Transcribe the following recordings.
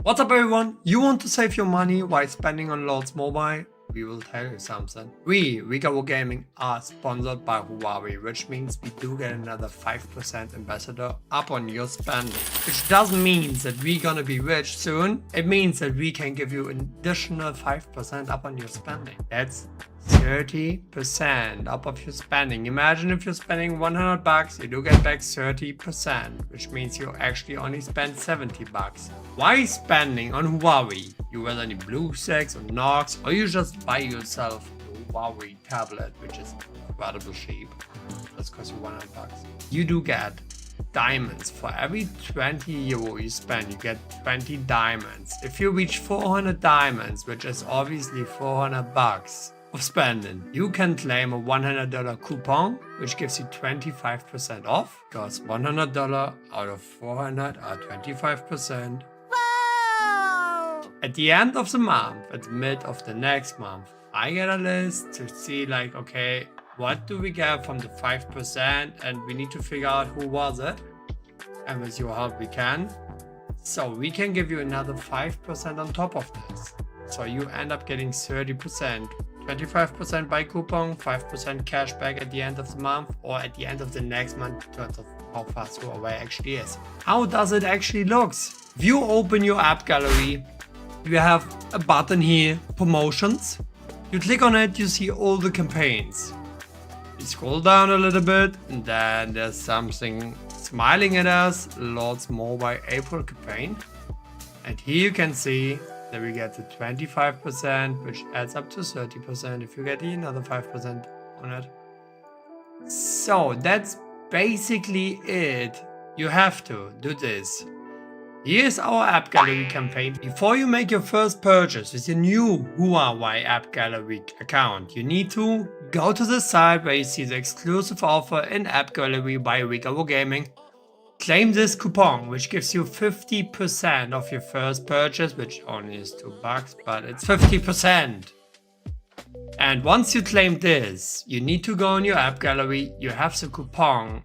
What's up everyone? You want to save your money while spending on Lords Mobile? We will tell you something. We, Rigawo Gaming, are sponsored by Huawei, which means we do get another 5% ambassador up on your spending. Which doesn't mean that we're gonna be rich soon. It means that we can give you an additional 5% up on your spending. That's 30% up of your spending. Imagine if you're spending 100 bucks, you do get back 30%, which means you actually only spend 70 bucks. Why spending on Huawei? You wear any blue stacks or Nox, or you just buy yourself a Huawei tablet, which is incredible cheap. That's cost you 100 bucks. You do get diamonds. For every 20 euro you spend, you get 20 diamonds. If you reach 400 diamonds, which is obviously 400 bucks of spending, you can claim a $100 coupon, which gives you 25% off, because $100 out of 400 are 25%. At the end of the month, at the mid of the next month, I get a list to see like, okay, what do we get from the 5%, and we need to figure out who was it, and with your help we can. So we can give you another 5% on top of this. So you end up getting 30%, 25% by coupon, 5% cash back at the end of the month or at the end of the next month, in terms of how fast Huawei actually is. How does it actually looks? If you open your app gallery, you have a button here, promotions. You click on it, you see all the campaigns. You scroll down a little bit, and then there's something smiling at us, Lords Mobile April campaign. And here you can see that we get the 25%, which adds up to 30% if you get another 5% on it. So that's basically it. You have to do this. Here's our app gallery campaign. Before you make your first purchase with your new Huawei app gallery account, you need to go to the site where you see the exclusive offer in app gallery by Rigawo Gaming. Claim this coupon, which gives you 50% of your first purchase, which only is $2, but it's 50%. And once you claim this, you need to go in your app gallery. You have the coupon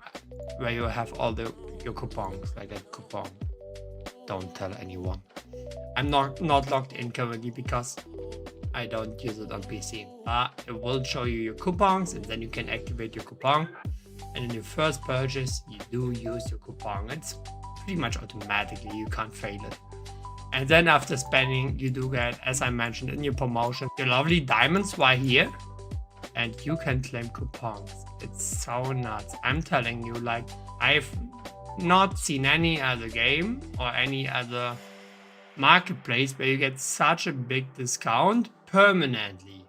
where you have all your coupons, like a coupon. Don't tell anyone. I'm not logged in currently because I don't use it on PC. But it will show you your coupons, and then you can activate your coupon. And in your first purchase, you do use your coupon. It's pretty much automatically, you can't fail it. And then after spending, you do get, as I mentioned in your promotion, your lovely diamonds right here. And you can claim coupons. It's so nuts. I'm telling you, like, I've not seen any other game or any other marketplace where you get such a big discount permanently.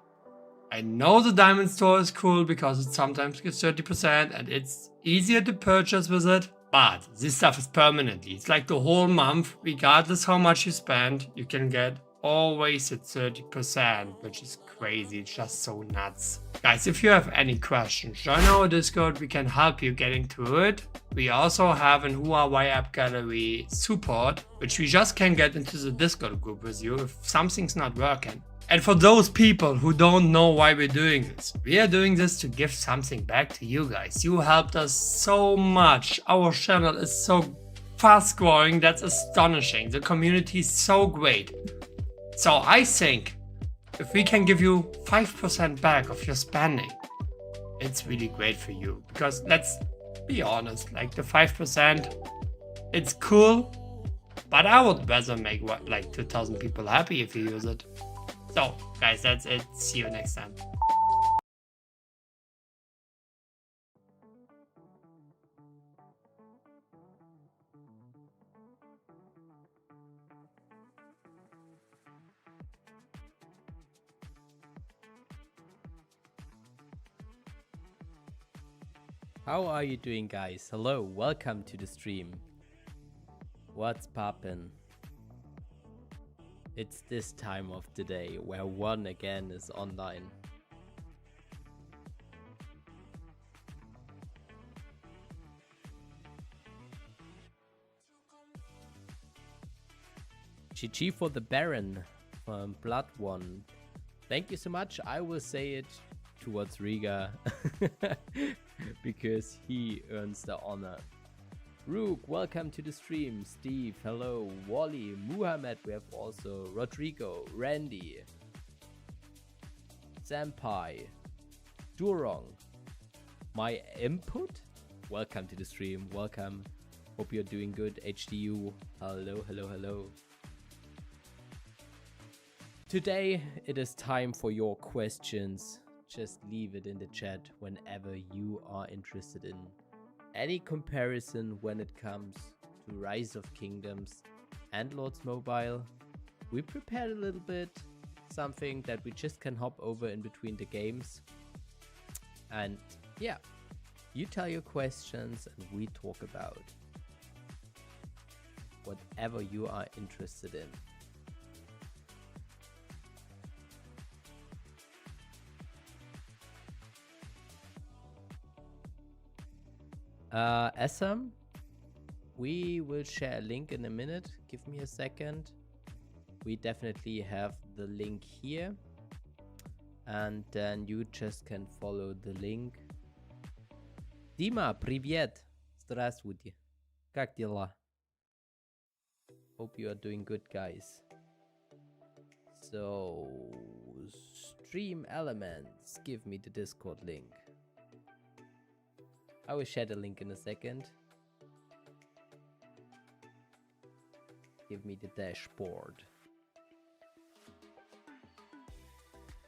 I know the diamond store is cool because it sometimes gives 30% and it's easier to purchase with it, but this stuff is permanently. It's like the whole month, regardless how much you spend, you can get always at 30%, which is crazy. It's just so nuts. Guys, if you have any questions, join our Discord. We can help you getting through it. We also have an Huawei app gallery support, which we just can get into the Discord group with you if something's not working. And for those people who don't know why we're doing this, we are doing this to give something back to you guys. You helped us so much. Our channel is so fast growing. That's astonishing. The community is so great. So I think if we can give you 5% back of your spending, it's really great for you. Because let's be honest, like the 5%, it's cool, but I would rather make like 2,000 people happy if you use it. So guys, that's it. See you next time. How are you doing, guys? Hello, welcome to the stream. What's poppin'? It's this time of the day where one again is online. GG for the Baron from Blood One. Thank you so much. I will say it towards Riga because he earns the honor. Rook, welcome to the stream. Steve, hello. Wally, Muhammad, we have also Rodrigo, Randy, Senpai, Durong, my input. Welcome to the stream. Welcome. Hope you're doing good. HDU, hello, hello, hello. Today it is time for your questions. Just leave it in the chat whenever you are interested in any comparison when it comes to Rise of Kingdoms and Lords Mobile. We prepared a little bit, something that we just can hop over in between the games. And yeah, you tell your questions and we talk about whatever you are interested in. Assam, we will share a link in a minute. Give me a second. We definitely have the link here. And then you just can follow the link. Dima, привет. Здравствуйте. Как дела? Hope you are doing good, guys. So, stream elements. Give me the Discord link. I will share the link in a second. Give me the dashboard.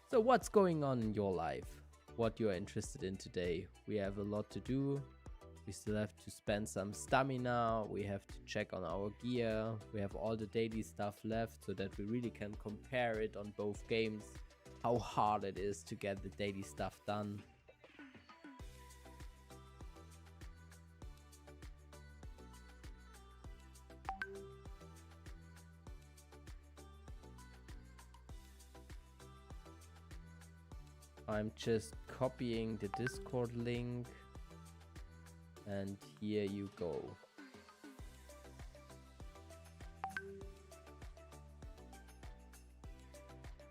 So what's going on in your life? What you are interested in today? We have a lot to do. We still have to spend some stamina. We have to check on our gear. We have all the daily stuff left so that we really can compare it on both games. How hard it is to get the daily stuff done. I'm just copying the Discord link and here you go.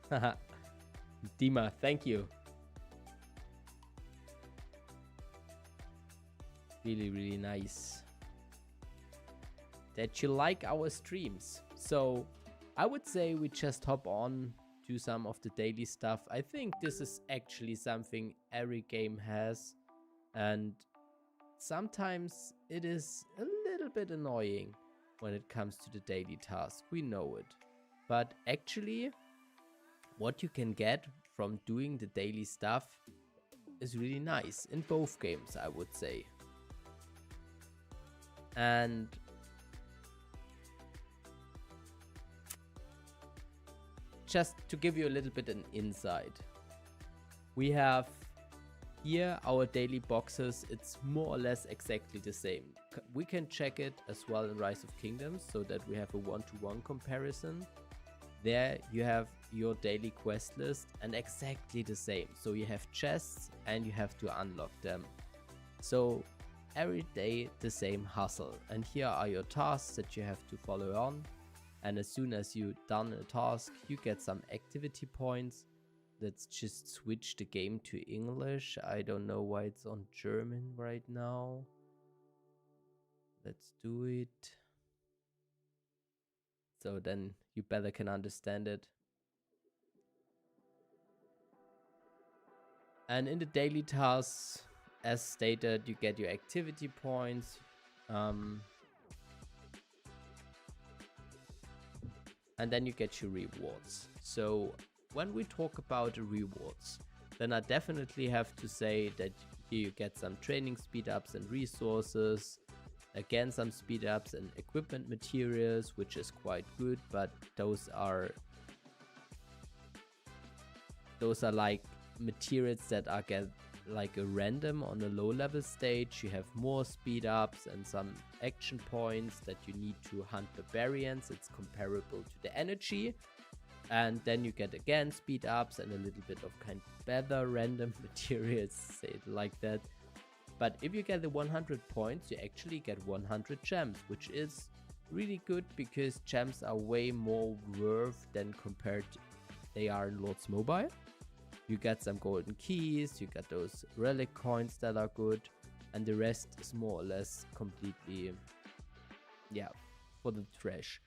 Haha, Dima, thank you. Really, really nice that you like our streams. So I would say we just hop on to some of the daily stuff. I think this is actually something every game has, and sometimes it is a little bit annoying when it comes to the daily task. We know it, but actually what you can get from doing the daily stuff is really nice in both games, I would say. And just to give you a little bit an insight, we have here our daily boxes. It's more or less exactly the same. We can check it as well in Rise of Kingdoms so that we have a one-to-one comparison. There you have your daily quest list and exactly the same. So you have chests and you have to unlock them. So every day the same hustle. And here are your tasks that you have to follow on. And as soon as you've done a task, you get some activity points. Let's just switch the game to English. I don't know why it's on German right now. Let's do it. So then you better can understand it. And in the daily tasks, as stated, you get your activity points. And then you get your rewards. So when we talk about the rewards, then I definitely have to say that here you get some training speed ups and resources. Again, some speed ups and equipment materials, which is quite good, but those are like materials that are get like a random on a low level stage. You have more speed ups and some action points that you need to hunt barbarians. It's comparable to the energy. And then you get again speed ups and a little bit of kind of better random materials, say it like that. But if you get the 100 points, you actually get 100 gems, which is really good because gems are way more worth than compared they are in Lords Mobile. You get some golden keys, you get those relic coins that are good. and the rest is more or less completely, yeah, for the trash.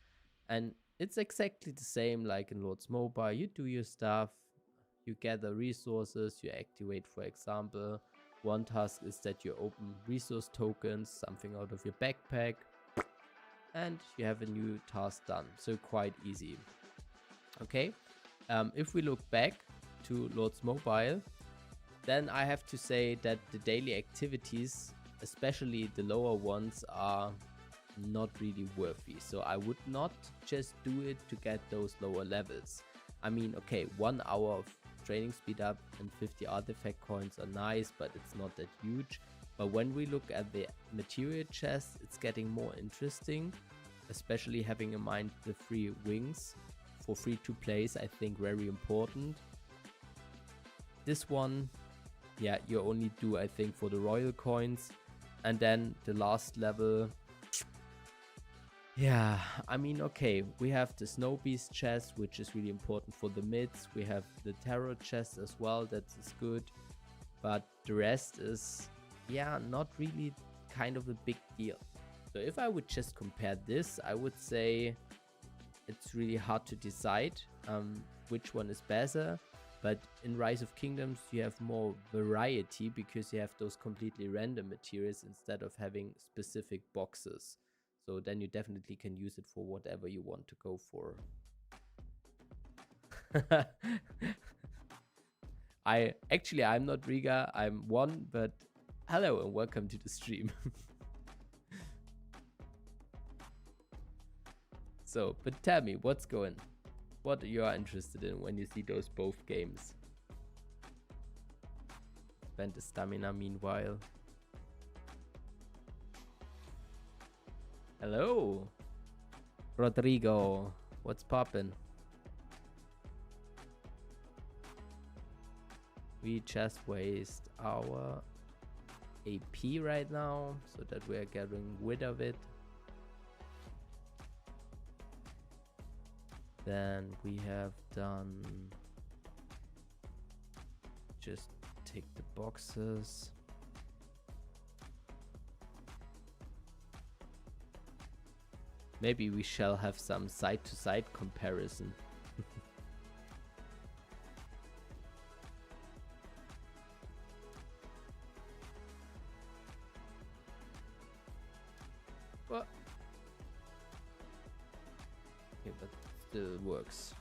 And it's exactly the same like in Lords Mobile. You do your stuff, you gather resources, you activate, for example. One task is that you open resource tokens, something out of your backpack, and you have a new task done. So quite easy. Okay, if we look back to Lords Mobile, then I have to say that the daily activities, especially the lower ones, are not really worthy. So I would not just do it to get those lower levels. I mean, okay, 1 hour of training speed up and 50 artifact coins are nice, but it's not that huge. But when we look at the material chest, it's getting more interesting, especially having in mind the 3 wings for free to place. I think very important. This one, yeah, you only do, I think, for the royal coins. And then the last level, yeah, I mean, okay, we have the snow beast chest, which is really important for the mids. We have the tarot chest as well, that is good, but the rest is, yeah, not really kind of a big deal. So if I would just compare this, I would say it's really hard to decide which one is better. But in Rise of Kingdoms, you have more variety because you have those completely random materials instead of having specific boxes. So then you definitely can use it for whatever you want to go for. I'm not Riga, I'm One, but hello and welcome to the stream. So, but tell me, what you are interested in when you see those both games? Spend the stamina meanwhile. Hello, Rodrigo. What's poppin'? We just waste our AP right now so that we are getting rid of it. Then we have done, just take the boxes. Maybe we shall have some side-to-side comparison. What? Yeah, but still works.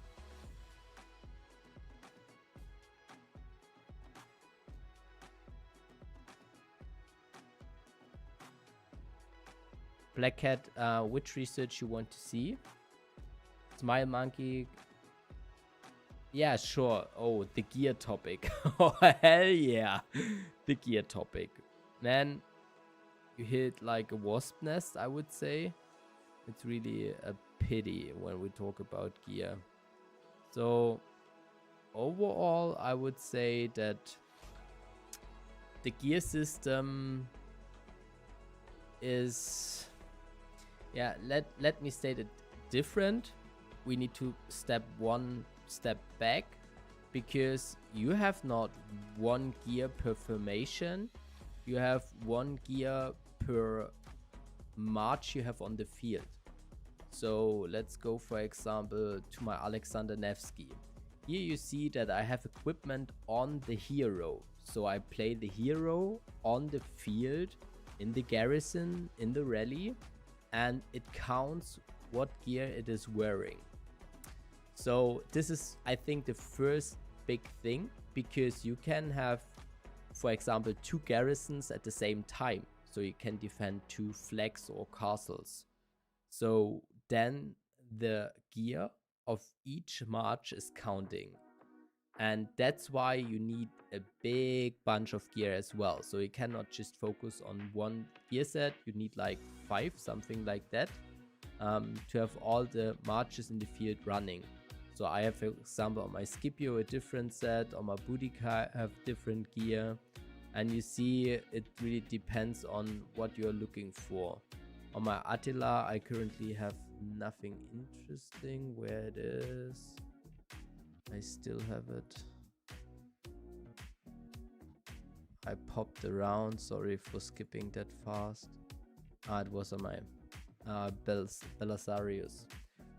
Black Cat, which research you want to see? Smile Monkey. Yeah, sure. Oh, the gear topic. Oh, hell yeah. The gear topic. Man, you hit like a wasp nest, I would say. It's really a pity when we talk about gear. So, overall, I would say that the gear system is... Yeah, let me state it different. We need to step one step back, because you have not one gear per formation. You have one gear per march you have on the field. So let's go, for example, to my Alexander Nevsky. Here you see that I have equipment on the hero. So I play the hero on the field, in the garrison, in the rally, and it counts what gear it is wearing. So this is, I think, the first big thing, because you can have, for example, 2 garrisons at the same time. So you can defend 2 flags or castles. So then the gear of each march is counting. And that's why you need a big bunch of gear as well. So you cannot just focus on one gear set. You need like 5, something like that, to have all the marches in the field running. So I have, for example, on my Scipio a different set, on my Boudica I have different gear. And you see, it really depends on what you're looking for. On my Attila, I currently have nothing interesting. Where it is? I still have it. I popped around. Sorry for skipping that fast. It was on my Belisarius.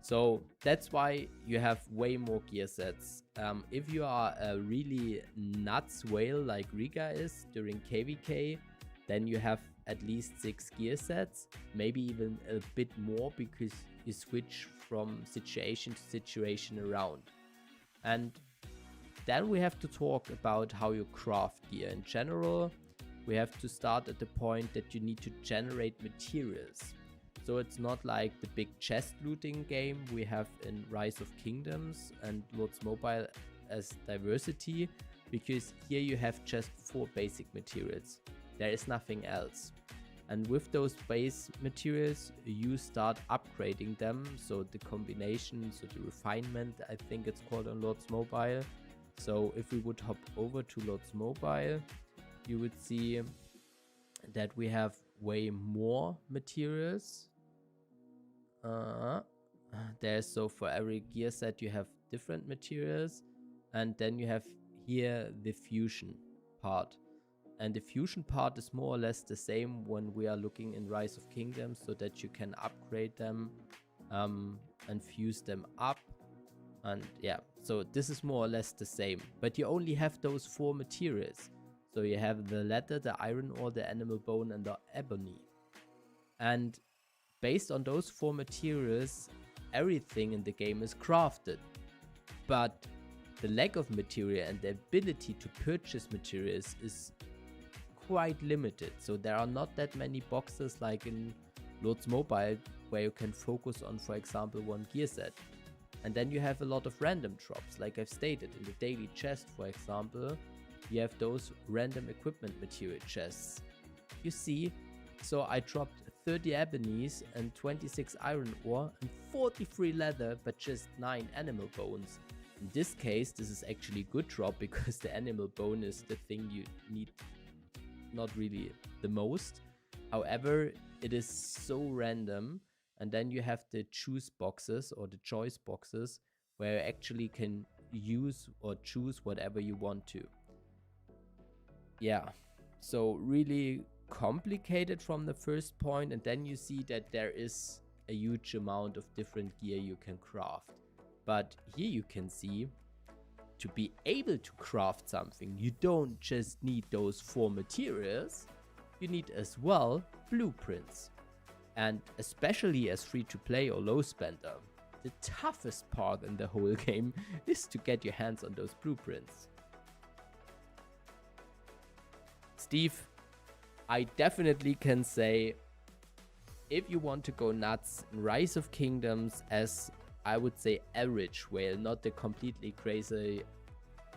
So that's why you have way more gear sets. If you are a really nuts whale like Riga is during KVK, then you have at least 6 gear sets, maybe even a bit more, because you switch from situation to situation around. And then we have to talk about how you craft gear. In general, we have to start at the point that you need to generate materials. So it's not like the big chest looting game we have in Rise of Kingdoms and Lordsmobile as diversity, because here you have just 4 basic materials. There is nothing else. And with those base materials, you start upgrading them. So the combination, so the refinement, I think it's called on Lordsmobile. So if we would hop over to Lordsmobile, you would see that we have way more materials. So for every gear set you have different materials, and then you have here the fusion part, and the fusion part is more or less the same when we are looking in Rise of Kingdoms, so that you can upgrade them and fuse them up. And yeah, so this is more or less the same, but you only have those 4 materials. So you have the leather, the iron ore, the animal bone, and the ebony. And based on those 4 materials, everything in the game is crafted. But the lack of material and the ability to purchase materials is quite limited. So there are not that many boxes like in Lordsmobile where you can focus on, for example, 1 gear set. And then you have a lot of random drops, like I've stated. In the daily chest, for example, you have those random equipment material chests. You see, so I dropped 30 ebonies and 26 iron ore and 43 leather, but just 9 animal bones. In this case, this is actually good drop, because the animal bone is the thing you need not really the most. However, it is so random. And then you have the choose boxes or the choice boxes where you actually can use or choose whatever you want to. Yeah, so really complicated from the first point, and then you see that there is a huge amount of different gear you can craft. But here you can see, to be able to craft something, you don't just need those 4 materials, you need as well blueprints. And especially as free-to-play or low spender, the toughest part in the whole game is to get your hands on those blueprints. Steve, I definitely can say, if you want to go nuts in Rise of Kingdoms as, I would say, average whale, not the completely crazy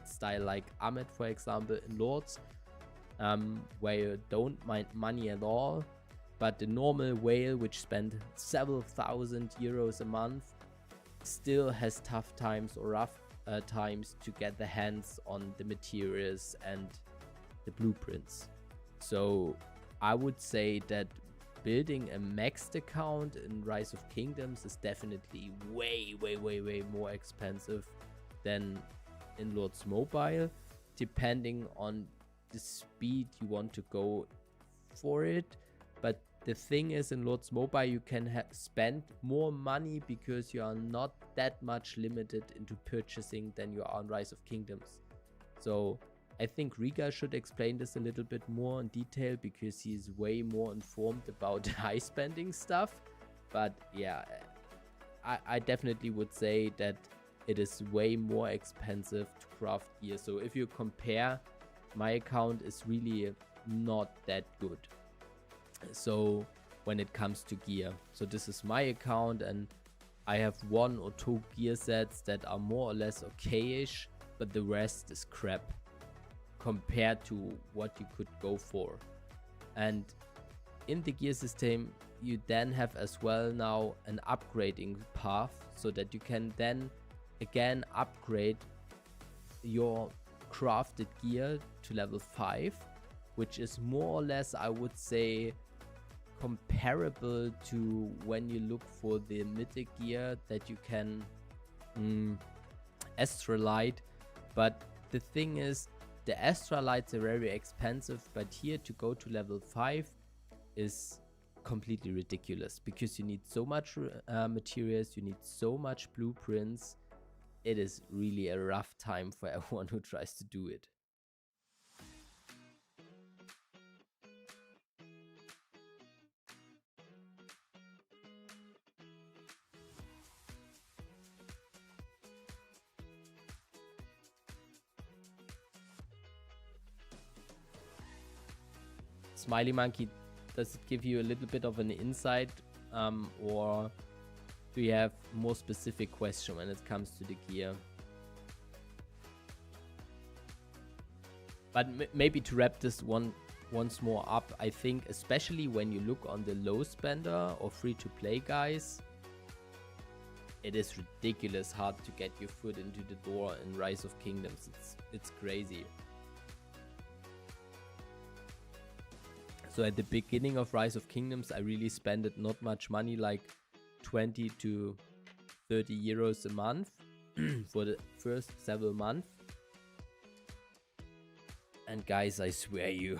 style like Ahmed, for example, in Lords, where you don't mind money at all, but the normal whale, which spent several thousand euros a month, still has tough times or rough times to get the hands on the materials and the blueprints. So I would say that building a maxed account in Rise of Kingdoms is definitely way more expensive than in Lordsmobile, depending on the speed you want to go for it. But the thing is, in Lordsmobile you can spend more money because you are not that much limited into purchasing than you are on Rise of Kingdoms. So I think Riga should explain this a little bit more in detail, because he's way more informed about high spending stuff. But yeah, I definitely would say that it is way more expensive to craft gear. So if you compare, my account is really not that good. So when it comes to gear, so this is my account, and I have 1 or 2 gear sets that are more or less okay-ish, but the rest is crap compared to what you could go for. And in the gear system you then have as well now an upgrading path, so that you can then again upgrade your crafted gear to level 5, which is more or less, I would say, comparable to when you look for the mythic gear that you can astralite. But the thing is, The Astralites are very expensive, but here to go to level 5 is completely ridiculous because you need so much materials, you need so much blueprints. It is really a rough time for everyone who tries to do it. Smiley Monkey, does it give you a little bit of an insight, or do you have more specific question when it comes to the gear? But maybe to wrap this once more up, I think especially when you look on the low spender or free-to-play guys, it is ridiculous hard to get your foot into the door in Rise of Kingdoms. It's crazy. So at the beginning of Rise of Kingdoms, I really spent not much money, like 20 to 30 euros a month for the first several months. And guys, I swear you,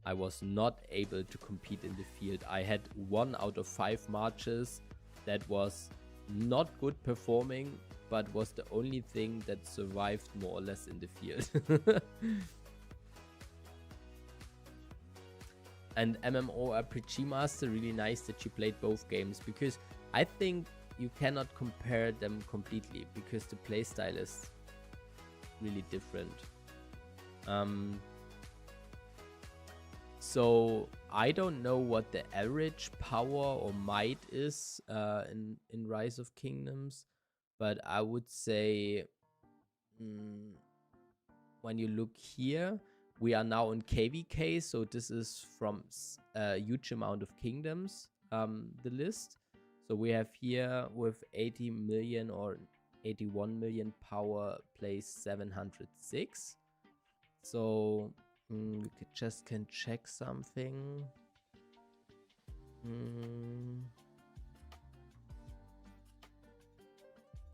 I was not able to compete in the field. I had 1 out of 5 marches that was not good performing, but was the only thing that survived more or less in the field. And MMORPG Master, really nice that you played both games, because I think you cannot compare them completely because the playstyle is really different. So I don't know what the average power or might is in Rise of Kingdoms, but I would say when you look here, we are now in KVK, so this is from a huge amount of kingdoms, the list. So we have here with 80 million or 81 million power, place 706. So we can check something.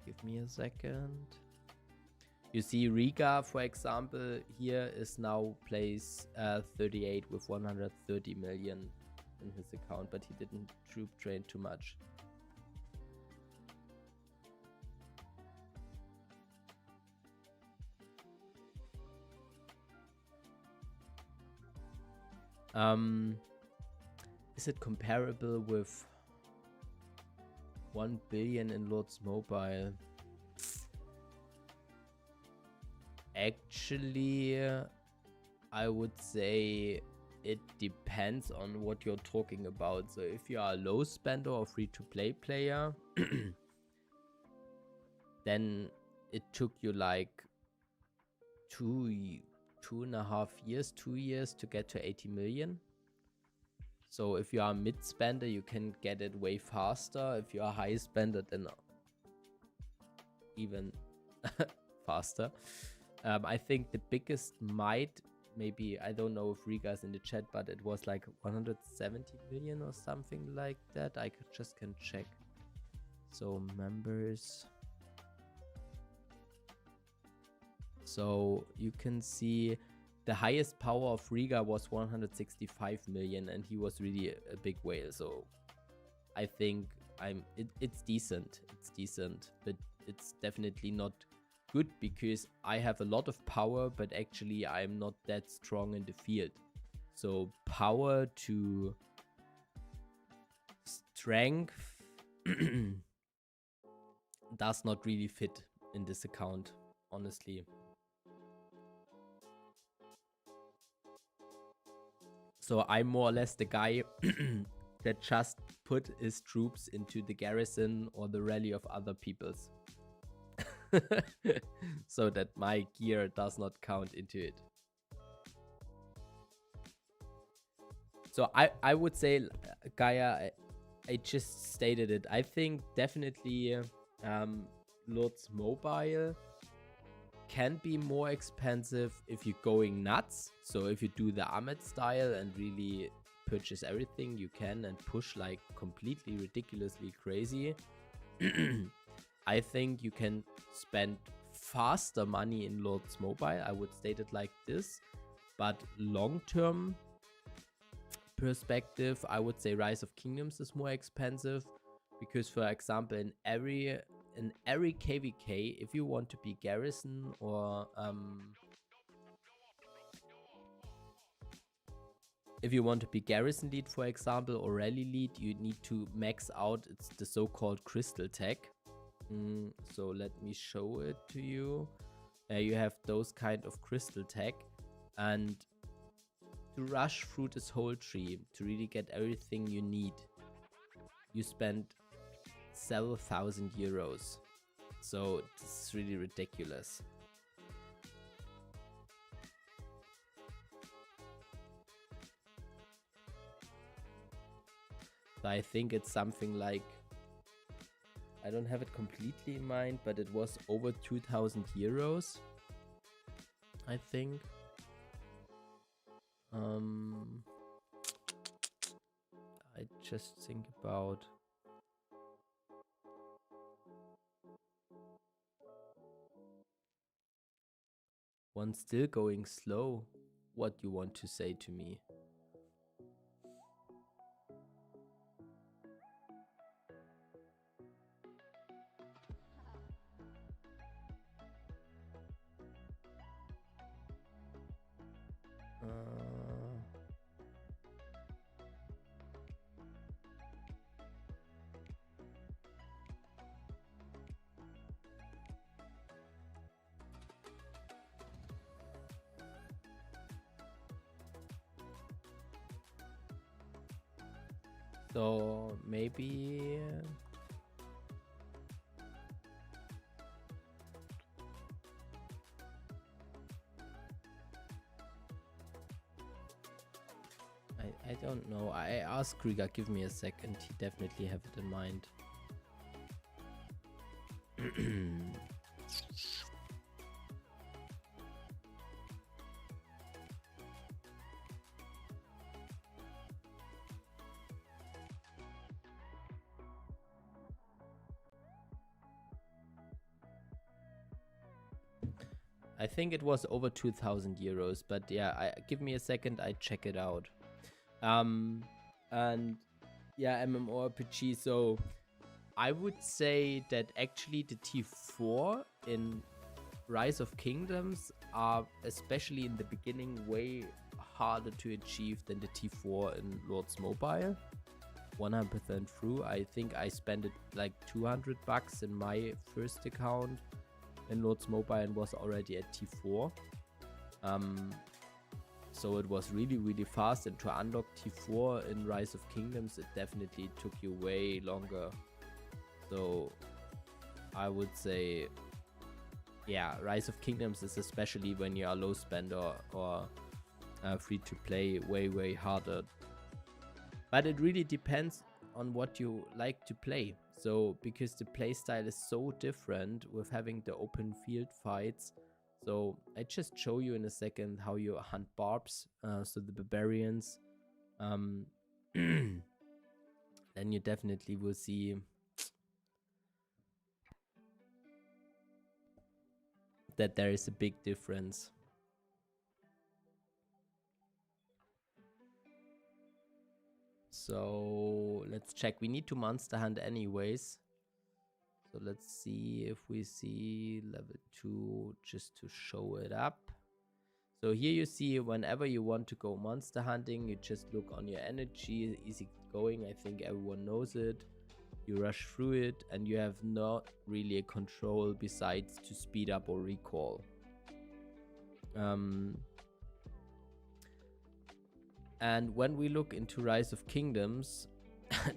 Give me a second. You see Riga, for example, here is now place 38 with 130 million in his account, but he didn't troop train too much. Is it comparable with 1 billion in Lord's Mobile? Actually, I would say it depends on what you're talking about. So if you are a low spender or free-to-play player, then it took you like 2 years to get to 80 million. So if you are a mid spender, you can get it way faster. If you are a high spender, then even faster. I think the biggest might, maybe, I don't know if Riga's in the chat, but it was like 170 million or something like that. I just can check. So members. So you can see the highest power of Riga was 165 million, and he was really a big whale. So I think it's decent. It's decent, but it's definitely not good because I have a lot of power, but actually I'm not that strong in the field. So power to strength does not really fit in this account, honestly. So I'm more or less the guy that just put his troops into the garrison or the rally of other people's. So that my gear does not count into it. So I would say, Gaia, I just stated it. I think definitely Lord's Mobile can be more expensive if you're going nuts. So if you do the Ahmed style and really purchase everything you can and push like completely ridiculously crazy, I think you can spend faster money in Lords Mobile, I would state it like this. But long-term perspective, I would say Rise of Kingdoms is more expensive, because for example in every KVK, if you want to be garrison or if you want to be garrison lead, for example, or rally lead, you need to max out, it's the so-called crystal tech. So let me show it to you. You have those kind of crystal tech, and to rush through this whole tree, to really get everything you need, you spend several thousand euros. So it's really ridiculous. So I think it's something like, I don't have it completely in mind, but it was over 2,000 euros, I think. I just think about one still going slow. What you want to say to me? So maybe I don't know. I asked Krieger, give me a second. He definitely have it in mind. I think it was over 2,000 euros, but yeah, give me a second, I check it out. And yeah, MMORPG, so I would say that actually the T4 in Rise of Kingdoms are, especially in the beginning, way harder to achieve than the T4 in Lords Mobile. 100% true. I think I spent it like 200 bucks in my first account in Lords Mobile and was already at T4. So it was really, really fast, and to unlock T4 in Rise of Kingdoms, it definitely took you way longer. So I would say, yeah, Rise of Kingdoms is, especially when you are low spender or free to play, way, way harder. But it really depends on what you like to play. So because the playstyle is so different with having the open field fights. So I just show you in a second how you hunt barbs, so the barbarians. Then you definitely will see that there is a big difference. So let's check. We need to monster hunt anyways. So let's see if we see level 2 just to show it up. So here you see whenever you want to go monster hunting, you just look on your energy, easy going. I think everyone knows it. You rush through it and you have not really a control besides to speed up or recall. And when we look into Rise of Kingdoms,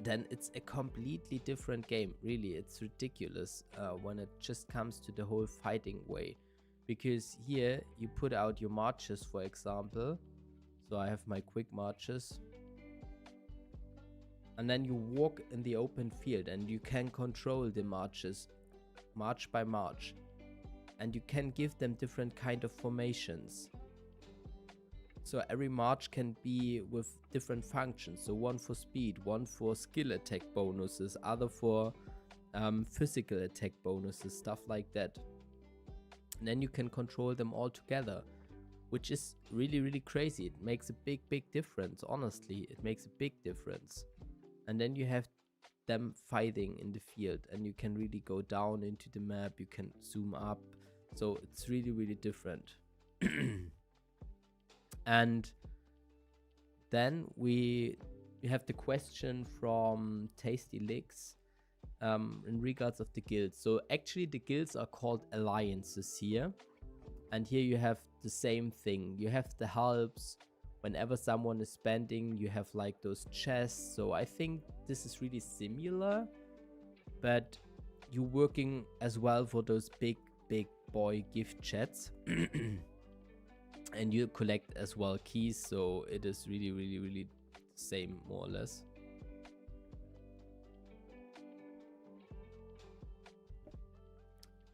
then it's a completely different game. Really, it's ridiculous when it just comes to the whole fighting way. Because here you put out your marches, for example. So I have my quick marches. And then you walk in the open field and you can control the marches, march by march. And you can give them different kind of formations. So every march can be with different functions. So one for speed, one for skill attack bonuses, other for physical attack bonuses, stuff like that. And then you can control them all together, which is really, really crazy. It makes a big, big difference. Honestly, it makes a big difference. And then you have them fighting in the field, and you can really go down into the map. You can zoom up. So it's really, really different. And then we have the question from Tasty Licks in regards of the guilds. So actually the guilds are called alliances here. And here you have the same thing. You have the helps. Whenever someone is spending, you have like those chests. So I think this is really similar. But you're working as well for those big boy gift chats. And you collect as well keys. So it is really, really, really the same, more or less.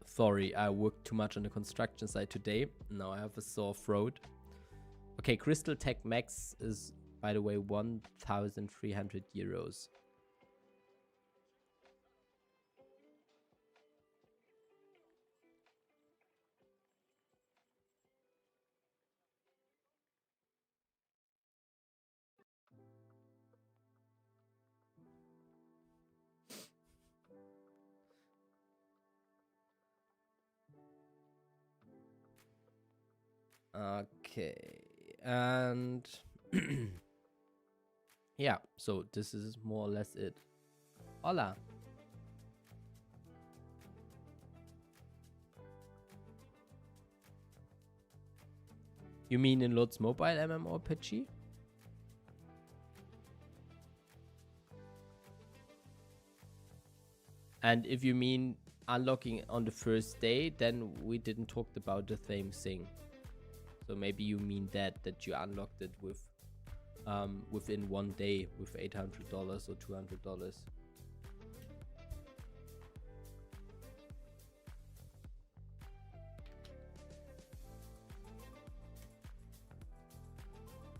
Sorry, I worked too much on the construction site today. Now I have a sore throat. Okay, Crystal Tech Max is, by the way, 1,300 euros. Okay, and yeah, so this is more or less it. Hola. You mean in Lords Mobile MMORPG? And if you mean unlocking on the first day, then we didn't talk about the same thing. So maybe you mean that you unlocked it with within one day with $800 or $200.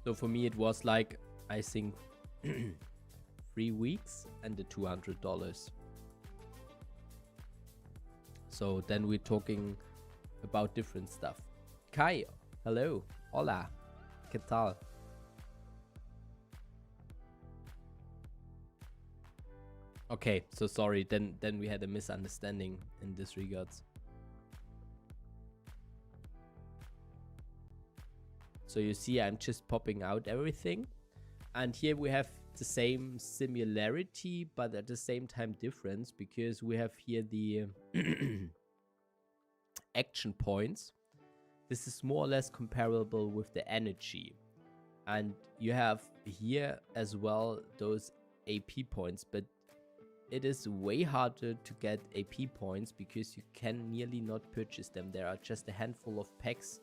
So for me it was like, I think 3 weeks and the $200. So then we're talking about different stuff. Kai, hello, hola, ¿qué tal? Okay, so sorry, then we had a misunderstanding in this regards. So you see I'm just popping out everything. And here we have the same similarity, but at the same time difference, because we have here the action points. This is more or less comparable with the energy. And you have here as well those AP points, but it is way harder to get AP points because you can nearly not purchase them. There are just a handful of packs.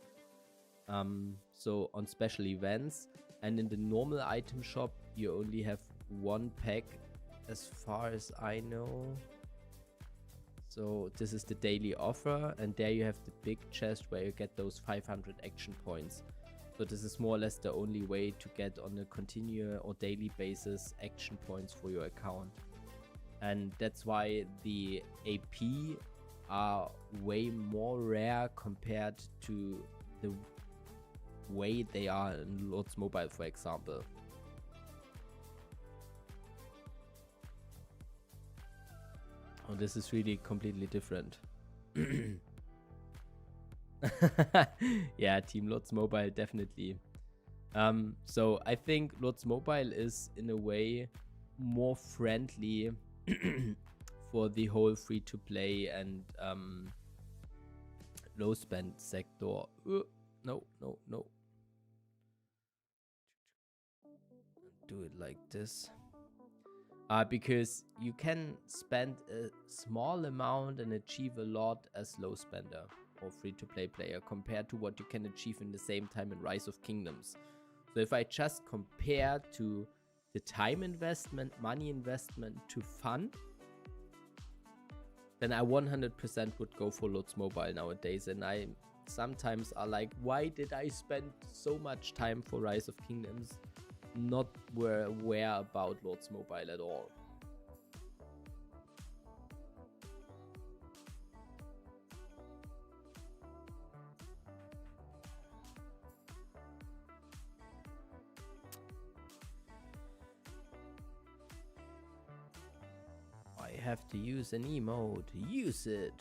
So on special events, and in the normal item shop you only have one pack as far as I know. So this is the daily offer, and there you have the big chest where you get those 500 action points. So this is more or less the only way to get on a continuous or daily basis action points for your account. And that's why the AP are way more rare compared to the way they are in Lords Mobile, for example. Oh, this is really completely different. Yeah, Team Lords Mobile, definitely. So I think Lords Mobile is in a way more friendly for the whole free-to-play and low spend sector. No. Do it like this. Because you can spend a small amount and achieve a lot as low spender or free-to-play player compared to what you can achieve in the same time in Rise of Kingdoms. So if I just compare to the time investment, money investment to fun, then I 100% would go for Lords Mobile nowadays. And I sometimes are like, why did I spend so much time for Rise of Kingdoms? Not aware about Lords Mobile at all. have to use an emote. Use it.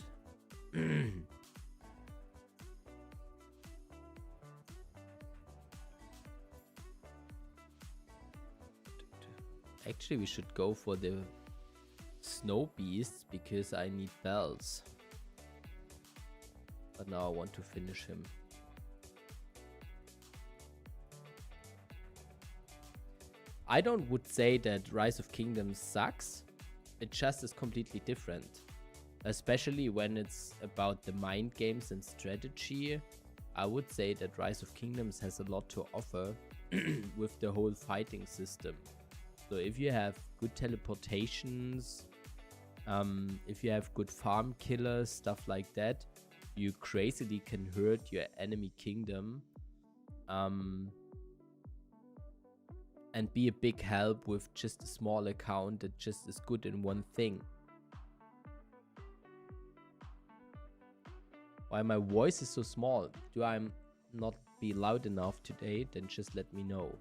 Actually, we should go for the snow beasts because I need bells. But now I want to finish him. I don't would say that Rise of Kingdoms sucks. It just is completely different. Especially when it's about the mind games and strategy. I would say that Rise of Kingdoms has a lot to offer with the whole fighting system. So if you have good teleportations, if you have good farm killers, stuff like that, you crazily can hurt your enemy kingdom. And be a big help with just a small account that just is good in one thing. Why my voice is so small? Do I not be loud enough today? Then just let me know.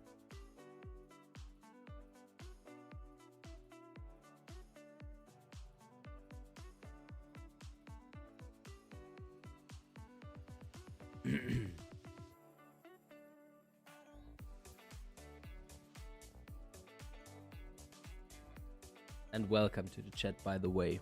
And welcome to the chat, by the way.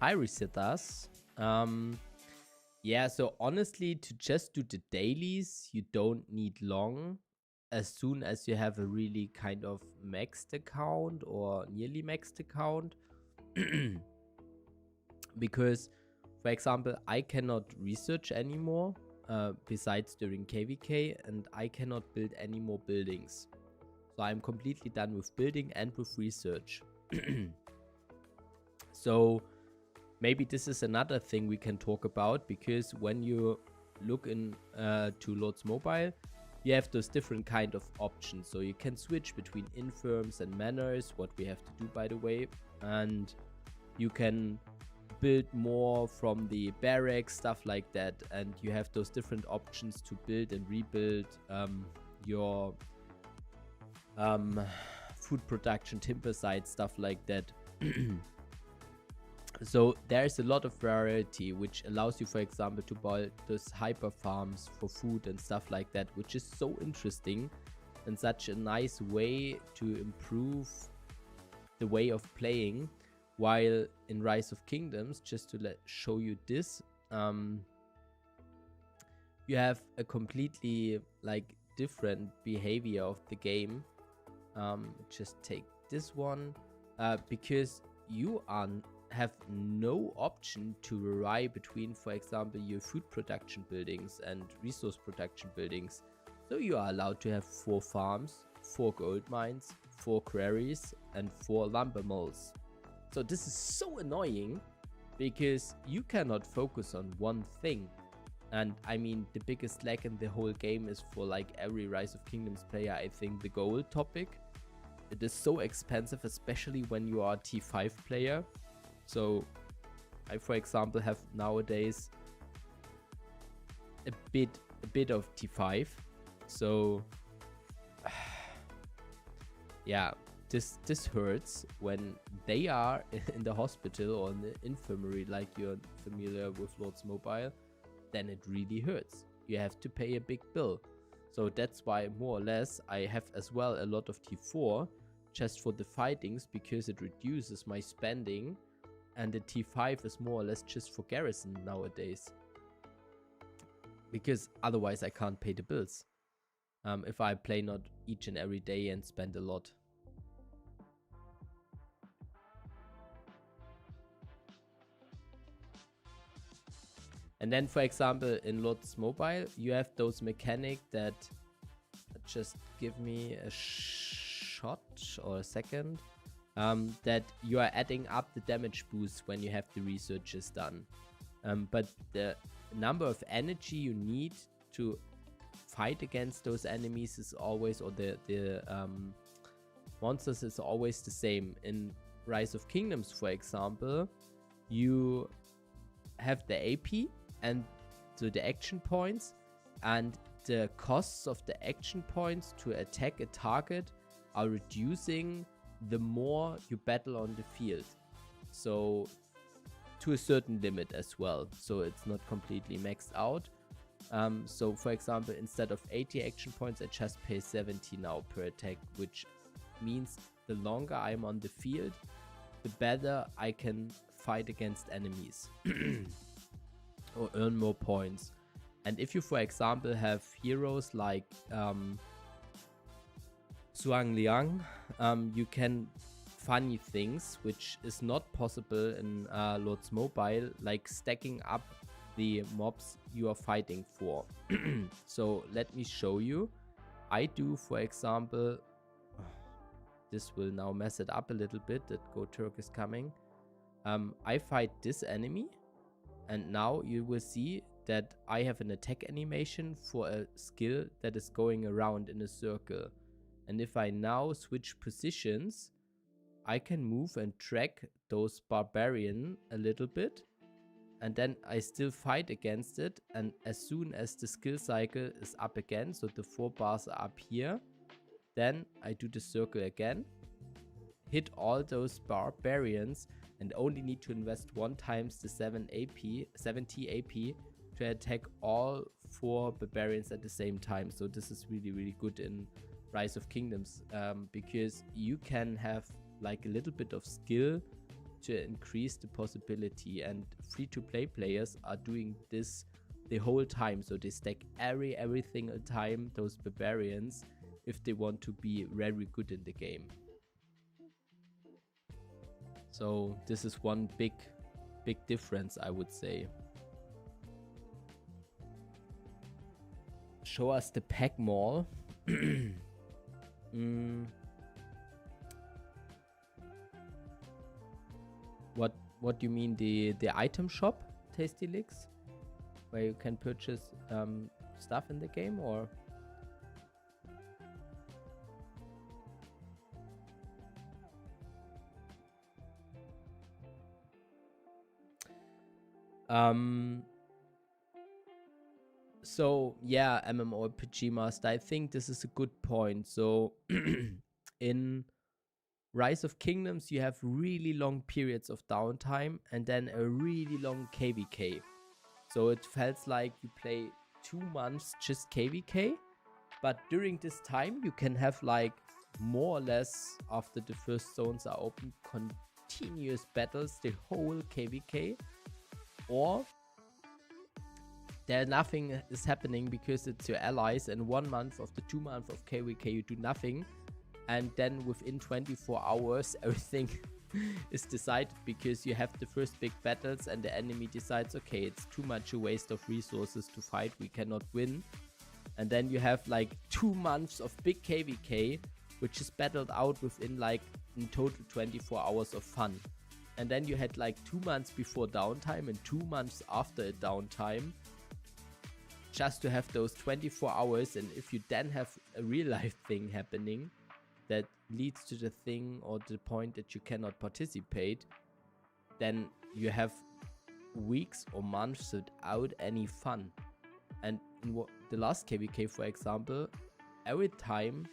Hi, Resetas. Yeah, so honestly, to just do the dailies, you don't need long. As soon as you have a really kind of maxed account or nearly maxed account. Because, for example, I cannot research anymore, besides during KVK, and I cannot build any more buildings. So I'm completely done with building and with research. So maybe this is another thing we can talk about, because when you look in to Lords Mobile, you have those different kind of options. So you can switch between infirms and manors, what we have to do, by the way, and you can build more from the barracks, stuff like that, and you have those different options to build and rebuild your food production, timber sites, stuff like that. So there's a lot of variety, which allows you, for example, to build those hyper farms for food and stuff like that, which is so interesting and such a nice way to improve the way of playing. While in Rise of Kingdoms, just to show you this, you have a completely different behavior of the game. Just take this one, because you have no option to vary between, for example, your food production buildings and resource production buildings. So you are allowed to have 4 farms, 4 gold mines, 4 quarries, and 4 lumber mills. So this is so annoying because you cannot focus on one thing. And I mean, the biggest lag in the whole game is for every Rise of Kingdoms player, I think, the gold topic. It is so expensive, especially when you are a T5 player. So I, for example, have nowadays a bit of T5. So yeah, this hurts when they are in the hospital or in the infirmary, like you're familiar with Lords Mobile. Then it really hurts. You have to pay a big bill. So that's why more or less I have as well a lot of T4 just for the fightings, because it reduces my spending, and the T5 is more or less just for garrison nowadays, because otherwise I can't pay the bills if I play not each and every day and spend a lot. And then, for example, in Lords Mobile, you have those mechanic that just give me a shot or a second, that you are adding up the damage boost when you have the researches done. But the number of energy you need to fight against those enemies is always, or the monsters is always the same. In Rise of Kingdoms, for example, you have the AP and so the action points, and the costs of the action points to attack a target are reducing the more you battle on the field. So to a certain limit as well, so it's not completely maxed out. So for example, instead of 80 action points, I just pay 70 now per attack, which means the longer I'm on the field, the better I can fight against enemies or earn more points. And if you, for example, have heroes like Zhuang Liang, you can funny things, which is not possible in Lord's Mobile, like stacking up the mobs you are fighting for. So let me show you. I do, for example, this will now mess it up a little bit, that Go Turk is coming. I fight this enemy, and now you will see that I have an attack animation for a skill that is going around in a circle. And if I now switch positions, I can move and track those barbarian a little bit, and then I still fight against it. And as soon as the skill cycle is up again, so the 4 bars are up here, then I do the circle again, hit all those barbarians, and only need to invest 1 times the 70 AP to attack all 4 barbarians at the same time. So this is really, really good in Rise of Kingdoms, because you can have like a little bit of skill to increase the possibility, and free-to-play players are doing this the whole time. So they stack every single time those barbarians if they want to be very good in the game. So this is one big difference, I would say. Show us the pack mall. What do you mean, the item shop, Tasty Licks, where you can purchase stuff in the game, or? So yeah, MMORPG Master, I think this is a good point. So in Rise of Kingdoms, you have really long periods of downtime and then a really long KVK. So it felt like you play 2 months just KVK, but during this time you can have like more or less, after the first zones are open, continuous battles the whole KVK, or there nothing is happening because it's your allies, and 1 month of the 2 months of KVK you do nothing, and then within 24 hours everything is decided, because you have the first big battles and the enemy decides, okay, it's too much a waste of resources to fight, we cannot win. And then you have like 2 months of big KVK, which is battled out within like in total 24 hours of fun. And then you had like 2 months before downtime and 2 months after a downtime, just to have those 24 hours. And if you then have a real life thing happening that leads to the thing or the point that you cannot participate, then you have weeks or months without any fun. And in the last KVK, for example, every time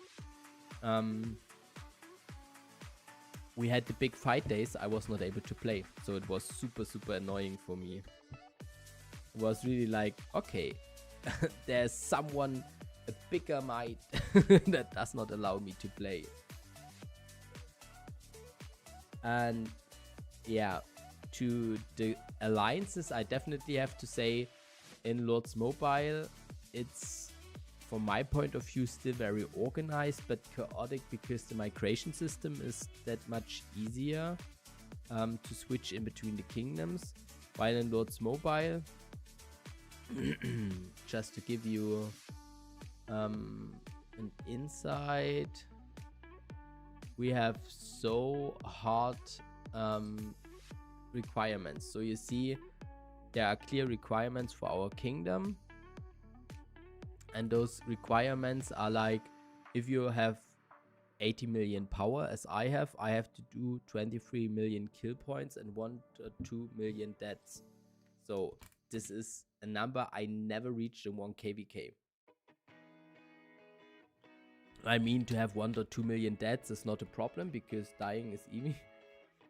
we had the big fight days, I was not able to play. So it was super annoying for me. It was really like, okay, there's someone, a bigger might that does not allow me to play. And yeah, to the alliances, I definitely have to say in Lords Mobile, it's, from my point of view, still very organized but chaotic, because the migration system is that much easier to switch in between the kingdoms. While in Lords Mobile, just to give you an insight, we have so hard requirements. So you see, there are clear requirements for our kingdom, And those requirements are like, if you have 80 million power as I have to do 23 million kill points and 1 or 2 million deaths. So this is a number I never reached in 1 KVK. I mean, to have 1 or 2 million deaths is not a problem because dying is easy.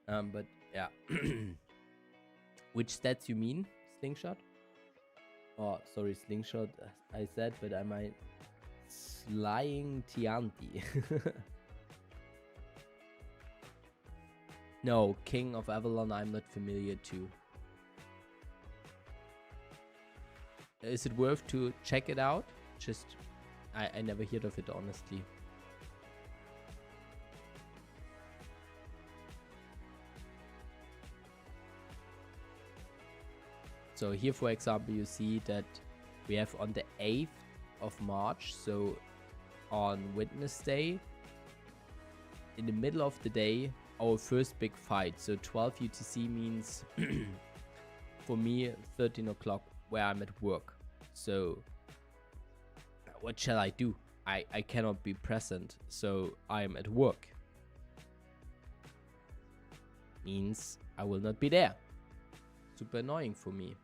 But yeah. Which stats you mean? Slingshot? Oh, sorry, slingshot I said, but I might Slying Tianti. No, King of Avalon I'm not familiar to. Is it worth to check it out? Just, I never heard of it, honestly. So here, for example, you see that we have on the 8th of March, so on Witness Day, in the middle of the day, our first big fight. So 12 UTC means, for me, 13 o'clock, where I'm at work. So what shall I do? I cannot be present, so I'm at work. Means I will not be there. Super annoying for me.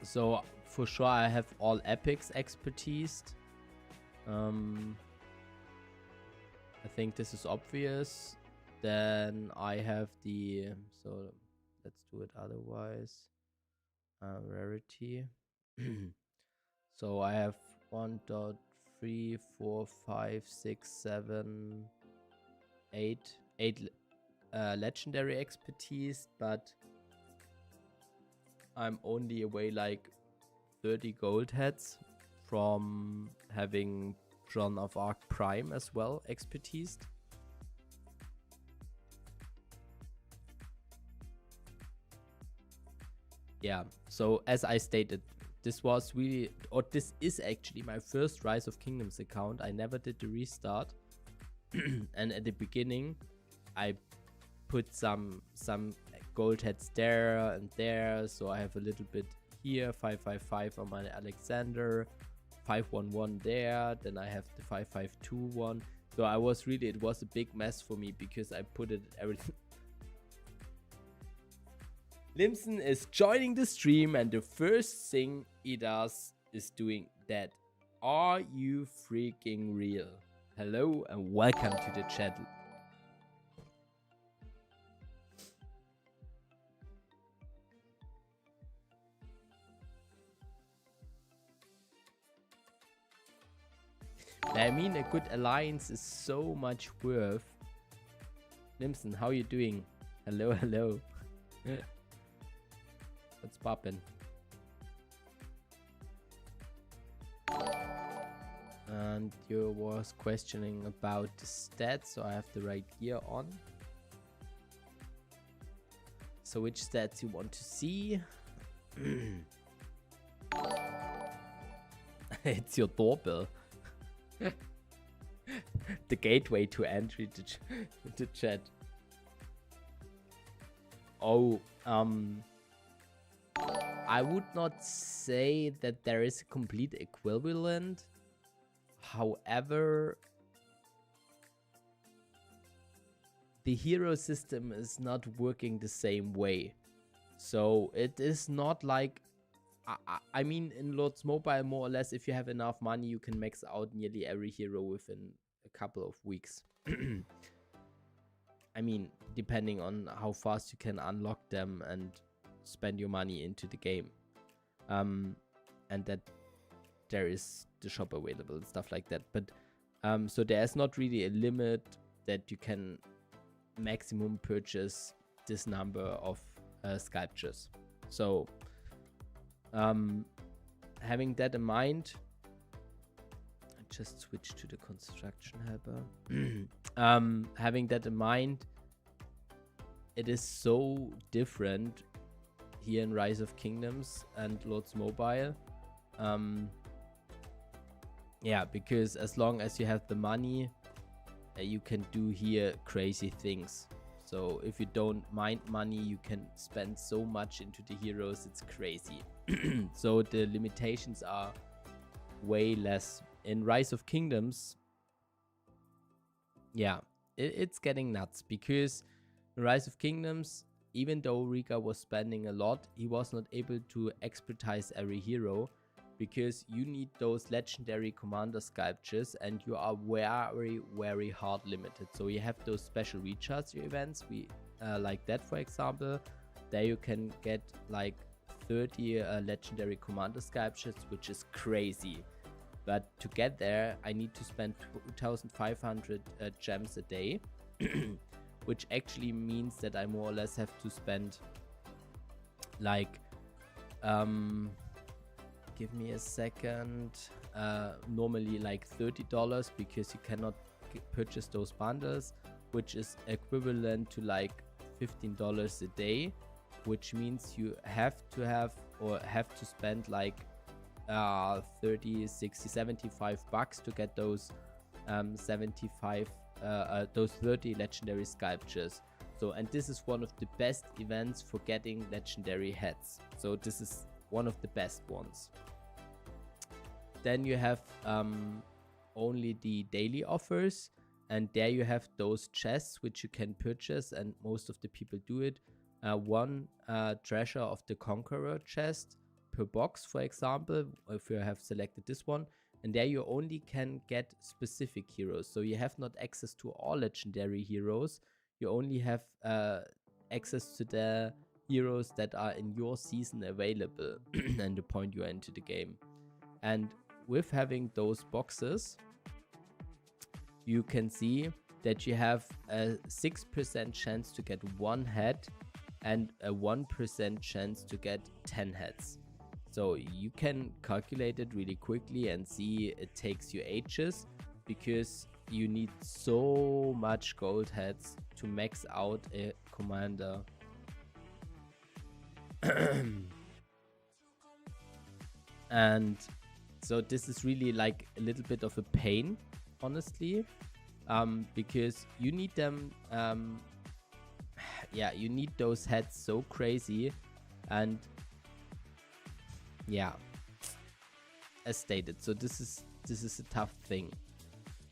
So for sure I have all epics expertise. I think this is obvious. Then I have the, so let's do it otherwise. Rarity. So I have 1, 3, 4, 5, 6, 7, 8 legendary expertise, but I'm only away like 30 gold heads from having John of Arc Prime as well expertise. Yeah, so as I stated, this was really, or this is actually my first Rise of Kingdoms account. I never did the restart. And at the beginning, I put some gold heads there and there, so I have a little bit here, 555 on my Alexander, 511 there, then I have the 552 one. So I was really, it was a big mess for me because I put it everything. Limson is joining the stream and the first thing he does is doing that. Are you freaking real? Hello and welcome to the chat. I mean, a good alliance is so much worth. Limson, how you doing? Hello, hello. What's poppin'? And you was questioning about the stats, so I have the right gear on. So which stats you want to see? It's your doorbell. The gateway to entry to the chat. Oh, I would not say that there is a complete equivalent. However, the hero system is not working the same way. So it is not like, I mean, in Lords Mobile, more or less, if you have enough money, you can max out nearly every hero within a couple of weeks. I mean, depending on how fast you can unlock them and spend your money into the game. And that there is the shop available and stuff like that. But so there's not really a limit that you can maximum purchase this number of sculptures. So having that in mind, I just switch to the construction helper. Having that in mind, it is so different here in Rise of Kingdoms and Lords Mobile. Yeah, because as long as you have the money, you can do here crazy things. So if you don't mind money, you can spend so much into the heroes, it's crazy. So the limitations are way less. In Rise of Kingdoms, yeah, it's getting nuts, because in Rise of Kingdoms, even though Riga was spending a lot, he was not able to expertise every hero, because you need those legendary commander sculptures and you are very, very hard limited. So you have those special recharge events, like that for example. There you can get like 30 legendary commander sculptures, which is crazy. But to get there, I need to spend 2,500 gems a day, which actually means that I more or less have to spend like, give me a second, normally like $30, because you cannot purchase those bundles, which is equivalent to like $15 a day, which means you have to spend like 30, 60, 75 bucks to get those 30 legendary sculptures. So, and this is one of the best events for getting legendary heads. So this is one of the best ones. Then you have only the daily offers, and there you have those chests which you can purchase, and most of the people do it. One treasure of the Conqueror chest per box, for example, if you have selected this one, and there you only can get specific heroes. So you have not access to all legendary heroes, you only have access to the heroes that are in your season available and the point you enter the game. And with having those boxes, you can see that you have a 6% chance to get 1 head and a 1% chance to get 10 heads. So you can calculate it really quickly and see it takes you ages, because you need so much gold heads to max out a commander. And so this is really like a little bit of a pain, honestly, because you need them. Yeah, you need those heads so crazy, and yeah, as stated. So this is a tough thing,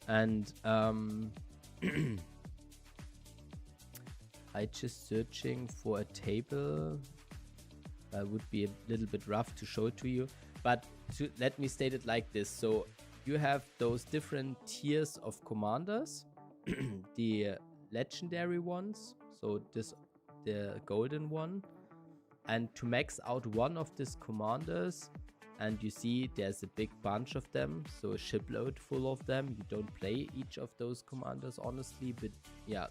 and I just searching for a table. That would be a little bit rough to show to you, but let me state it like this. So you have those different tiers of commanders, the legendary ones, so the golden one, and to max out one of these commanders, and you see there's a big bunch of them, so a shipload full of them. You don't play each of those commanders honestly, but yeah,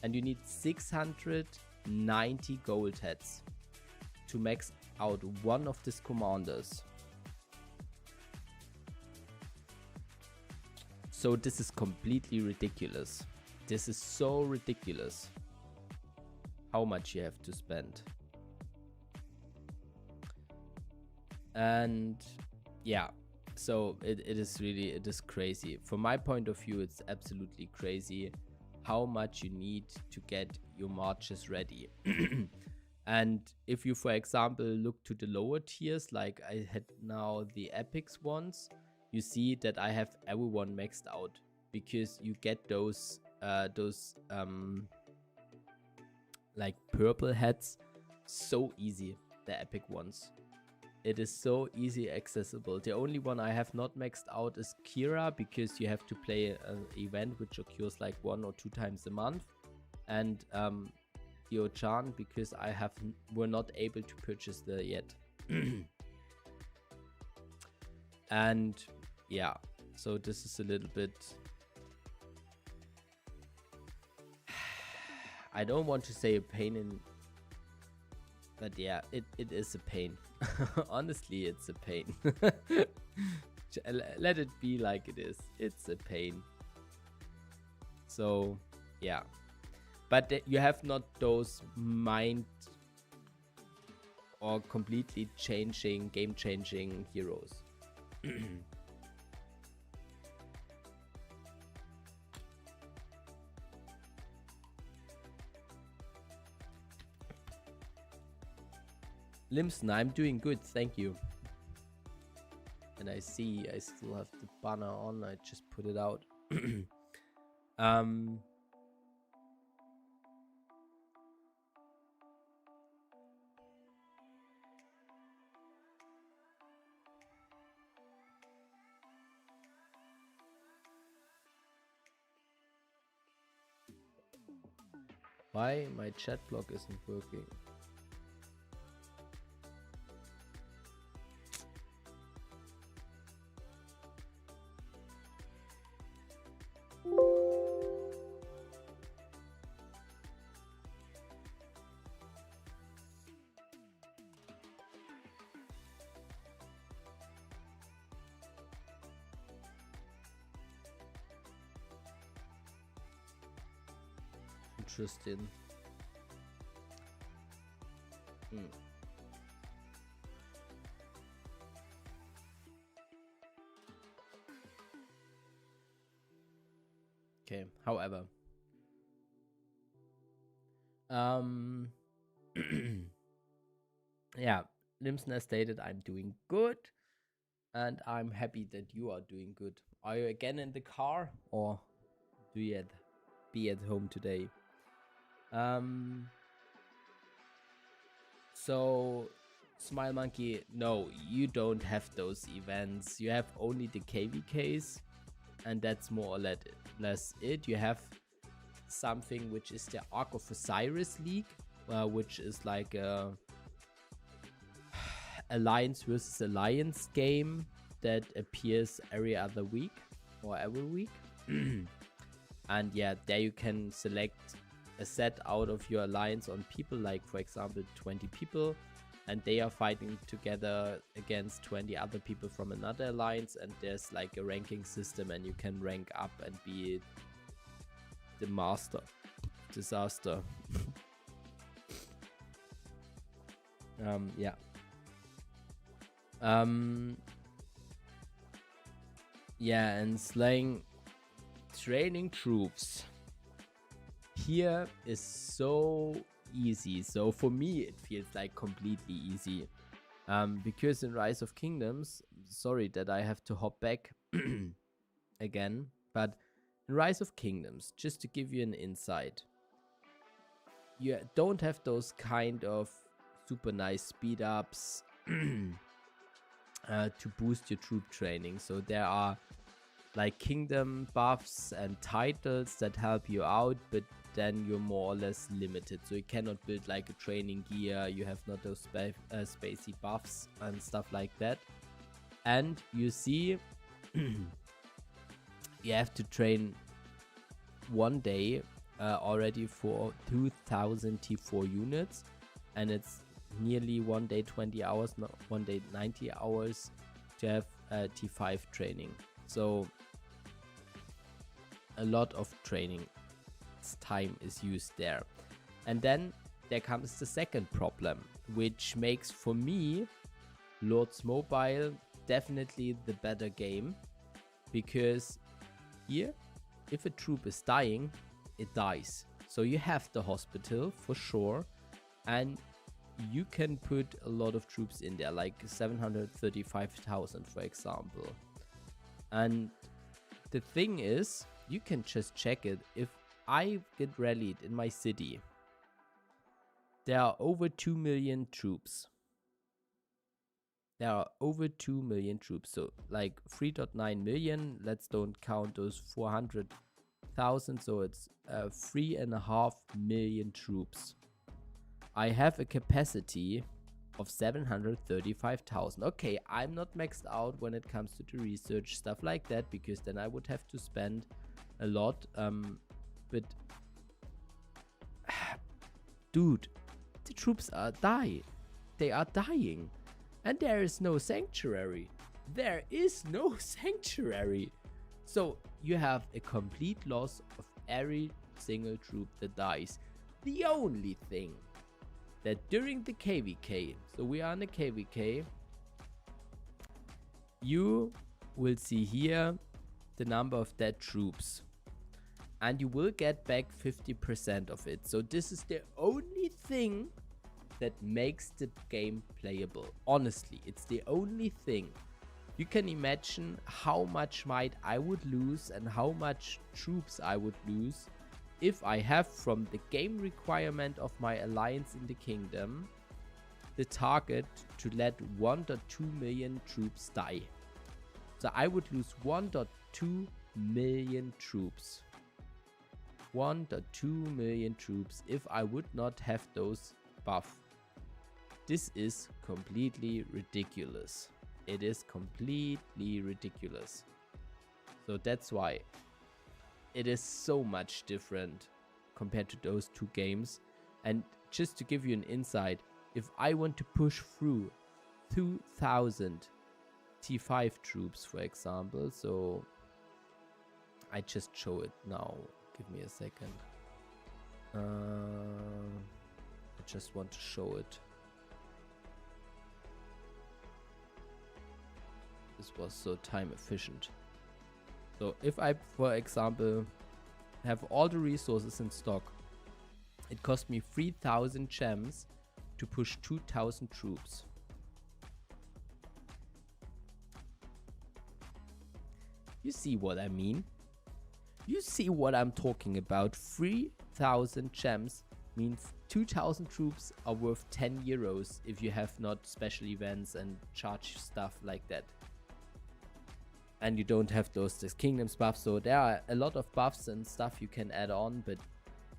and you need 690 gold heads to max out one of these commanders. So this is completely ridiculous. This is so ridiculous how much you have to spend. And yeah, so it is crazy. From my point of view, it's absolutely crazy how much you need to get your marches ready. And if you, for example, look to the lower tiers, like I had now the epics ones, you see that I have everyone maxed out, because you get those like purple heads so easy, the epic ones. It is so easy accessible. The only one I have not maxed out is Kira, because you have to play an event which occurs like 1 or 2 times a month, and Dio-chan, because were not able to purchase the yet. And yeah, so this is a little bit, I don't want to say a pain But yeah, it is a pain. Honestly, it's a pain. Let it be like it is. It's a pain. So, yeah. But you have not those mind or completely changing, game-changing heroes. Limsna, I'm doing good, thank you. And I see I still have the banner on, I just put it out. Why my chat block isn't working? Interesting. Okay, however. Yeah, Limsna stated I'm doing good. And I'm happy that you are doing good. Are you again in the car or do you be at home today? So Smile Monkey, no, you don't have those events. You have only the KVKs, and that's more or less it. You have something which is the Ark of Osiris League, which is like a Alliance versus Alliance game that appears every other week or every week. And yeah, there you can select a set out of your alliance on people, like for example 20 people, and they are fighting together against 20 other people from another alliance, and there's like a ranking system and you can rank up and be the master. Disaster. Yeah. Yeah, and slaying training troops here is so easy. So for me it feels like completely easy, because in Rise of Kingdoms, sorry that I have to hop back again, but in Rise of Kingdoms, just to give you an insight, you don't have those kind of super nice speed ups to boost your troop training. So there are like kingdom buffs and titles that help you out, but then you're more or less limited. So you cannot build like a training gear, you have not those spacey buffs and stuff like that. And you see, you have to train one day already for 2000 T4 units, and it's nearly one day 20 hours, not one day 90 hours to have T5 training. So a lot of training time is used there. And then there comes the second problem, which makes for me Lords Mobile definitely the better game, because here if a troop is dying, it dies. So you have the hospital for sure, and you can put a lot of troops in there, like 735,000 for example. And the thing is, you can just check it. If I get rallied in my city, there are over 2 million troops. There are over 2 million troops. So like 3.9 million, let's don't count those 400,000. So it's 3.5 million troops. I have a capacity of 735,000. Okay, I'm not maxed out when it comes to the research, stuff like that, because then I would have to spend a lot. But dude, the troops they are dying, and there is no sanctuary. There is no sanctuary. So you have a complete loss of every single troop that dies. The only thing that during the KVK, so we are in the KVK, you will see here the number of dead troops, and you will get back 50% of it. So this is the only thing that makes the game playable. Honestly, it's the only thing. You can imagine how much might I would lose and how much troops I would lose if I have from the game requirement of my alliance in the kingdom the target to let 1.2 million troops die. So I would lose 1.2 million troops. 1.2 million troops if I would not have those buff. This is completely ridiculous. It is completely ridiculous. So that's why it is so much different compared to those two games. And just to give you an insight, if I want to push through 2000 T5 troops, for example, so I just show it now. Give me a second. I just want to show it. This was so time efficient. So if I, for example, have all the resources in stock, it cost me 3000 gems to push 2000 troops. You see what I mean? You see what I'm talking about. 3000 gems means 2000 troops are worth 10 euros if you have not special events and charge stuff like that. And you don't have those kingdoms buffs, so there are a lot of buffs and stuff you can add on, but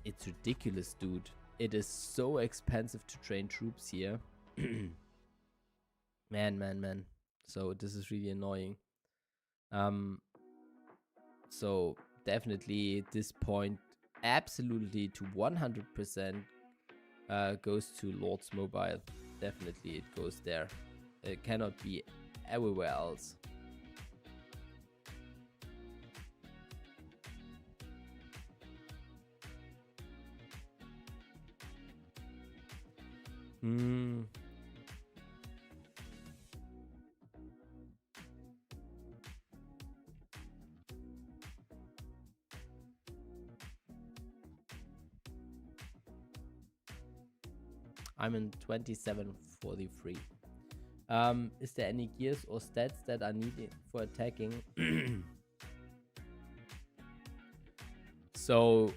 it's ridiculous, dude. It is so expensive to train troops here. man. So this is really annoying. So definitely at this point, absolutely to 100% goes to Lordsmobile. Definitely it goes there. It cannot be everywhere else. I'm in 2743. Is there any gears or stats that are needed for attacking? So,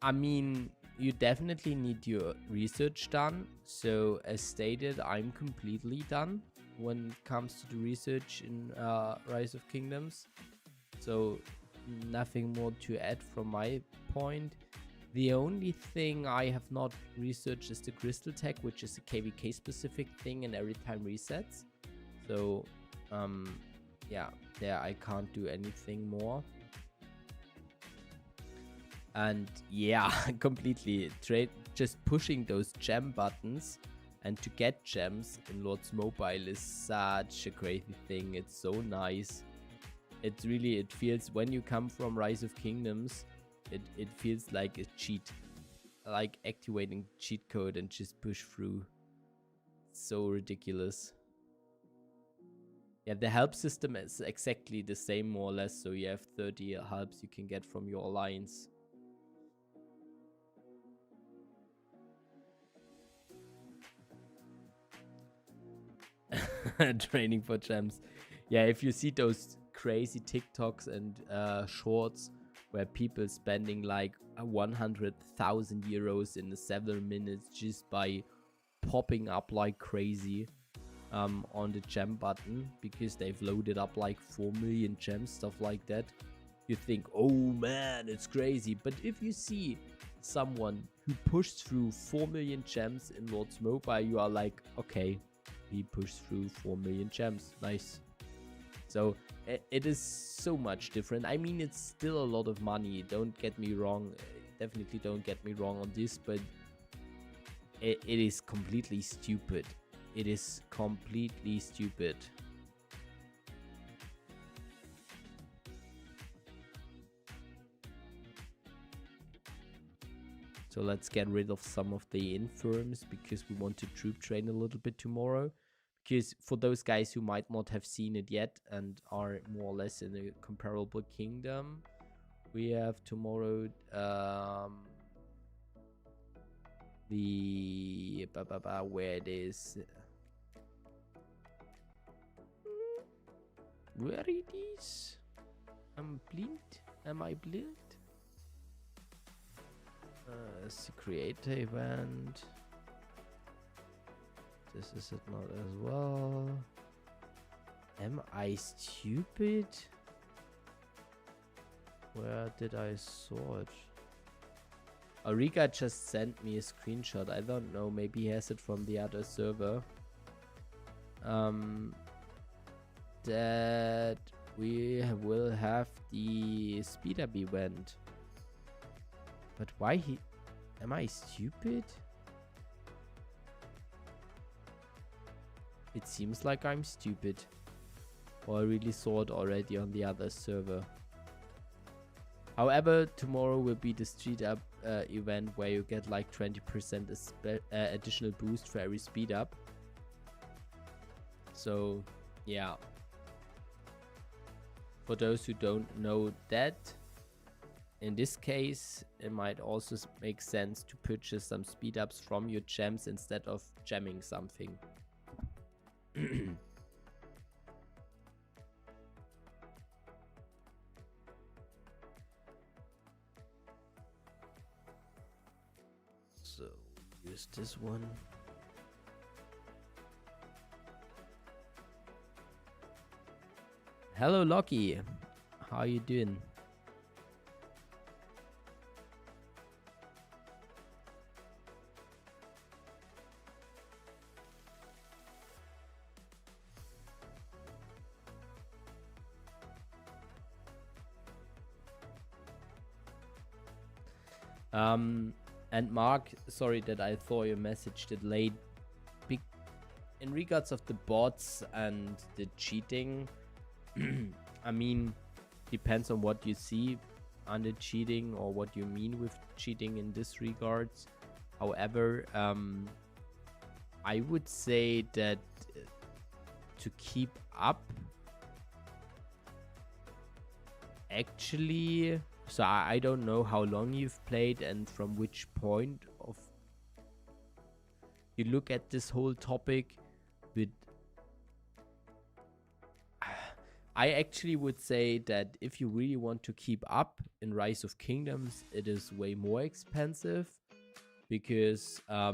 I mean, you definitely need your research done. So, as stated, I'm completely done when it comes to the research in Rise of Kingdoms. So, nothing more to add from my point. The only thing I have not researched is the crystal tech, which is a KVK specific thing and every time resets. So, yeah, there I can't do anything more. And yeah, completely just pushing those gem buttons and to get gems in Lordsmobile is such a crazy thing. It's so nice. It feels when you come from Rise of Kingdoms, it feels like a cheat, like activating cheat code and just push through. So ridiculous. Yeah, the help system is exactly the same more or less, so you have 30 helps you can get from your alliance. Training for gems. Yeah, if you see those crazy TikToks and shorts where people spending like 100,000 euros in 7 minutes just by popping up like crazy on the gem button because they've loaded up like 4 million gems, stuff like that, you think, oh man, it's crazy. But if you see someone who pushed through 4 million gems in Lordsmobile, you are like, okay, he pushed through 4 million gems, nice. So it is so much different. I mean, it's still a lot of money, don't get me wrong, definitely don't get me wrong on this, but it is completely stupid. It is completely stupid. So let's get rid of some of the infirms because we want to troop train a little bit tomorrow. Because for those guys who might not have seen it yet and are more or less in a comparable kingdom, we have tomorrow the where it is. Where it is? I'm blind. Am I blind? Create event. This is it not as well. Am I stupid? Where did I saw it? Ariga just sent me a screenshot. I don't know. Maybe he has it from the other server. That we will have the speed up event. But why he... Am I stupid? It seems like I'm stupid. Or I really saw it already on the other server. However, tomorrow will be the street up event where you get like 20% additional boost for every speed up. So, yeah. For those who don't know that, in this case, it might also make sense to purchase some speed ups from your gems instead of gemming something. So, use this one. Hello, Loki. How you doing? And Mark, sorry that I saw your message delayed. In regards of the bots and the cheating, I mean, depends on what you see under cheating or what you mean with cheating in this regards. However, I would say that to keep up, actually... So I don't know how long you've played and from which point of you look at this whole topic, but I actually would say that if you really want to keep up in Rise of Kingdoms, it is way more expensive because how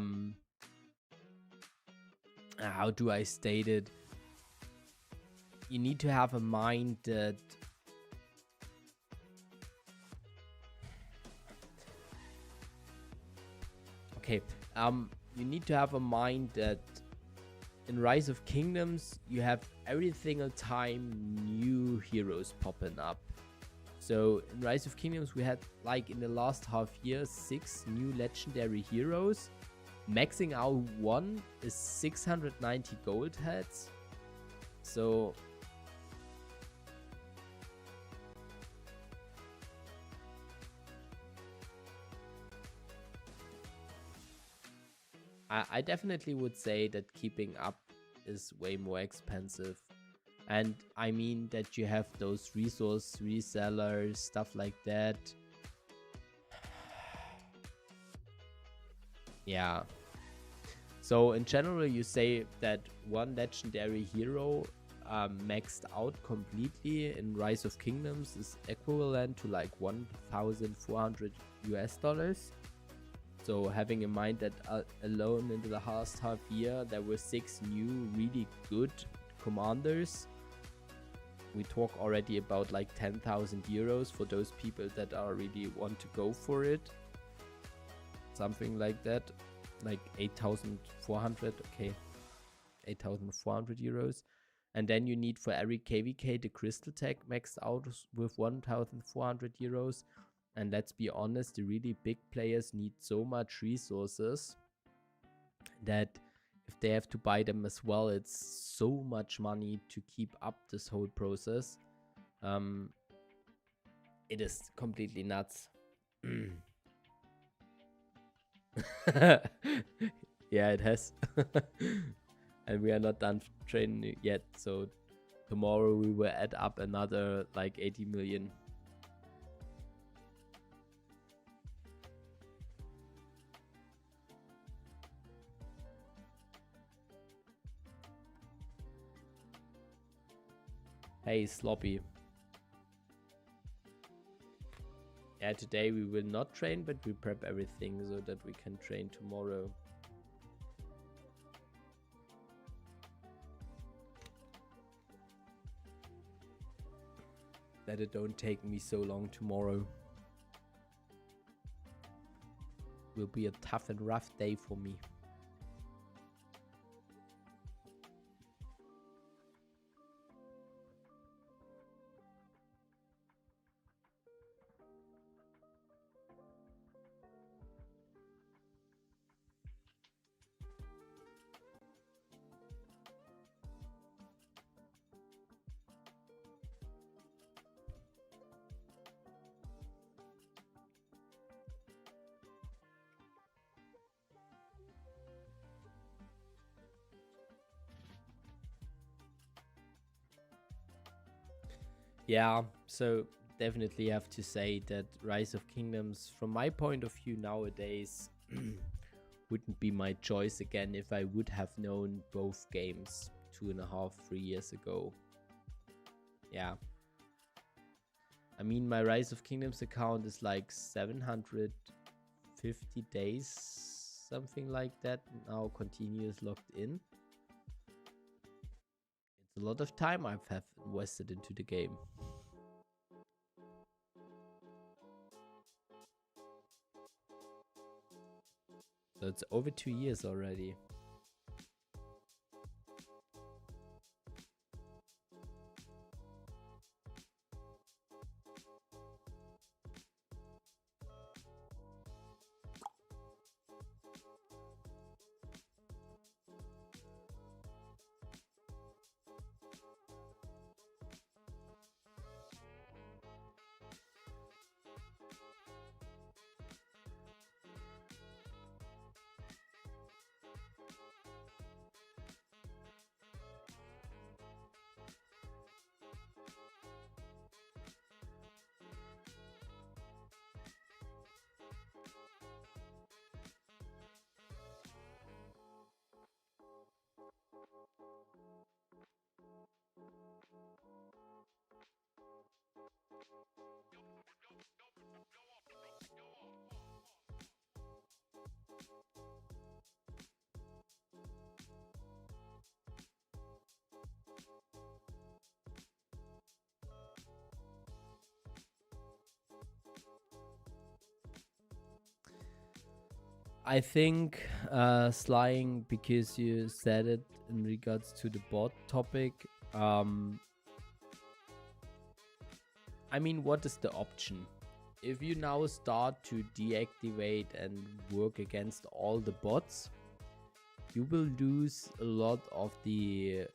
do I state it? You need to have a mind that you need to have a mind that in Rise of Kingdoms you have every single time new heroes popping up. So in Rise of Kingdoms we had like in the last half year 6 new legendary heroes. Maxing out one is 690 gold heads. So I definitely would say that keeping up is way more expensive. And I mean that you have those resource resellers, stuff like that. Yeah. So in general, you say that one legendary hero maxed out completely in Rise of Kingdoms is equivalent to like $1,400 US. So having in mind that alone in the last half year there were 6 new really good commanders. We talk already about like 10,000 euros for those people that are really want to go for it. Something like that, like 8,400. Okay, 8,400 euros. And then you need for every KVK the crystal tag maxed out with 1,400 euros. And let's be honest, the really big players need so much resources that if they have to buy them as well, it's so much money to keep up this whole process. It is completely nuts. Yeah, it has. And we are not done training yet, so tomorrow we will add up another like 80 million. Hey, Sloppy. Yeah, today we will not train, but we prep everything so that we can train tomorrow. That it don't take me so long tomorrow. Will be a tough and rough day for me. Yeah, so definitely have to say that Rise of Kingdoms, from my point of view nowadays, wouldn't be my choice again if I would have known both games 2.5, 3 years ago. Yeah. I mean, my Rise of Kingdoms account is like 750 days, something like that, now continuous logged in. It's a lot of time I've invested into the game. So it's over 2 years already. I think Slying, because you said it in regards to the bot topic, I mean, what is the option? If you now start to deactivate and work against all the bots, you will lose a lot of the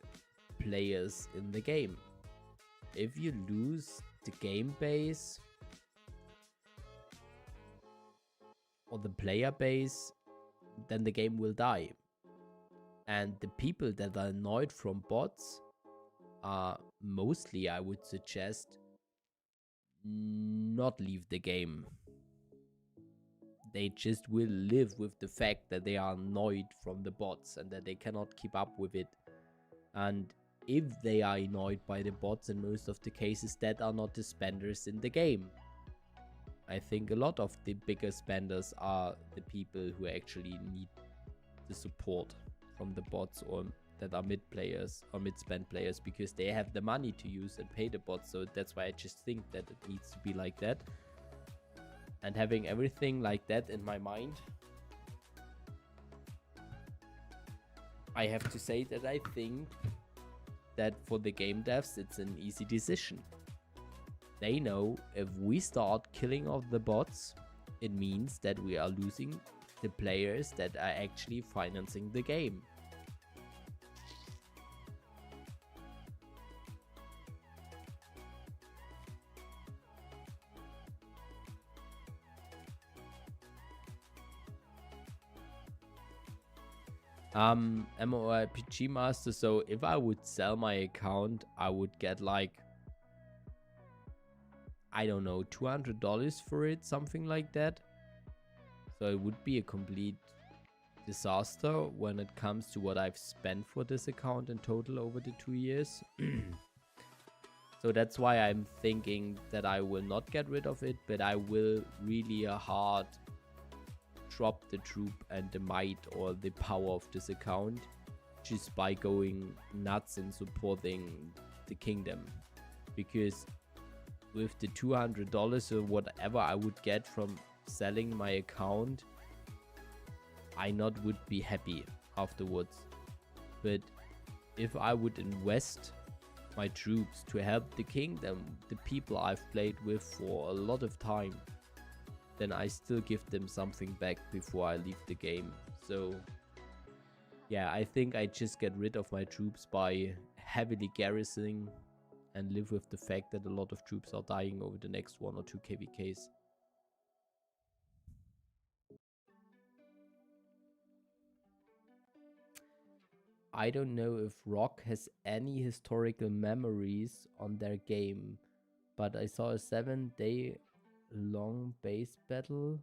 players in the game. If you lose the game base or the player base, then the game will die. And the people that are annoyed from bots are mostly, I would suggest, not leave the game. They just will live with the fact that they are annoyed from the bots and that they cannot keep up with it. And if they are annoyed by the bots, in most of the cases, that are not the spenders in the game. I think a lot of the bigger spenders are the people who actually need the support from the bots, or that are mid players or mid spend players, because they have the money to use and pay the bots. So that's why I just think that it needs to be like that. And having everything like that in my mind, I have to say that I think that for the game devs, it's an easy decision. They know if we start killing off the bots, it means that we are losing the players that are actually financing the game. MMORPG Master, so if I would sell my account, I would get like, I don't know, $200 for it, something like that. So it would be a complete disaster when it comes to what I've spent for this account in total over the 2 years. So that's why I'm thinking that I will not get rid of it, but I will really hard drop the troop and the might or the power of this account just by going nuts and supporting the kingdom. Because with the $200 or whatever I would get from selling my account, I not would be happy afterwards. But if I would invest my troops to help the kingdom, the people I've played with for a lot of time, then I still give them something back before I leave the game. So yeah, I think I just get rid of my troops by heavily garrisoning and live with the fact that a lot of troops are dying over the next 1 or 2 KVKs. I don't know if Rock has any historical memories on their game, but I saw a 7-day long base battle.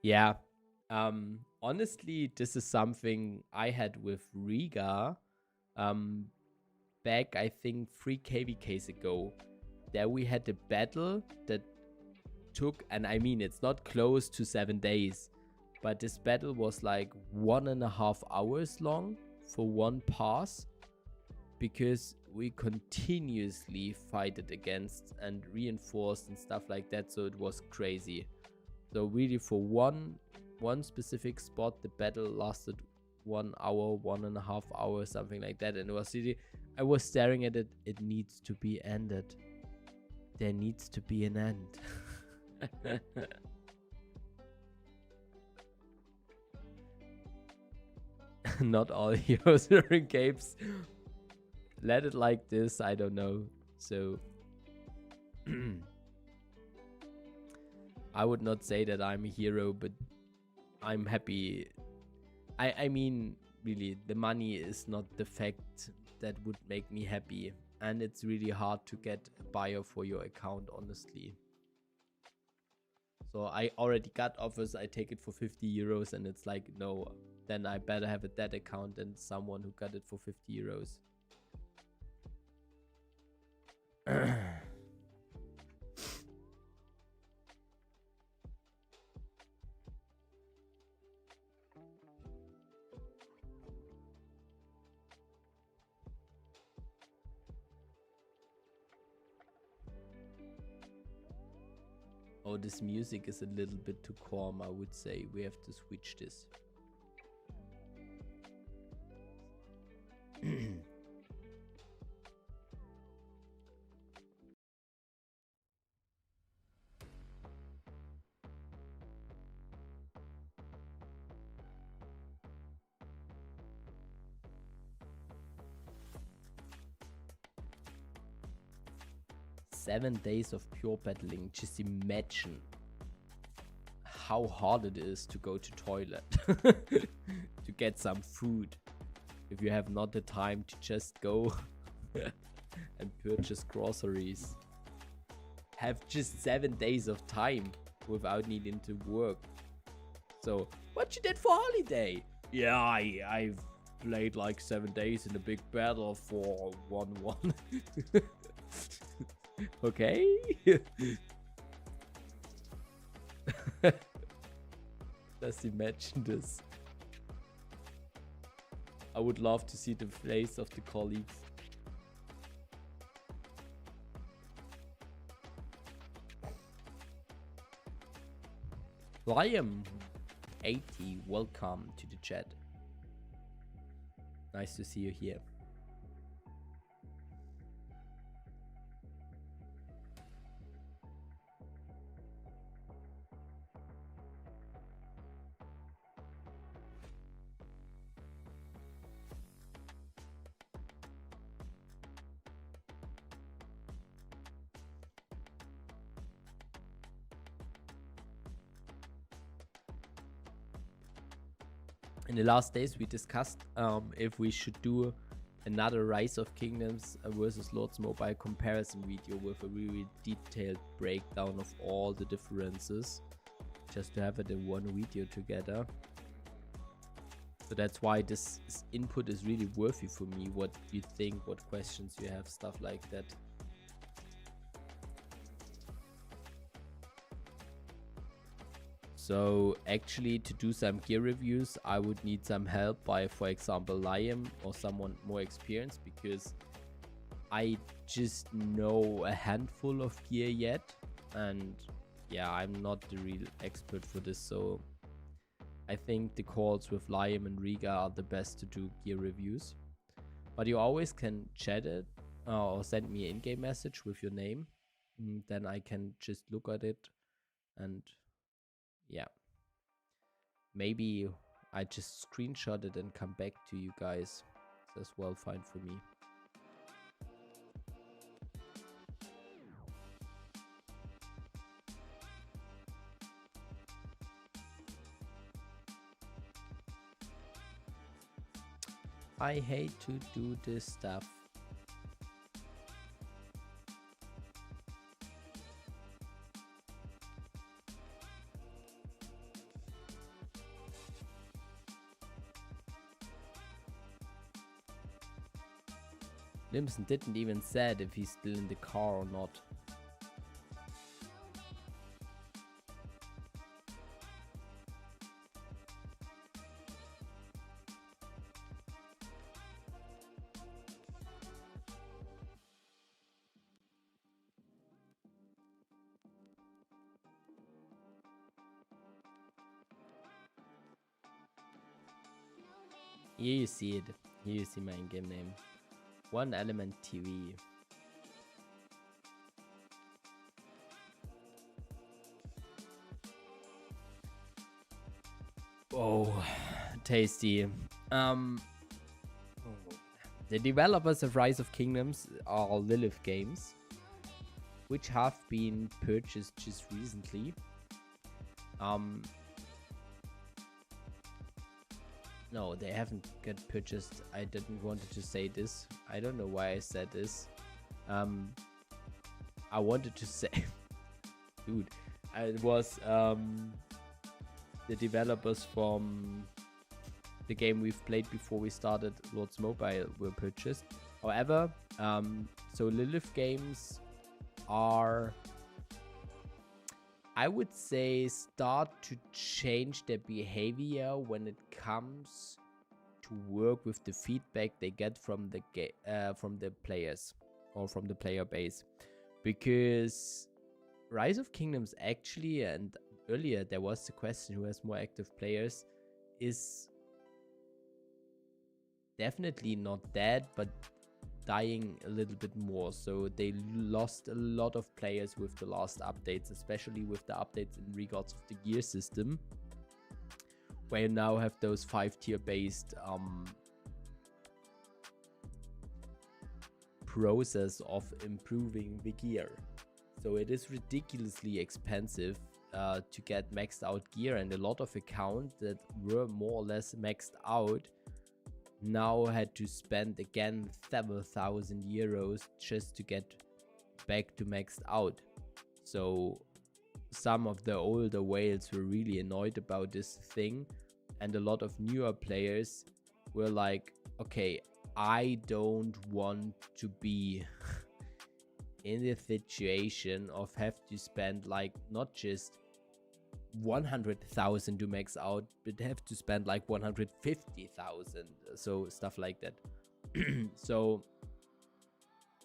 Yeah. Honestly, this is something I had with Riga back, I think, 3 KVKs ago. There we had a battle that took, and I mean, it's not close to 7 days, but this battle was like 1.5 hours long for one pass, because we continuously fighted against and reinforced and stuff like that. So it was crazy. So really, for one specific spot, the battle lasted 1 hour, 1.5 hours, something like that. And it was really, I was staring at it. It needs to be ended. There needs to be an end. Not all heroes are in capes. Let it like this, I don't know. So I would not say that I'm a hero, but I'm happy. I mean, really, the money is not the fact that would make me happy. And it's really hard to get a buyer for your account, honestly. So I already got offers, I take it for 50 euros, and it's like, no, then I better have a dead account than someone who got it for 50 euros. Oh, this music is a little bit too calm, I would say. We have to switch this. 7 days of pure battling. Just imagine how hard it is to go to toilet to get some food if you have not the time to just go and purchase groceries. Have just 7 days of time without needing to work. So what you did for holiday? Yeah, I've played like 7 days in a big battle for 1-1. Okay. Just imagine this. I would love to see the face of the colleagues. Liam 80, welcome to the chat. Nice to see you here. In the last days, we discussed if we should do another Rise of Kingdoms versus Lords Mobile comparison video with a really detailed breakdown of all the differences, just to have it in one video together. So that's why this input is really worthy for me. What you think, what questions you have, stuff like that. So actually, to do some gear reviews, I would need some help by, for example, Liam or someone more experienced, because I just know a handful of gear yet, and yeah, I'm not the real expert for this. So I think the calls with Liam and Riga are the best to do gear reviews. But you always can chat it or send me an in-game message with your name. Then I can just look at it, and yeah, maybe I just screenshot it and come back to you guys. That's well fine for me. I hate to do this stuff. Limson didn't even said if he's still in the car or not. Here you see it. Here you see my in-game name. One Element TV. Oh, tasty. The developers of Rise of Kingdoms are Lilith Games, which have been purchased just recently. No, they haven't got purchased. I didn't want to say this. I don't know why I said this. I wanted to say, dude, it was the developers from the game we've played before we started Lords Mobile were purchased. However, so Lilith Games are, I would say, start to change their behavior when it comes to work with the feedback they get from the players or from the player base, because Rise of Kingdoms actually, and earlier there was the question who has more active players, is definitely not dead, but dying a little bit more. So they lost a lot of players with the last updates, especially with the updates in regards of the gear system, where you now have those 5-tier based process of improving the gear. So it is ridiculously expensive to get maxed out gear, and a lot of accounts that were more or less maxed out now had to spend again several thousand euros just to get back to maxed out. So some of the older whales were really annoyed about this thing, and a lot of newer players were like, okay, I don't want to be in the situation of have to spend like not just 100,000 to max out, but have to spend like 150,000, so stuff like that. So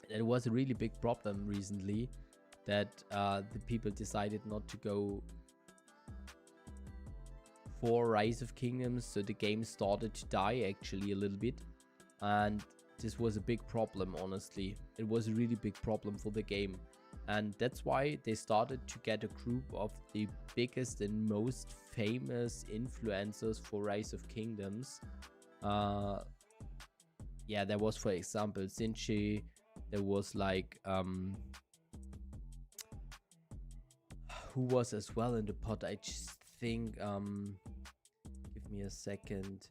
it was a really big problem recently that the people decided not to go for Rise of Kingdoms, so the game started to die actually a little bit, and this was a big problem. Honestly, it was a really big problem for the game. And that's why they started to get a group of the biggest and most famous influencers for Rise of Kingdoms. Yeah, there was, for example, Sinchi. There was like who was as well in the pod. I just think give Give me a second.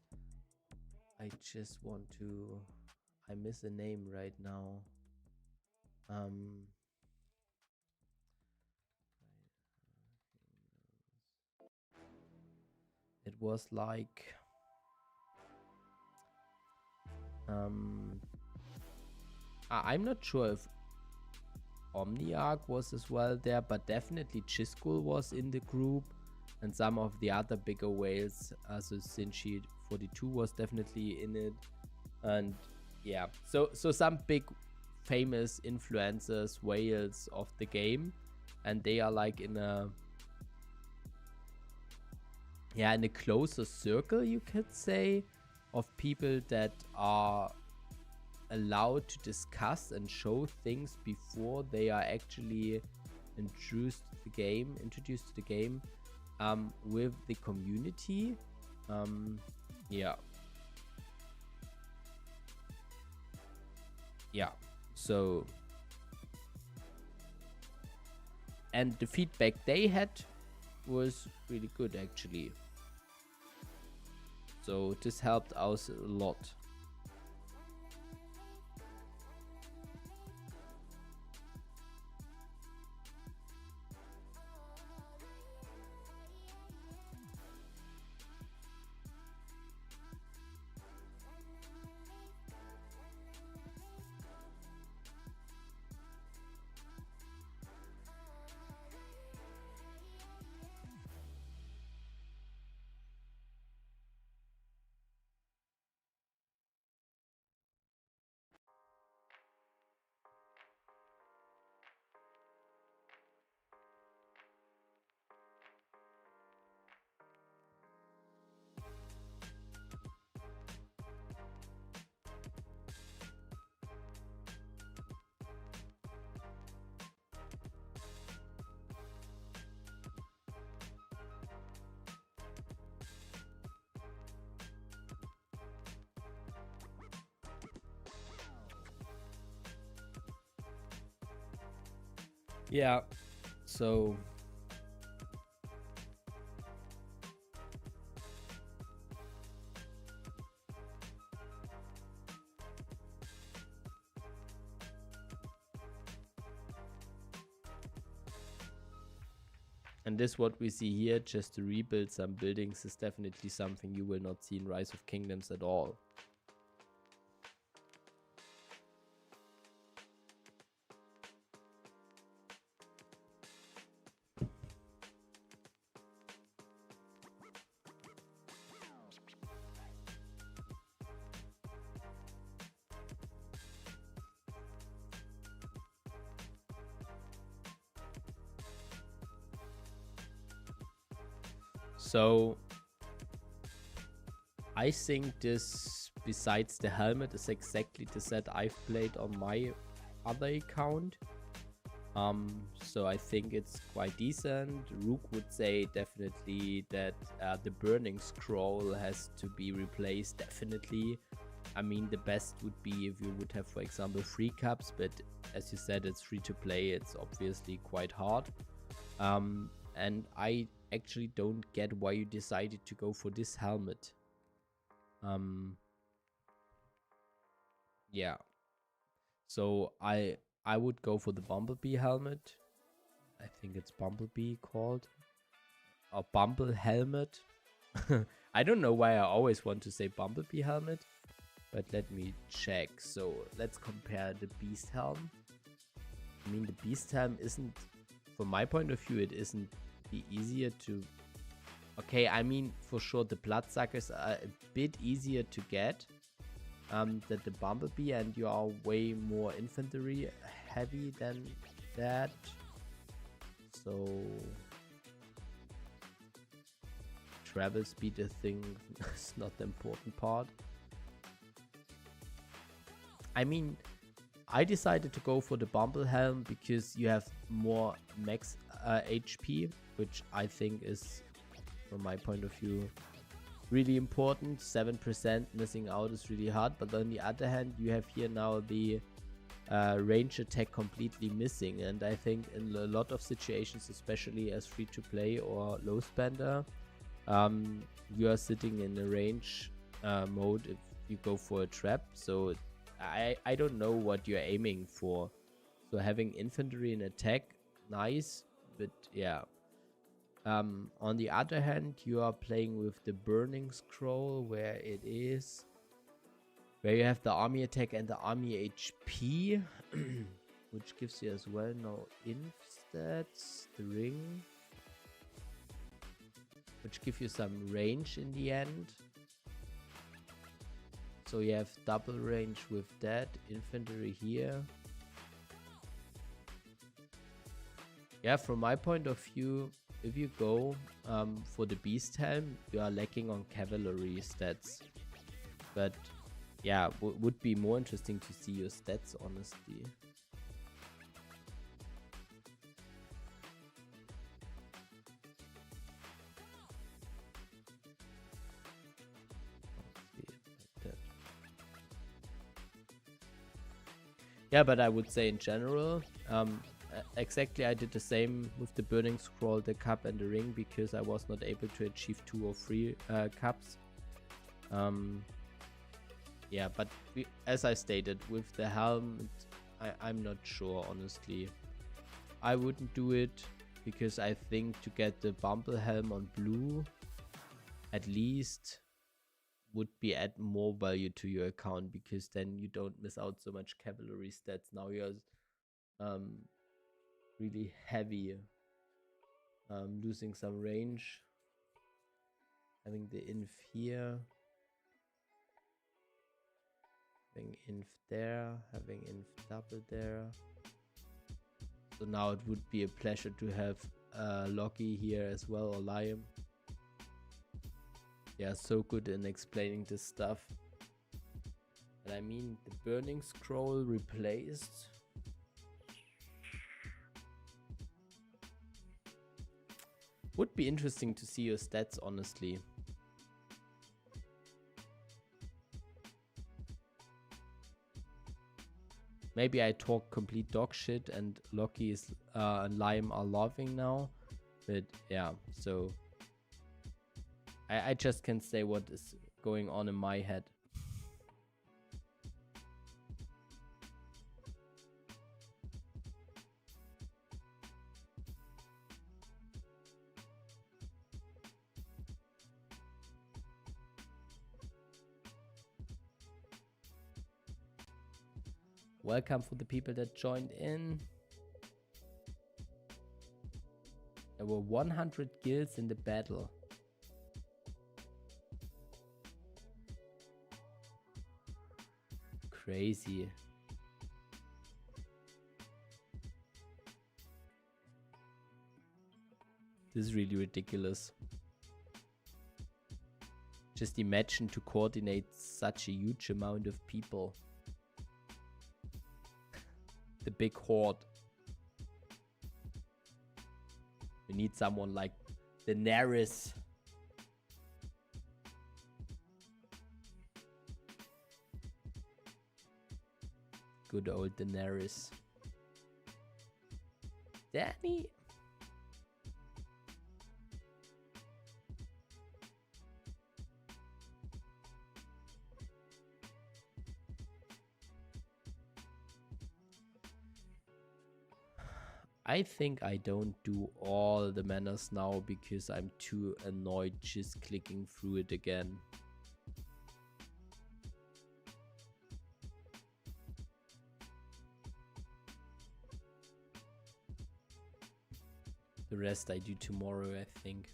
I just want to... I miss a name right now. It was like... I'm not sure if Omniarch was as well there, but definitely Chisgul was in the group, and some of the other bigger whales, so Sinchi 42 was definitely in it, and yeah, so some big famous influencers, whales of the game, and they are like in a closer circle, you could say, of people that are allowed to discuss and show things before they are actually introduced to the game with the community. So, and the feedback they had was really good actually, so this helped us a lot. Yeah, so and this what we see here, just to rebuild some buildings, is definitely something you will not see in Rise of Kingdoms at all. So I think this, besides the helmet, is exactly the set I've played on my other account. So I think it's quite decent. Rook would say definitely that the burning scroll has to be replaced, definitely. I mean, the best would be if you would have, for example, 3 cups, but as you said, it's free to play, it's obviously quite hard. And I actually don't get why you decided to go for this helmet. Yeah, so I would go for the Bumblebee helmet. I think it's Bumblebee called, or Bumble helmet. I don't know why I always want to say Bumblebee helmet, but let me check. So let's compare the Beast helm. I mean, the Beast helm isn't, from my point of view, it isn't the easier to... Okay, I mean, for sure the Bloodsuckers are a bit easier to get than the Bumblebee, and you are way more infantry heavy than that. So travel speed, I think, is not the important part. I mean, I decided to go for the Bumble helm because you have more max HP, which I think is, from my point of view, really important. 7% missing out is really hard, but on the other hand, you have here now the range attack completely missing, and I think in a lot of situations, especially as free to play or low spender, You are sitting in a range mode if you go for a trap, so I don't know what you're aiming for. So having infantry and attack, nice, but yeah. On the other hand, you are playing with the burning scroll, where it is, where you have the army attack and the army HP, which gives you as well no inf stats, the ring, which give you some range in the end. So you have double range with that, infantry here. Yeah, from my point of view, if you go for the beast helm, you are lacking on cavalry stats. But yeah, would be more interesting to see your stats, honestly. Yeah, but I would say in general, exactly, I did the same with the burning scroll, the cup and the ring, because I was not able to achieve 2 or 3 cups. Yeah, but as I stated, with the helm, I'm not sure, honestly. I wouldn't do it, because I think to get the bumble helm on blue, at least, would be add more value to your account, because then you don't miss out so much cavalry stats. Now you're really heavy, losing some range, having the inf here, having inf there, having inf double there. So now it would be a pleasure to have Loki here as well, or Liam. Yeah, so good in explaining this stuff. And I mean, the burning scroll replaced. Would be interesting to see your stats, honestly. Maybe I talk complete dog shit and Loki is and Lime are laughing now. But yeah, so I just can say what is going on in my head. Welcome for the people that joined in. There were 100 guilds in the battle. Crazy. This is really ridiculous. Just imagine to coordinate such a huge amount of people. The big horde. We need someone like Daenerys. Good old Daenerys. Danny. I think I don't do all the manners now because I'm too annoyed just clicking through it again. The rest I do tomorrow, I think.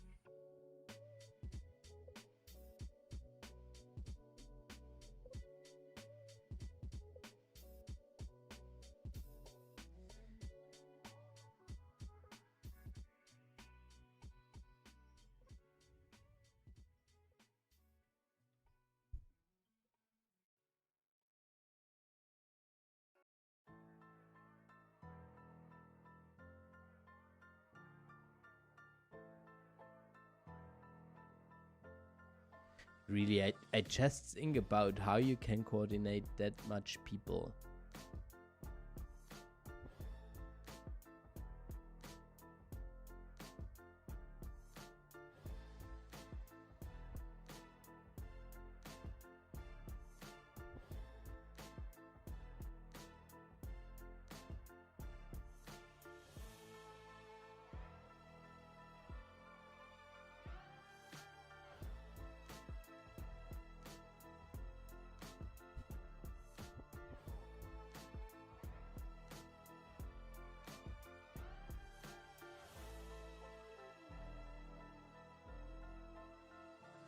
Really, I just think about how you can coordinate that much people.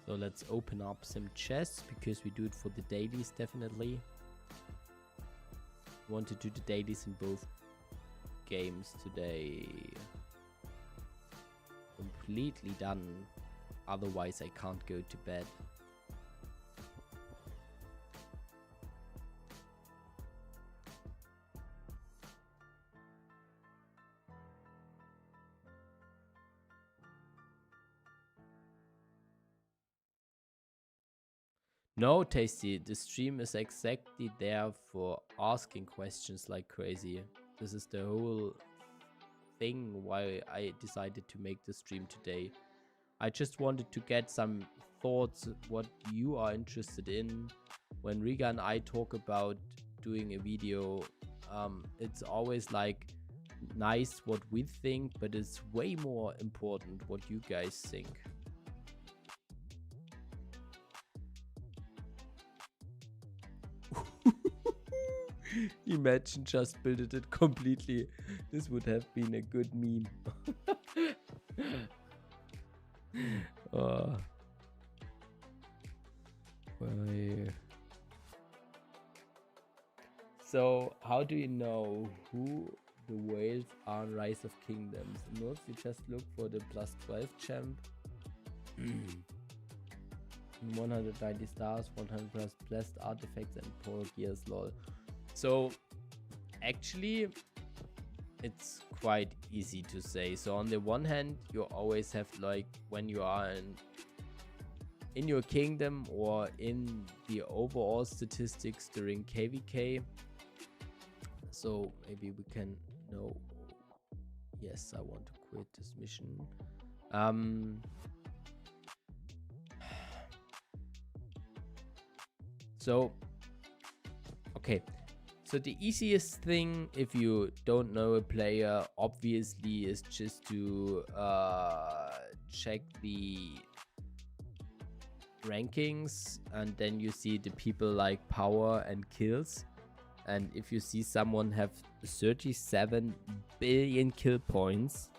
So let's open up some chests because we do it for the dailies definitely. Want to do the dailies in both games today. Completely done. Otherwise I can't go to bed. No, Tasty, the stream is exactly there for asking questions like crazy. This is the whole thing why I decided to make the stream today. I just wanted to get some thoughts, what you are interested in. When Riga and I talk about doing a video, it's always like nice what we think, but it's way more important what you guys think. Imagine just build it completely. This would have been a good meme. So, how do you know who the whales are in Rise of Kingdoms? Most you just look for the +12 champ. 190 stars, 100 plus blessed artifacts, and power gears, lol. So actually it's quite easy to say. So on the one hand, you always have, like, when you are in your kingdom or in the overall statistics during KVK. So maybe we can know. Yes, I want to quit this mission. So okay. So the easiest thing, if you don't know a player, obviously is just to check the rankings, and then you see the people like power and kills. And if you see someone have 37 billion kill points,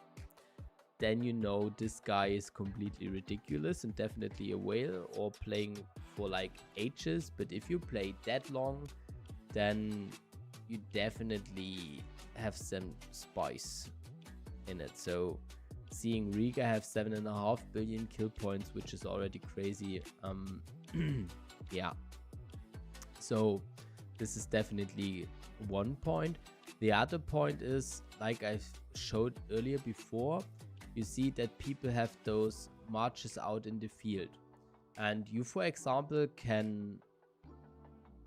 then you know this guy is completely ridiculous and definitely a whale or playing for like ages. But if you play that long, then you definitely have some spice in it. So seeing Riga have 7.5 billion kill points, which is already crazy. Yeah, so this is definitely one point. The other point is, like I showed earlier before, you see that people have those marches out in the field, and you, for example, can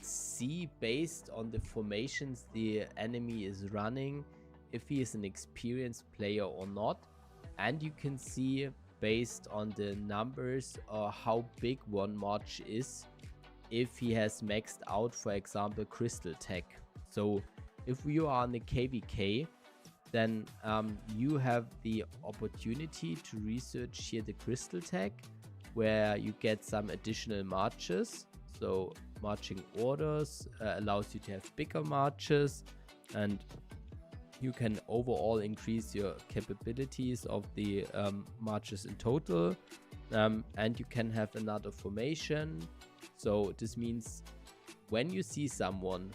see based on the formations the enemy is running if he is an experienced player or not, and you can see based on the numbers or how big one march is if he has maxed out, for example, crystal tech. So if you are on the KVK, then you have the opportunity to research here the crystal tech, where you get some additional marches. So marching orders allows you to have bigger marches, and you can overall increase your capabilities of the marches in total, and you can have another formation. So this means when you see someone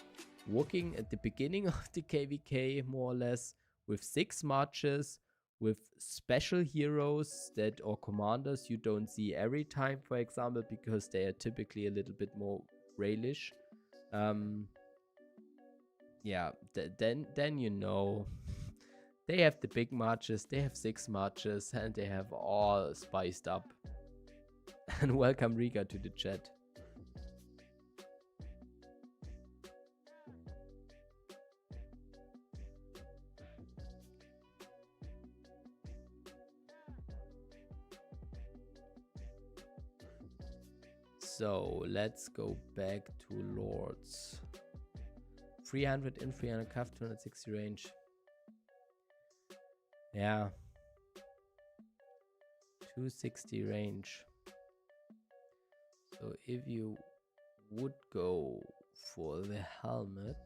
walking at the beginning of the KVK, more or less, with 6 marches, with special heroes that or commanders you don't see every time, for example, because they are typically a little bit more railish. Yeah, then you know they have the big marches, they have 6 marches, and they have all spiced up. And welcome Riga to the chat. So let's go back to Lords. 300 in, 300 cuff, 260 range. Yeah. 260 range. So if you would go for the helmet,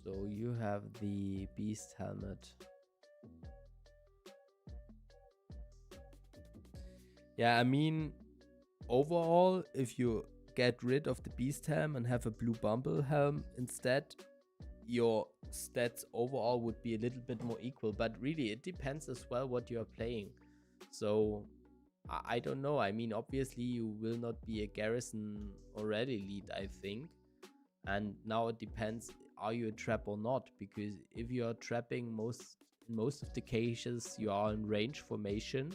so you have the beast helmet. Yeah, I mean, overall, if you get rid of the beast helm and have a blue bumble helm instead, your stats overall would be a little bit more equal. But really, it depends as well what you are playing. So I don't know. I mean, obviously, you will not be a garrison already lead, I think. And now it depends, are you a trap or not? Because if you are trapping in most of the cases, you are in range formation,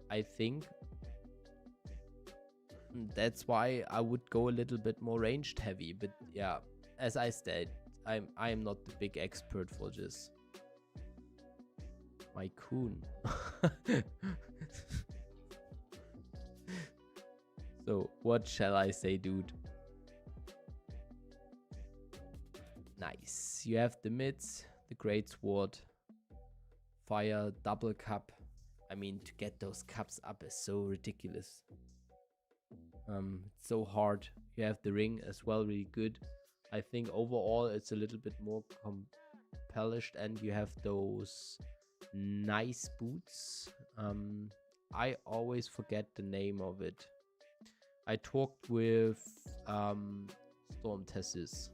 I think. That's why I would go a little bit more ranged heavy. But yeah, as I said, I am not the big expert for this. My coon. So what shall I say, dude? Nice. You have the mids, the great sword, fire, double cup. I mean, to get those cups up is so ridiculous. It's so hard. You have the ring as well, really good. I think overall it's a little bit more polished, and you have those nice boots. I always forget the name of it. I talked with Storm Tessis.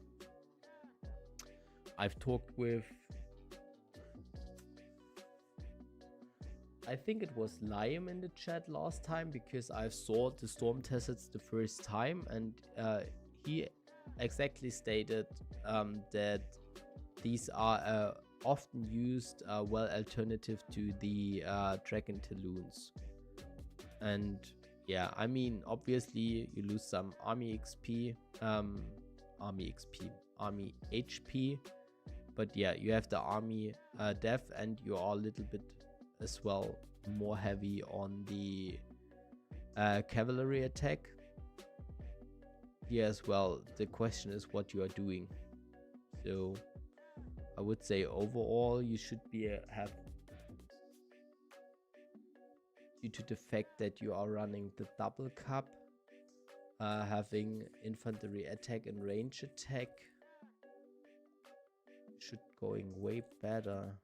I've talked with, I think it was Liam in the chat last time, because I saw the Storm Tessis the first time, and he exactly stated that these are often used well alternative to the Dragon Talons. And yeah, I mean, obviously you lose some army XP, army HP, but yeah, you have the army def, and you are a little bit as well more heavy on the cavalry attack. Here as well, the question is what you are doing. So I would say overall you should be have, due to the fact that you are running the double cup, having infantry attack and range attack should going way better.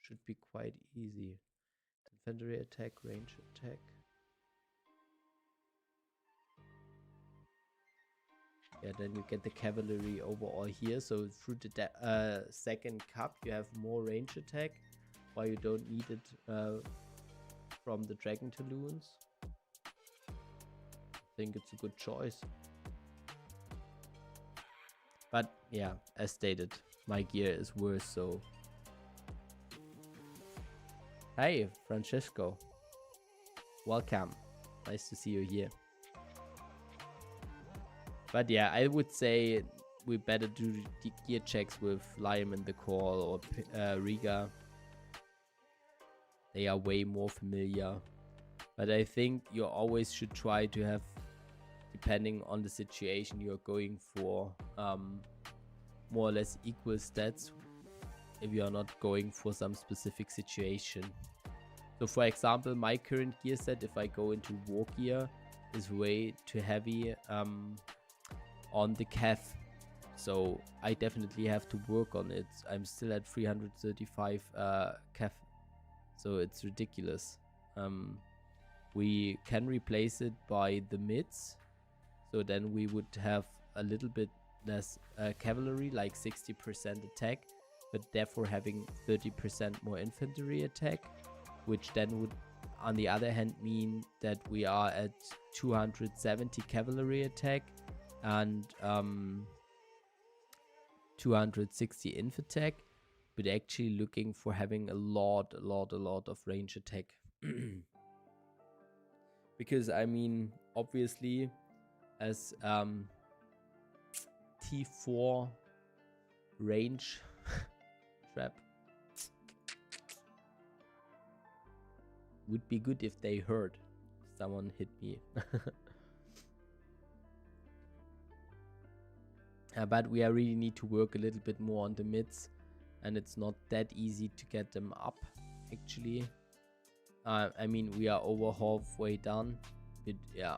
Should be quite easy. Infantry attack, range attack. Yeah, then you get the cavalry overall here. So through the second cup, you have more range attack, while you don't need it from the Dragon Talons. I think it's a good choice. But yeah, as stated, my gear is worse, so. Hey, Francesco. Welcome. Nice to see you here. But yeah, I would say we better do the gear checks with Liam in the call or Riga. They are way more familiar. But I think you always should try to have, depending on the situation, you're going for more or less equal stats if you are not going for some specific situation. So for example, my current gear set, if I go into war gear, is way too heavy on the cav. So I definitely have to work on it. I'm still at 335 cav. So it's ridiculous. We can replace it by the mids. So then we would have a little bit less cavalry, like 60% attack, but therefore having 30% more infantry attack, which then would on the other hand mean that we are at 270 cavalry attack and 260 inf attack, but actually looking for having a lot of range attack. Because I mean, obviously as T4 range trap would be good if they heard someone hit me. But we really need to work a little bit more on the mids, and it's not that easy to get them up actually. I mean, we are over halfway done, but yeah.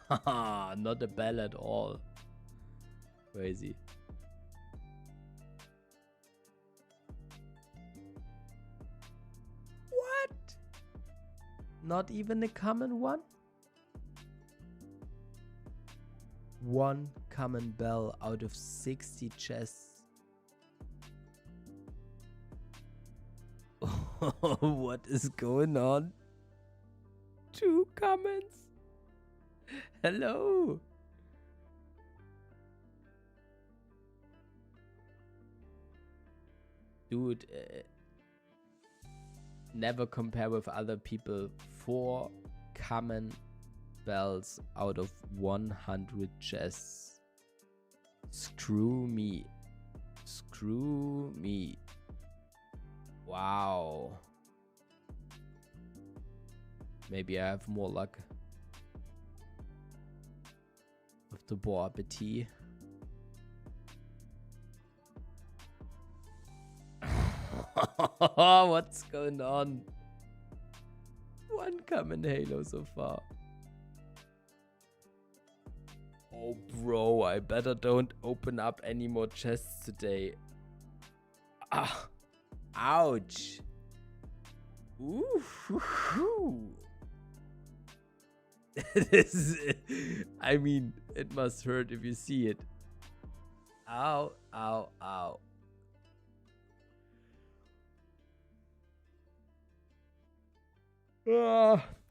Not a bell at all. Crazy. What? Not even a common one? One common bell out of 60 chests. What is going on? 2 comments. Hello. Dude, never compare with other people. 4 common bells out of 100 chests. Screw me. Screw me. Wow. Maybe I have more luck with the bon appetit. What's going on? 1 common Halo so far. Oh bro, I better don't open up any more chests today. Ah, ouch. Ooh. This is, I mean, it must hurt if you see it. Ow, ow, ow.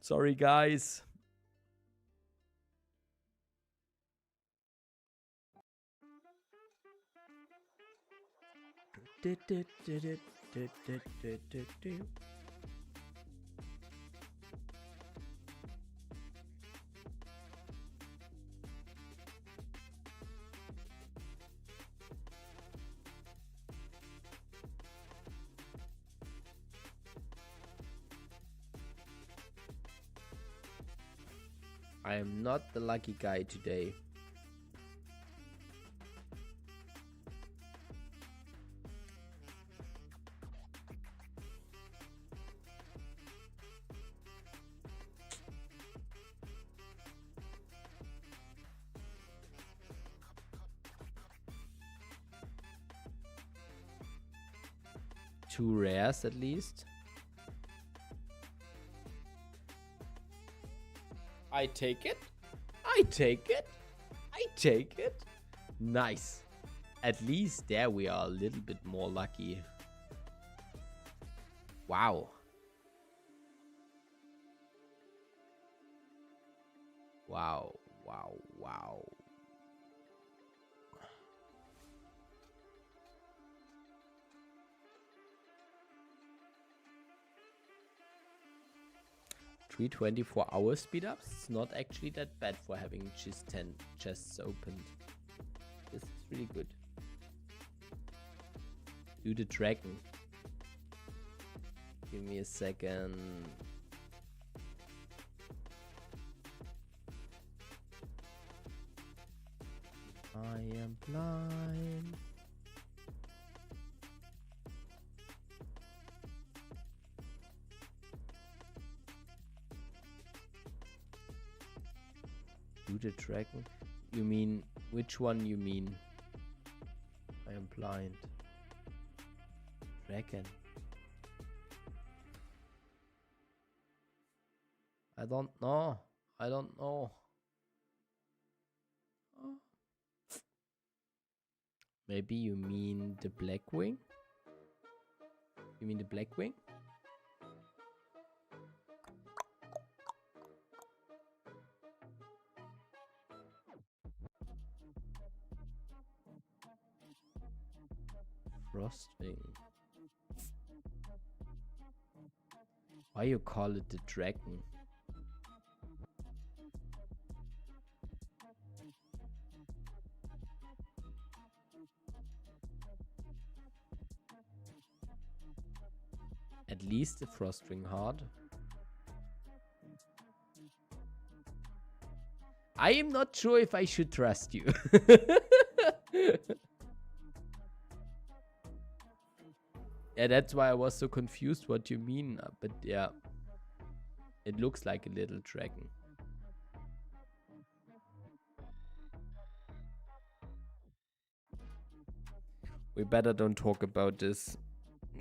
Sorry guys. I am not the lucky guy today. Two rares at least. I take it. I take it. I take it. Nice. At least there we are a little bit more lucky. Wow. Wow. Wow. Wow. Three 24-hour speed ups. It's not actually that bad for having just 10 chests opened. This is really good. Do the dragon. Give me a second. I am blind. Do the dragon? You mean, which one you mean? I am blind. Dragon. I don't know. I don't know. Oh. Maybe you mean the black wing? You mean the black wing? Frostwing. Why you call it the dragon? At least the Frostwing hard. I am not sure if I should trust you. Yeah, that's why I was so confused what you mean. But yeah, it looks like a little dragon. We better don't talk about this.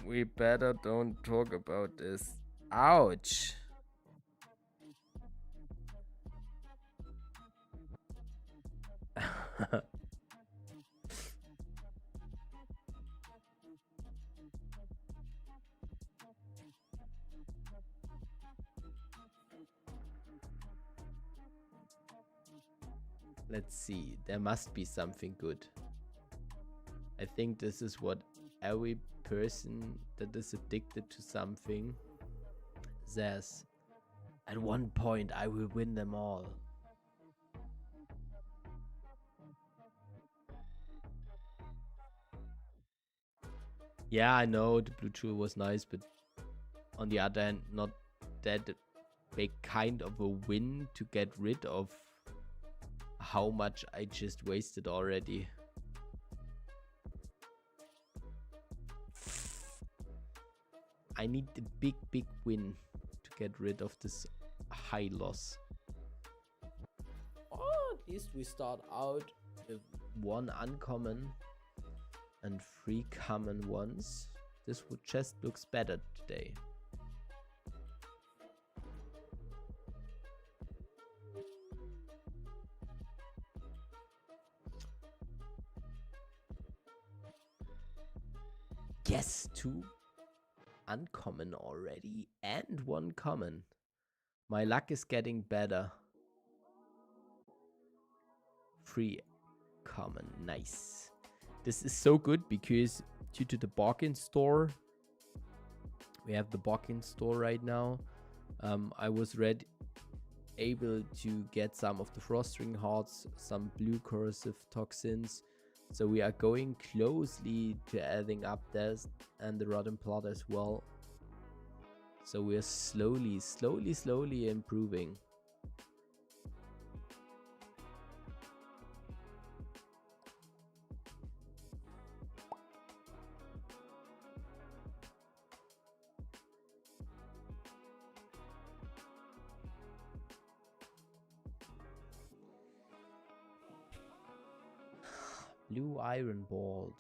We better don't talk about this. Ouch. Let's see. There must be something good. I think this is what every person that is addicted to something says. At one point, I will win them all. Yeah, I know the blue jewel was nice, but on the other hand, not that big kind of a win to get rid of how much I just wasted already. I need the big win to get rid of this high loss. Oh, at least we start out with 1 uncommon and 3 common ones. This would just looks better today. Yes, 2 uncommon already and 1 common. My luck is getting better. 3 common, nice. This is so good because due to the bargain store, we have the bargain store right now. I was able to get some of the frostring hearts, some blue corrosive toxins. So we are going closely to adding up this and the rotten plot as well. So we are slowly improving. Blue iron bolt.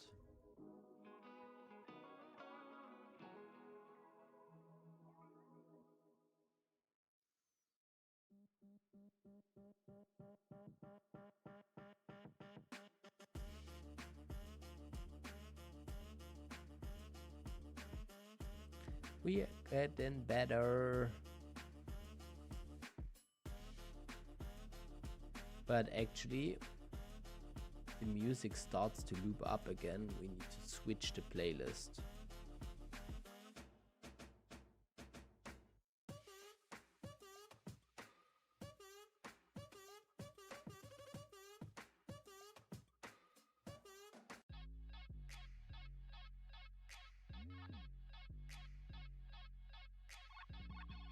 We are getting better. But actually, the music starts to loop up again. We need to switch the playlist.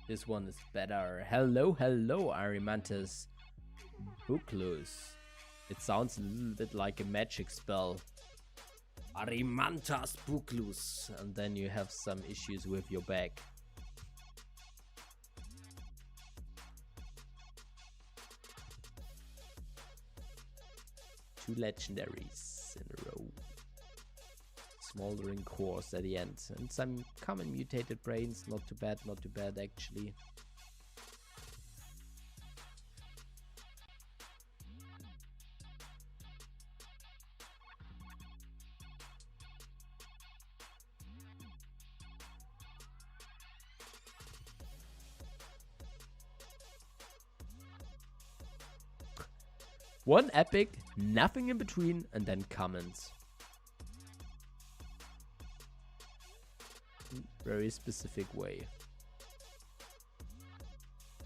This one is better. Hello, Arimantus Buclus. It sounds a little bit like a magic spell. Arimantus Buclus. And then you have some issues with your back. Two legendaries in a row. Smoldering cores at the end. And some common mutated brains. Not too bad actually. One epic, nothing in between, and then commons. Very specific way.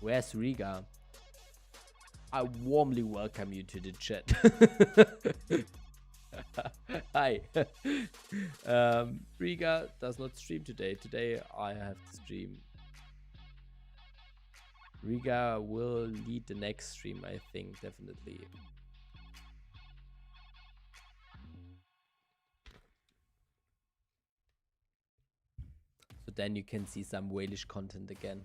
Where's Riga? I warmly welcome you to the chat. Hi. Riga does not stream today. Today I have to stream. Riga will lead the next stream, I think, definitely. So then you can see some whalish content again.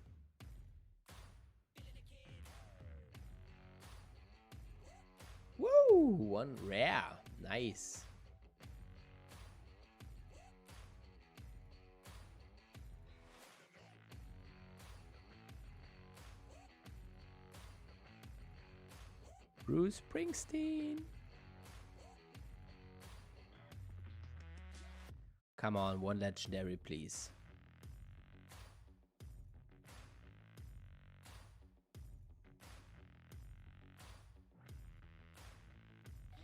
Woo! One rare. Nice. Bruce Springsteen. Come on, one legendary, please.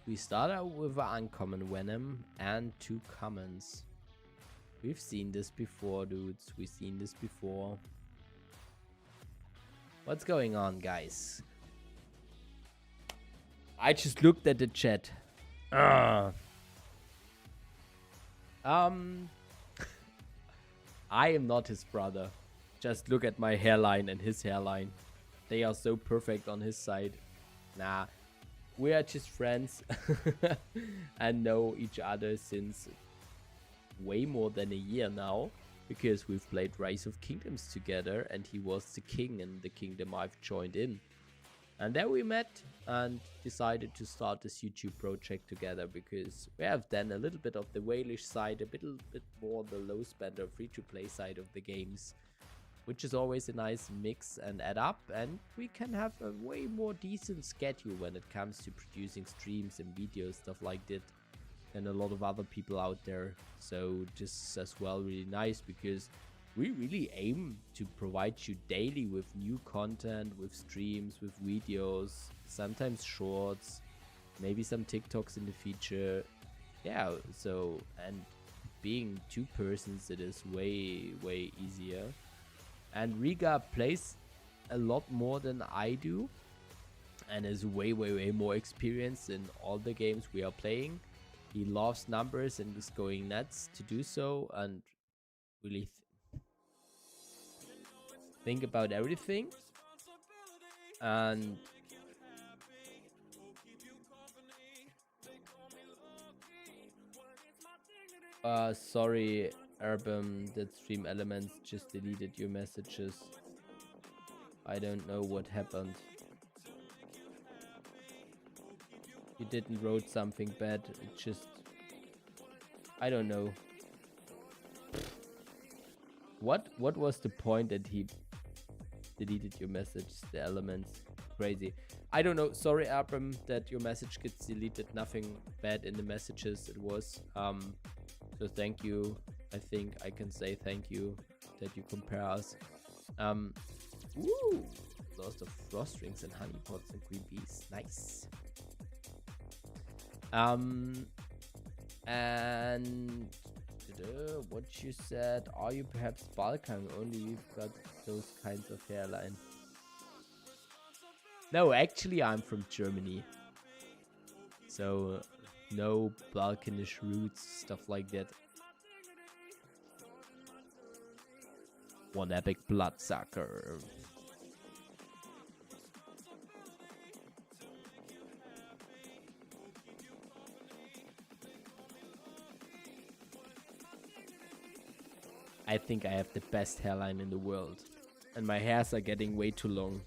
We start out with an uncommon Venom and 2 commons. We've seen this before, dudes. We've seen this before. What's going on, guys? I just looked at the chat. I am not his brother. Just look at my hairline and his hairline. They are so perfect on his side. Nah, we are just friends and know each other since way more than a year now, because we've played Rise of Kingdoms together and he was the king in the kingdom I've joined in. And there we met and decided to start this YouTube project together, because we have then a little bit of the whalish side, a little bit more the low spender free-to-play side of the games, which is always a nice mix and add up, and we can have a way more decent schedule when it comes to producing streams and videos, stuff like that, than a lot of other people out there. So this is as well really nice, because we really aim to provide you daily with new content, with streams, with videos, sometimes shorts, maybe some TikToks in the future. Yeah, so, and being 2 persons, it is way easier. And Riga plays a lot more than I do and is way more experienced in all the games we are playing. He loves numbers and is going nuts to do so, and really think about everything. And sorry, Urban, that Stream Elements just deleted your messages. I don't know what happened. You didn't wrote something bad, it just, I don't know. What was the point that he deleted your message, the elements? Crazy. I don't know, sorry Abram, that your message gets deleted. Nothing bad in the messages, it was. So thank you. I think I can say thank you that you compare us. Ooh, lots of frost rings and honeypots and green bees. Nice. And what you said, are you perhaps Balkan? Only you've got those kinds of hairline. No, actually I'm from Germany. So no Balkanish roots, stuff like that. One epic bloodsucker. I think I have the best hairline in the world. And my hairs are getting way too long.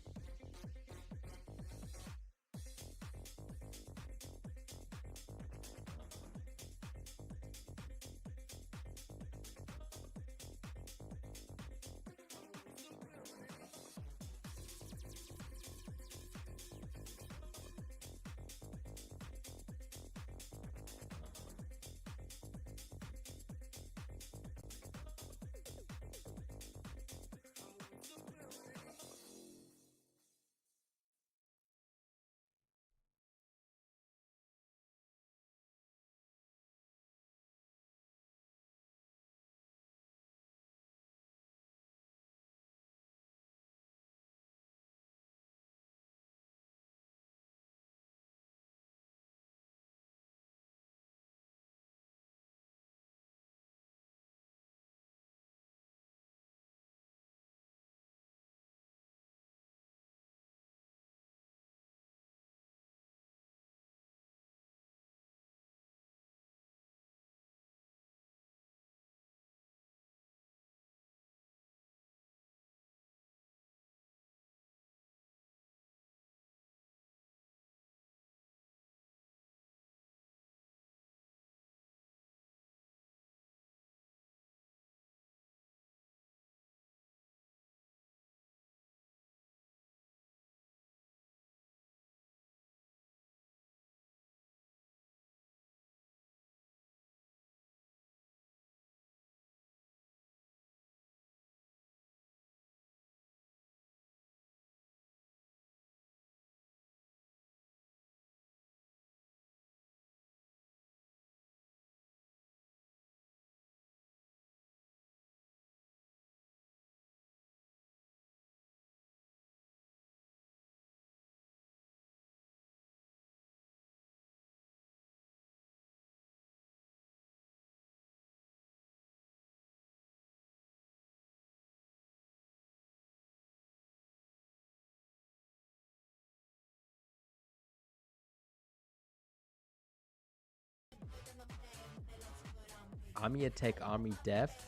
Army attack, army death.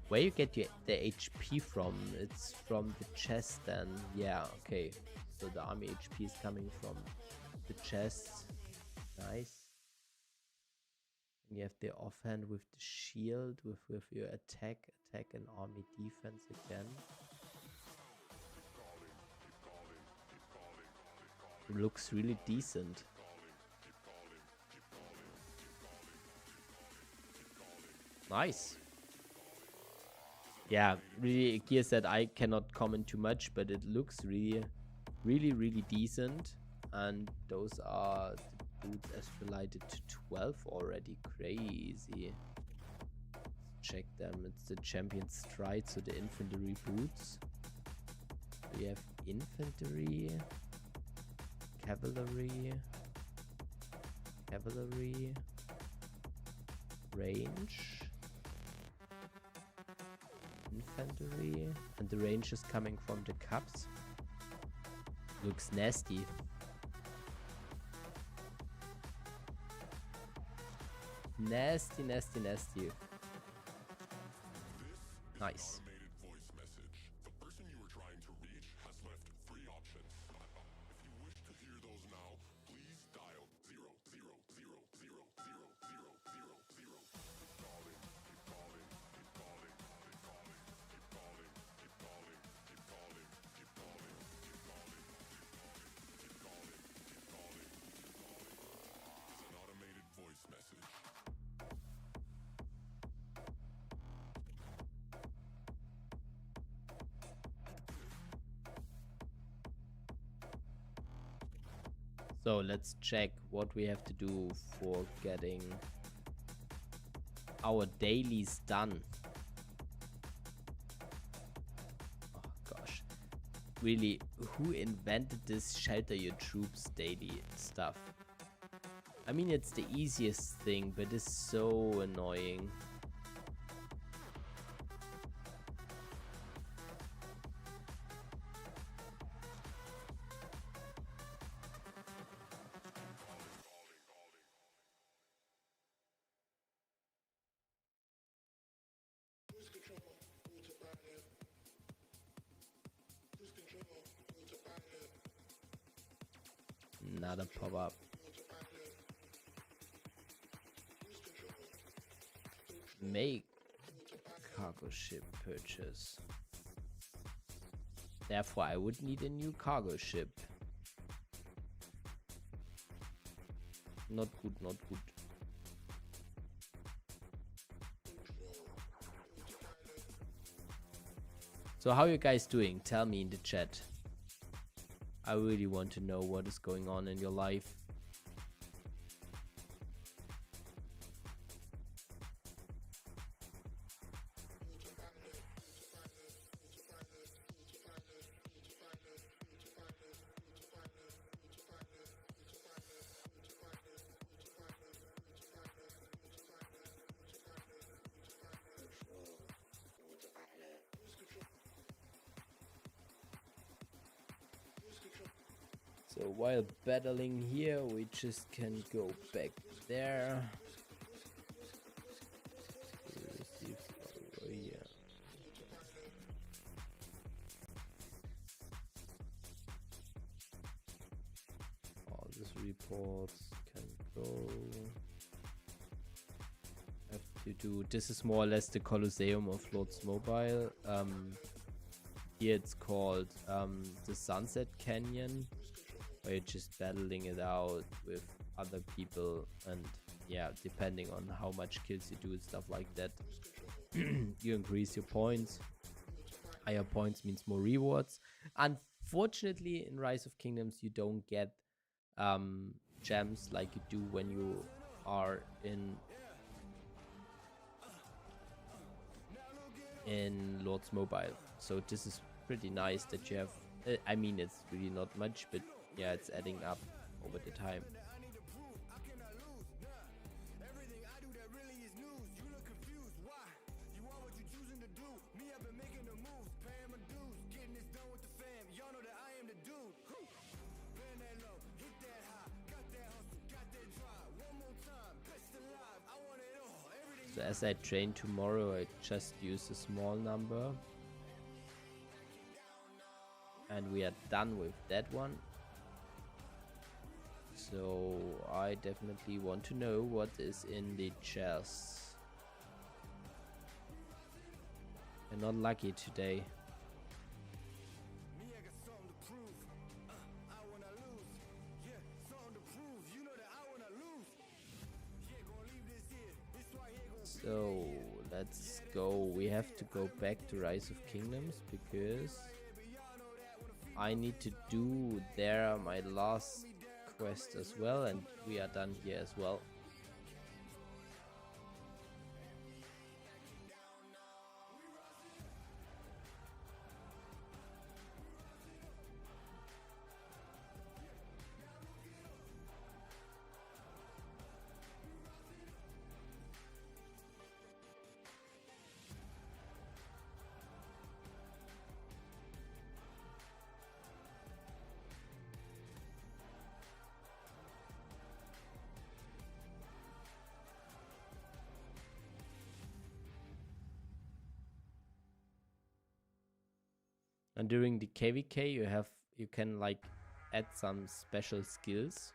Where you get the HP from? It's from the chest then. Yeah, okay. So the army HP is coming from the chest. Nice. And you have the offhand with the shield, with your attack and army defense again. Looks really decent. Nice. Yeah, really gear set I cannot comment too much, but it looks really decent. And those are the boots astralited to 12 already. Crazy. Let's check them. It's the champion stride, so the infantry boots. We have infantry, cavalry, range, infantry, and the range is coming from the cups. Looks nasty. Nasty. Nice. So let's check what we have to do for getting our dailies done. Oh gosh. Really, who invented this shelter your troops daily stuff? I mean, it's the easiest thing, but it's so annoying. Another pop-up. Make cargo ship purchase. Therefore, I would need a new cargo ship. Not good, not good. So how are you guys doing? Tell me in the chat. I really want to know what is going on in your life. So while battling here, we just can go back there. All these reports can go. Have to do. This is more or less the Coliseum of Lordsmobile. Here it's called the Sunset Canyon, where you're just battling it out with other people, and yeah, depending on how much kills you do and stuff like that, you increase your points. Higher points means more rewards. Unfortunately, in Rise of Kingdoms, you don't get gems like you do when you are in Lordsmobile. So this is pretty nice that you have. I mean, it's really not much, but yeah, it's adding up over the time. So as I train tomorrow, I just use a small number. And we are done with that one. So I definitely want to know what is in the chest. I'm not lucky today. So let's go. We have to go back to Rise of Kingdoms because I need to do there my last quest as well, and we are done here as well. And during the KVK you can like add some special skills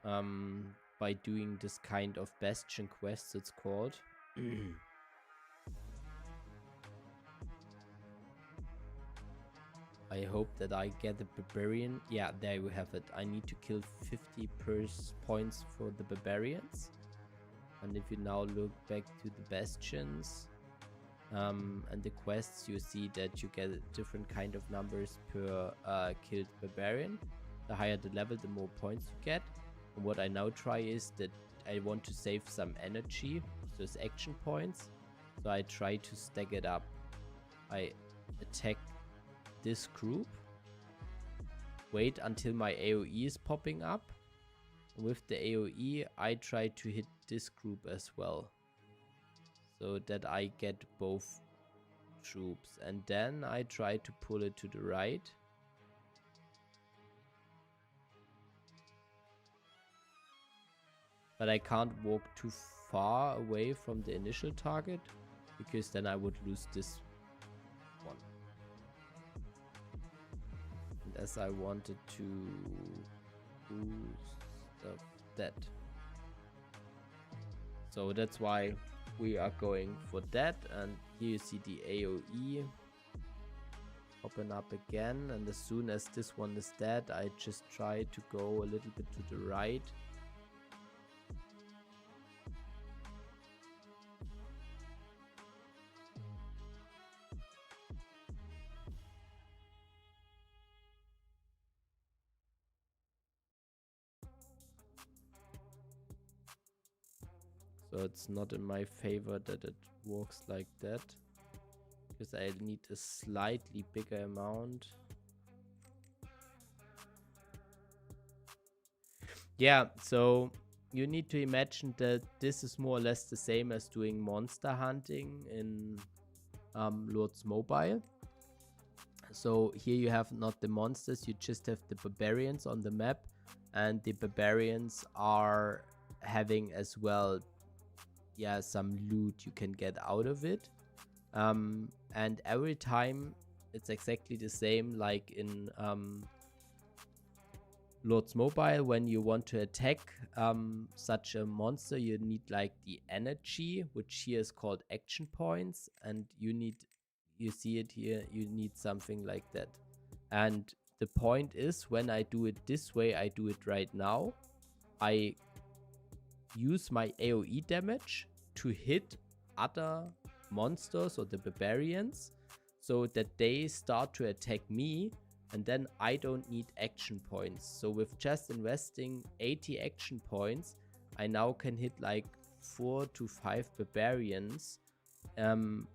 by doing this kind of Bastion quests, it's called. I hope that I get the barbarian. Yeah, there we have it. I need to kill 50 points for the barbarians. And if you now look back to the bastions and the quests, you see that you get different kind of numbers per killed barbarian. The higher the level, the more points you get. And what I now try is that I want to save some energy, so it's action points. So I try to stack it up. I attack this group, wait until my AoE is popping up. With the AoE, I try to hit this group as well, so that I get both troops, and then I try to pull it to the right. But I can't walk too far away from the initial target, because then I would lose this one. And as I wanted to boost that. So that's why we are going for that. And here you see the AoE open up again, and as soon as this one is dead, I just try to go a little bit to the right. So it's not in my favor that it works like that, because I need a slightly bigger amount. Yeah, so you need to imagine that this is more or less the same as doing monster hunting in Lord's Mobile. So here you have not the monsters, you just have the barbarians on the map, and the barbarians are having as well, yeah, some loot you can get out of it. And every time it's exactly the same like in Lord's Mobile. When you want to attack such a monster, you need like the energy, which here is called action points, and you see it here, you need something like that. And the point is, when I do it this way, I do it right now, I use my AoE damage to hit other monsters or the barbarians, so that they start to attack me, and then I don't need action points. So with just investing 80 action points, I now can hit like 4 to 5 barbarians,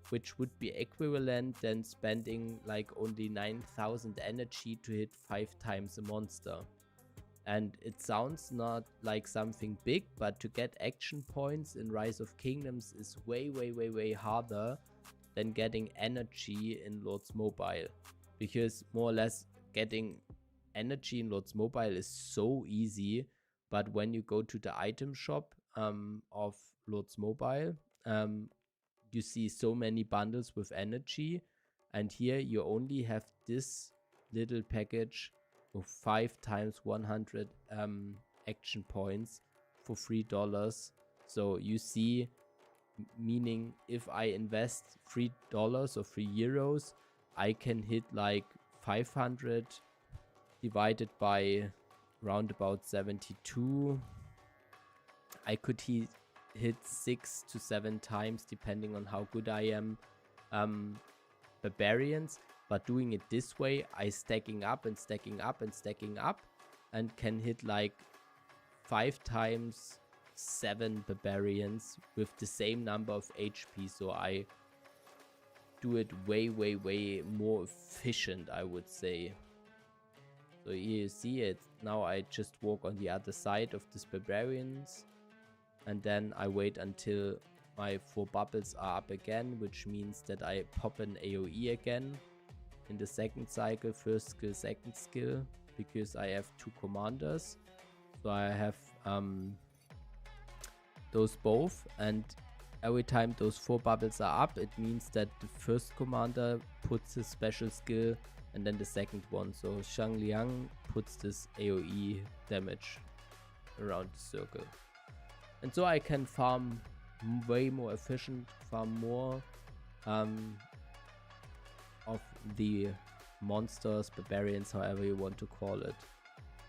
which would be equivalent than spending like only 9,000 energy to hit 5 times a monster. And it sounds not like something big, but to get action points in Rise of Kingdoms is way harder than getting energy in Lord's Mobile. Because more or less getting energy in Lord's Mobile is so easy, but when you go to the item shop of lordsmobile, you see so many bundles with energy, and here you only have this little package of 5 times 100 action points for $3. So you see, meaning if I invest $3 or €3, I can hit like 500 divided by round about 72. I could hit 6 to 7 times depending on how good I am barbarians, but doing it this way, I stacking up and stacking up and stacking up, and can hit like 5 times 7 barbarians with the same number of HP. So I do it way more efficient, I would say. So here you see it. Now I just walk on the other side of this barbarians, and then I wait until my 4 bubbles are up again, which means that I pop an AoE again in the second cycle, first skill, second skill, because I have 2 commanders. So I have those both, and every time those 4 bubbles are up, it means that the first commander puts his special skill and then the second one. So Shang Liang puts this AoE damage around the circle. And so I can farm way more efficient, farm more of the monsters, barbarians, however you want to call it.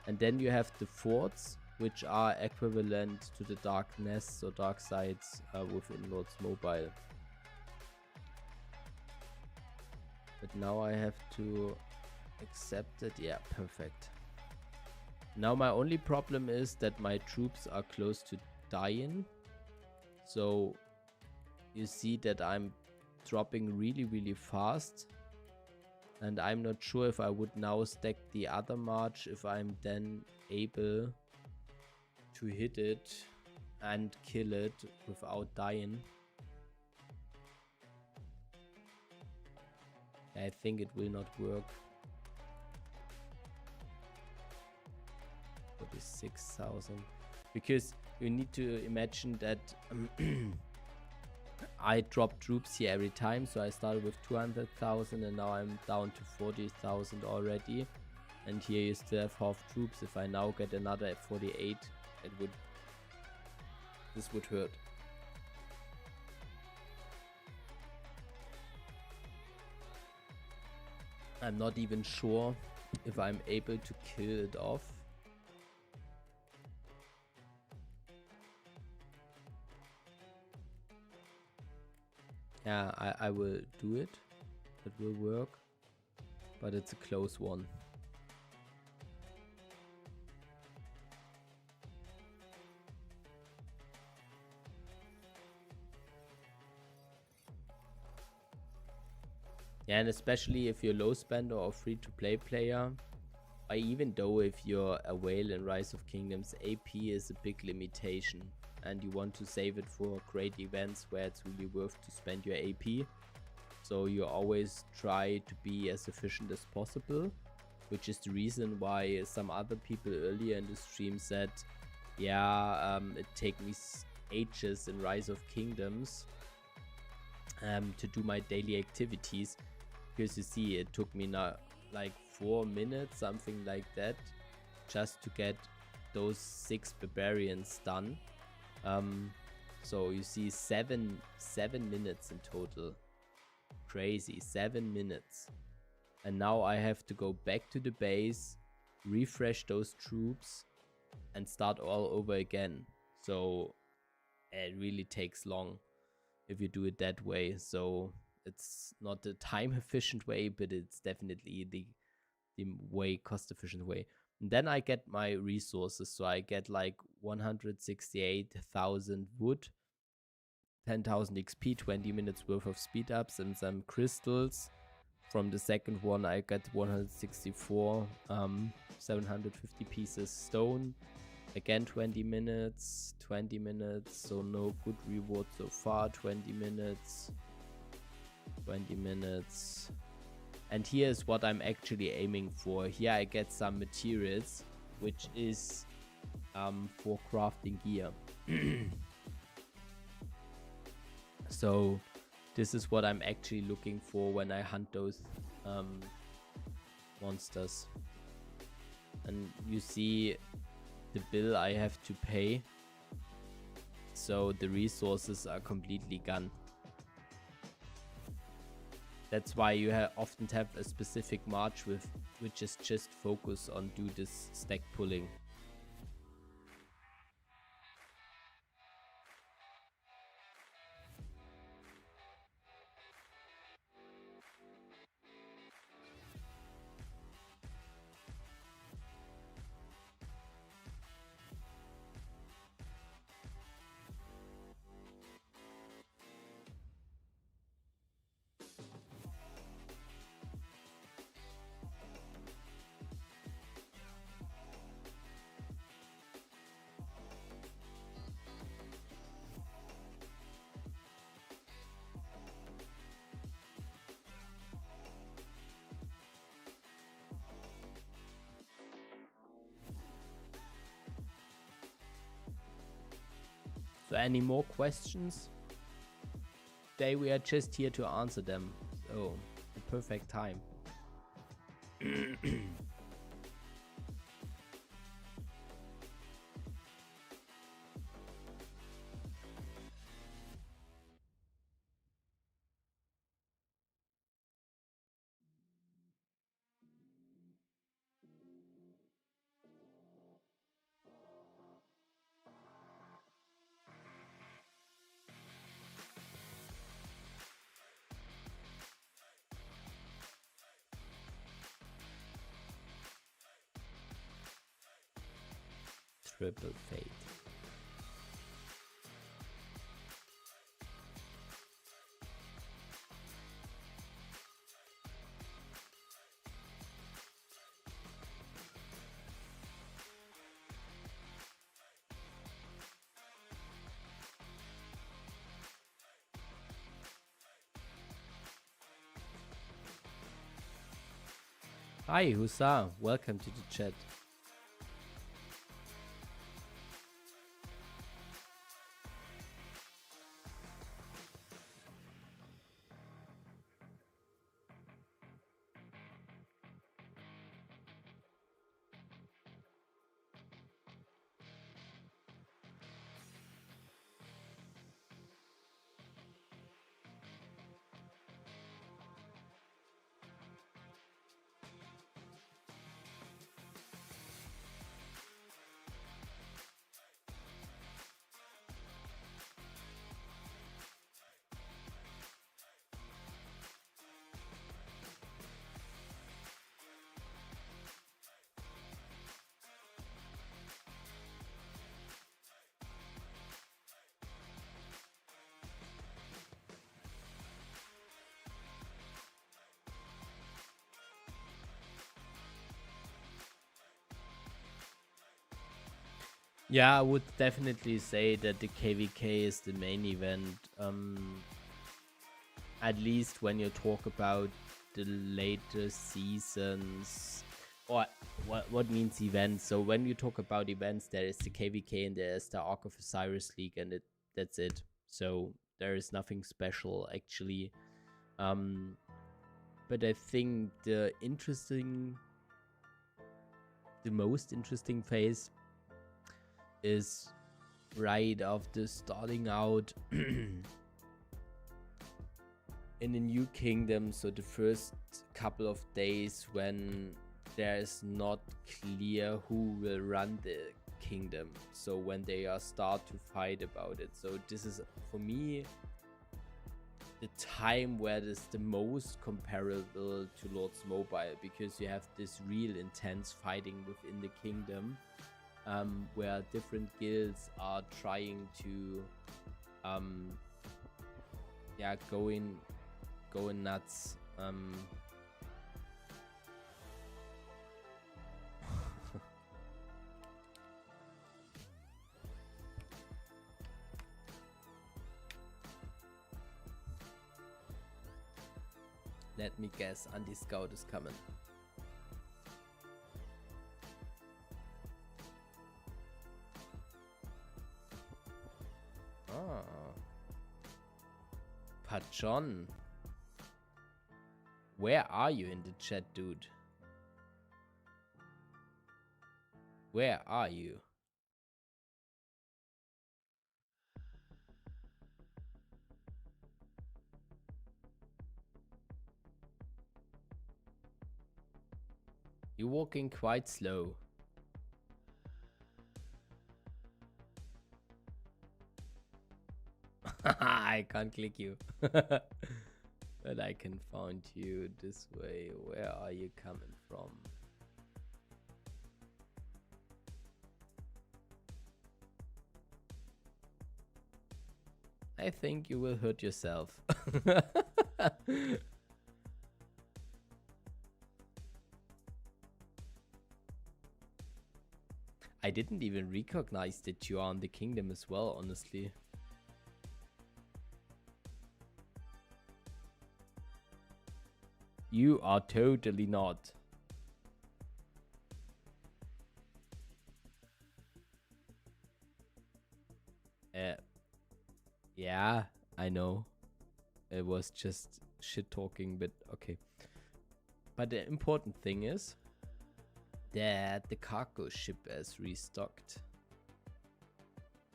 And then you have the forts, which are equivalent to the darkness or dark sides within lordsmobile. But now I have to accept it. Yeah, perfect. Now my only problem is that my troops are close to dying. So you see that I'm dropping really fast. And I'm not sure if I would now stack the other march, if I'm then able to hit it and kill it without dying. I think it will not work. 46,000. Because you need to imagine that I drop troops here every time. So I started with 200,000 and now I'm down to 40,000 already. And here you still have half troops. If I now get another at 48, this would hurt. I'm not even sure if I'm able to kill it off. Yeah, I will do it. It will work. But it's a close one. Yeah, and especially if you're low spender or free to play player, or even though if you're a whale in Rise of Kingdoms, AP is a big limitation and you want to save it for great events where it's really worth to spend your AP. So you always try to be as efficient as possible, which is the reason why some other people earlier in the stream said, yeah, it takes me ages in Rise of Kingdoms to do my daily activities. Because you see, it took me now like 4 minutes, something like that, just to get those 6 barbarians done. So you see 7 minutes in total. Crazy, 7 minutes. And now I have to go back to the base, refresh those troops, and start all over again. So it really takes long if you do it that way. So it's not the time efficient way, but it's definitely the way cost efficient way. And then I get my resources. So I get like 168,000 wood, 10,000 XP, 20 minutes worth of speed ups, and some crystals. From the second one I got 164, 750 pieces stone. Again 20 minutes, so no good reward so far. 20 minutes. And here's what I'm actually aiming for. Here I get some materials, which is for crafting gear. So this is what I'm actually looking for when I hunt those monsters. And you see the bill I have to pay. So the resources are completely gone. That's why you often have a specific march which is just focus on do this stack pulling. So any more questions? Today we are just here to answer them. So the perfect time. Triple fate. Hi Husa, welcome to the chat. Yeah, I would definitely say that the KVK is the main event. At least when you talk about the later seasons, or what means events. So when you talk about events, there is the KVK and there is the Ark of Osiris League, and that's it. So there is nothing special actually. But I think the most interesting phase is right after starting out in a new kingdom. So the first couple of days when there is not clear who will run the kingdom, so when they start to fight about it. So this is for me the time where it is the most comparable to Lordsmobile, because you have this real intense fighting within the kingdom, where different guilds are trying to going nuts. Let me guess, anti-scout is coming. Patron. Where are you in the chat, dude? Where are you? You're walking quite slow. I can't click you. But I can find you this way. Where are you coming from? I think you will hurt yourself. I didn't even recognize that you are on the kingdom as well, honestly. You are totally not. Yeah, I know. It was just shit talking, but okay. But the important thing is that the cargo ship is restocked.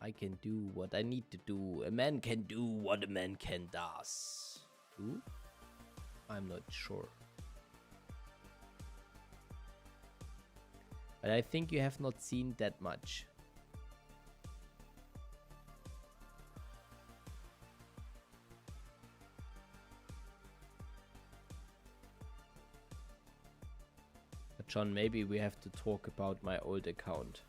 I can do what I need to do. A man can do what a man can does. Ooh. I'm not sure. But I think you have not seen that much. But John, maybe we have to talk about my old account.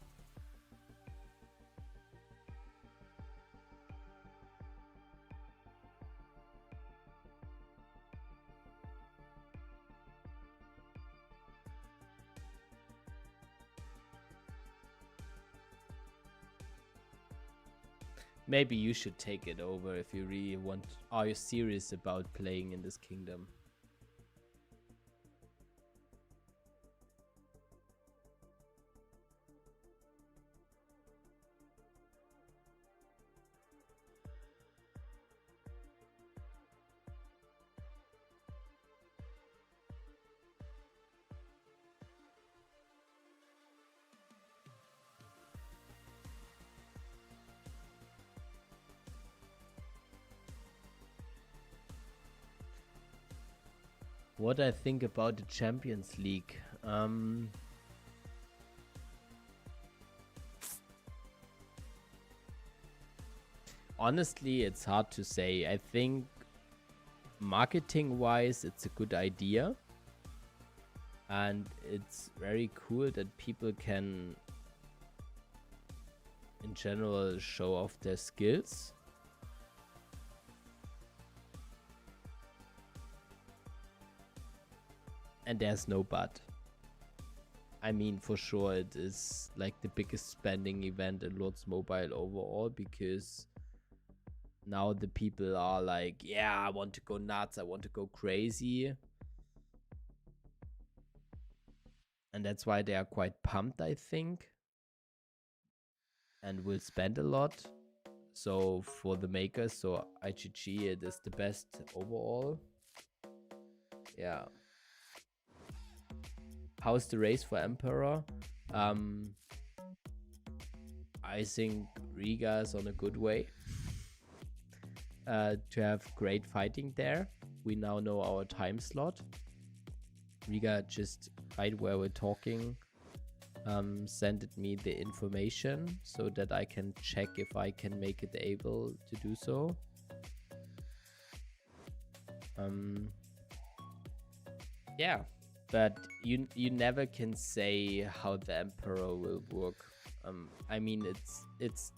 Maybe you should take it over if you really want. Are you serious about playing in this kingdom? What I think about the Champions League. Honestly, it's hard to say. I think marketing-wise, it's a good idea. And it's very cool that people can, in general, show off their skills. And there's no but. I mean, for sure, it is like the biggest spending event in Lords Mobile overall, because now the people are like, yeah, I want to go nuts, I want to go crazy. And that's why they are quite pumped, I think. And will spend a lot. So for the makers, so IGG, it is the best overall. Yeah. How's the race for Emperor? I think Riga is on a good way to have great fighting there. We now know our time slot. Riga just right where we're talking sent me the information so that I can check if I can make it able to do so. Yeah. But you never can say how the Emperor will work. I mean, it's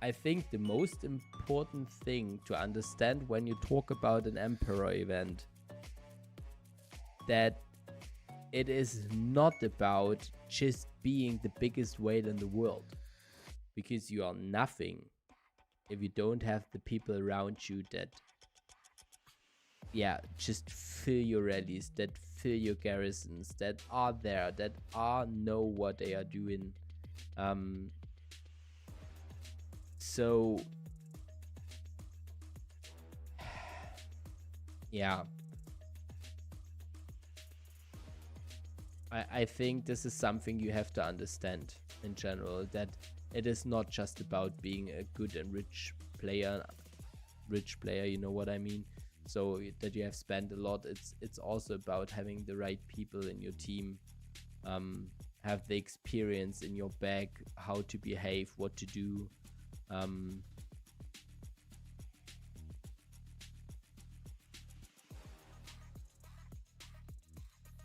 I think the most important thing to understand when you talk about an Emperor event, that it is not about just being the biggest whale in the world, because you are nothing if you don't have the people around you that just fill your rallies, that fill your garrisons, that are there, that know what they are doing. So yeah, I think this is something you have to understand in general, that it is not just about being a good and rich player, you know what I mean? So that you have spent a lot, it's also about having the right people in your team, have the experience in your bag, how to behave, what to do.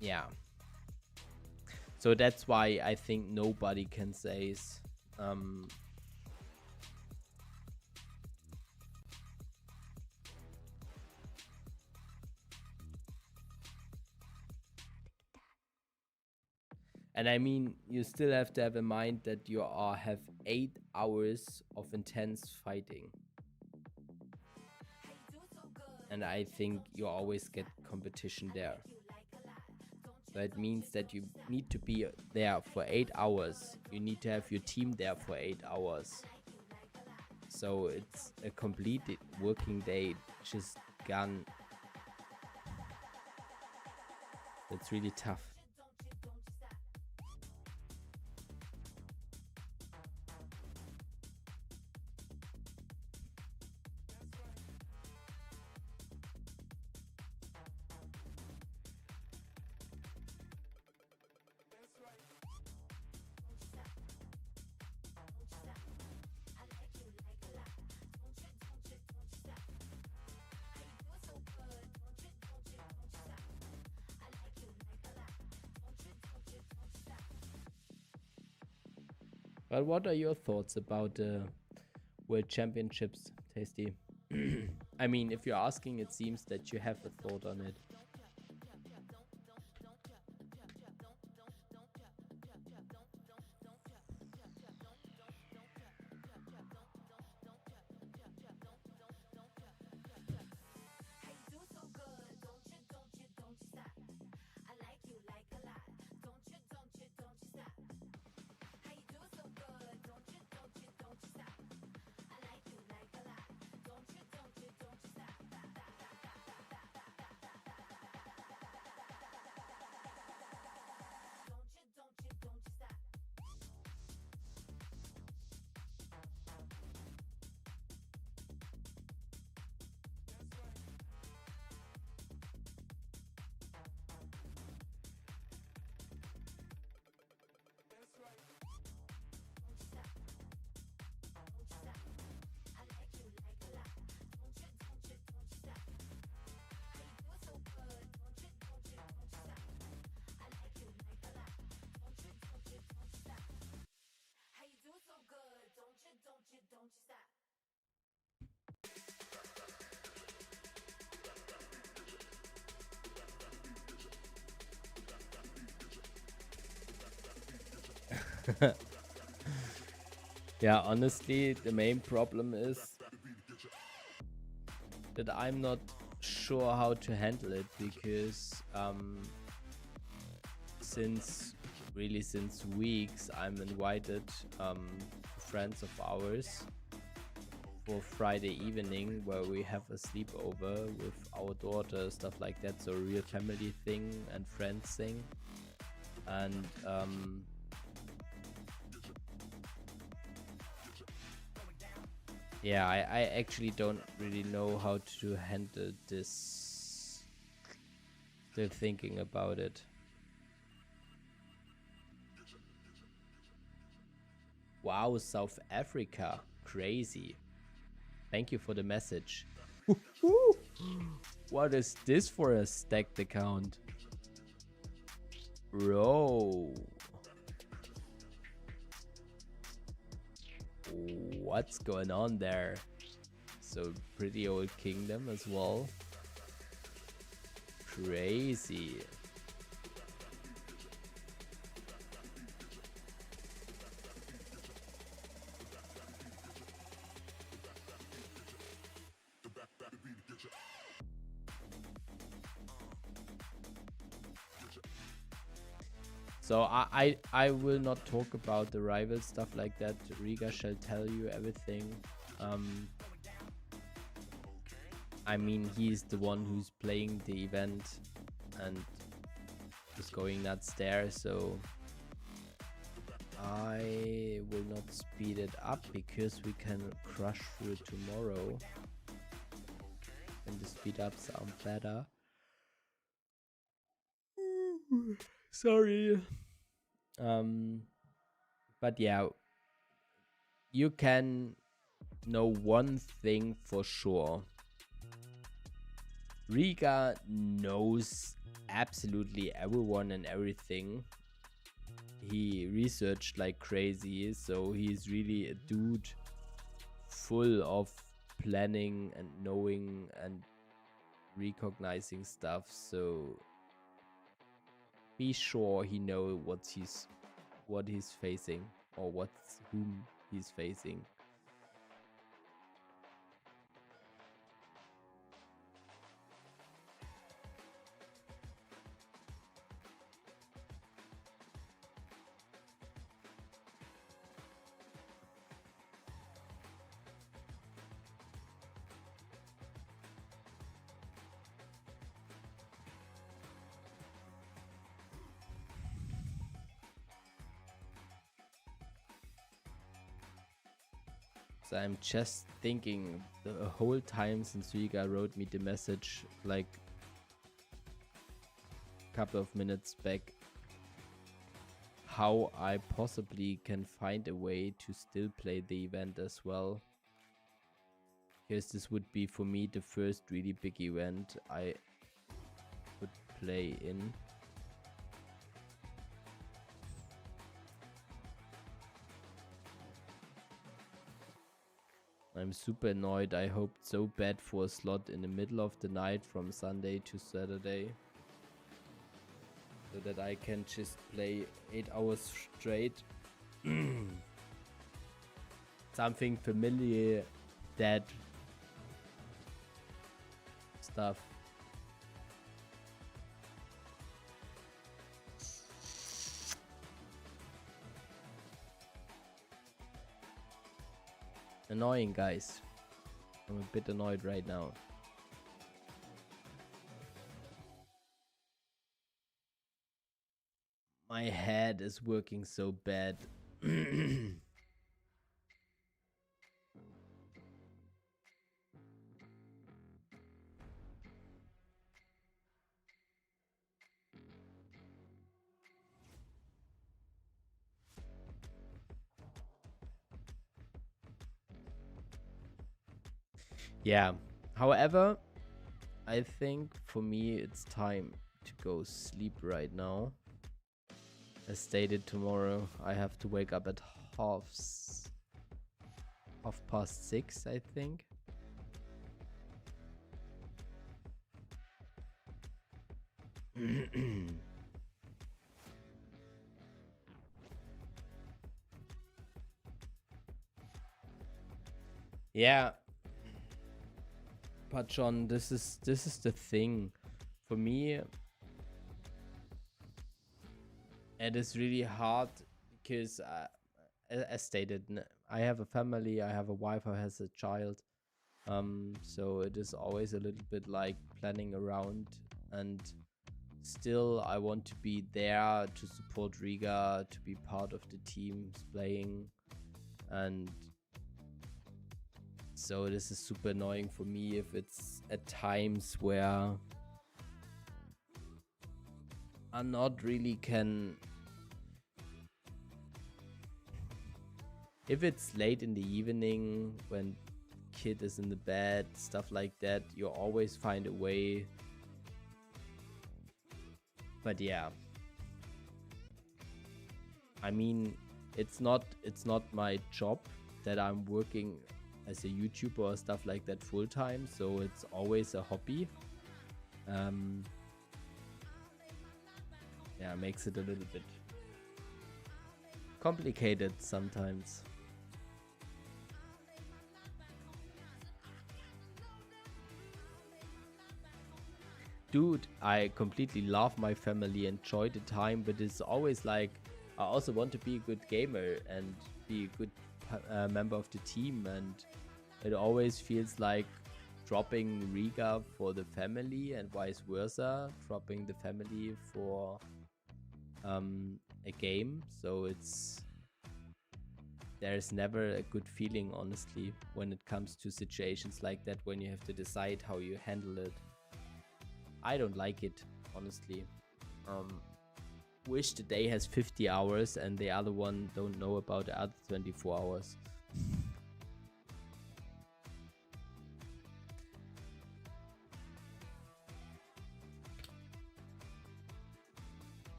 Yeah. So that's why I think nobody can say and I mean, you still have to have in mind that you have 8 hours of intense fighting. And I think you always get competition there. So it means that you need to be there for 8 hours. You need to have your team there for 8 hours. So it's a complete working day just gone. It's really tough. But what are your thoughts about the World Championships, Tasty? I mean, if you're asking, it seems that you have a thought on it. Yeah, honestly, the main problem is that I'm not sure how to handle it, because since weeks I'm invited friends of ours for Friday evening, where we have a sleepover with our daughter, stuff like that, so a real family thing and friends thing. And yeah, I actually don't really know how to handle this. Still thinking about it. Wow, South Africa. Crazy. Thank you for the message. What is this for a stacked account? Bro. What's going on there? So pretty old kingdom as well. Crazy. So I will not talk about the rival stuff like that. Riga shall tell you everything. I mean, he's the one who's playing the event and is going nuts there, so I will not speed it up because we can crush through it tomorrow. And the speed ups sound better. Sorry. But yeah, you can know one thing for sure. Riga knows absolutely everyone and everything. He researched like crazy, so he's really a dude full of planning and knowing and recognizing stuff, so be sure he knows what he's facing or whom he's facing. So I'm just thinking the whole time since Riga wrote me the message like a couple of minutes back, how I possibly can find a way to still play the event as well. Because this would be for me the first really big event I would play in. I'm super annoyed. I hoped so bad for a slot in the middle of the night from Sunday to Saturday, so that I can just play 8 hours straight. Something familiar, that stuff. Annoying, guys. I'm a bit annoyed right now. My head is working so bad. Yeah, however, I think for me it's time to go sleep right now. As stated, tomorrow I have to wake up at half past 6, I think. Yeah, but John, this is the thing for me. It is really hard because, as stated, I have a family, I have a wife who has a child, so it is always a little bit like planning around, and still I want to be there to support Riga, to be part of the teams playing, and so this is super annoying for me if it's at times where I not really can. If it's late in the evening when kid is in the bed, stuff like that, you always find a way. But yeah, I mean, it's not my job that I'm working as a YouTuber or stuff like that full time, so it's always a hobby. Yeah, makes it a little bit complicated sometimes. Dude, I completely love my family, enjoy the time, but it's always like I also want to be a good gamer and be a good member of the team, and it always feels like dropping Riga for the family and vice versa, dropping the family for a game. So there's never a good feeling, honestly, when it comes to situations like that, when you have to decide how you handle it. I don't like it, honestly. Wish the day has 50 hours and the other one don't know about the other 24 hours.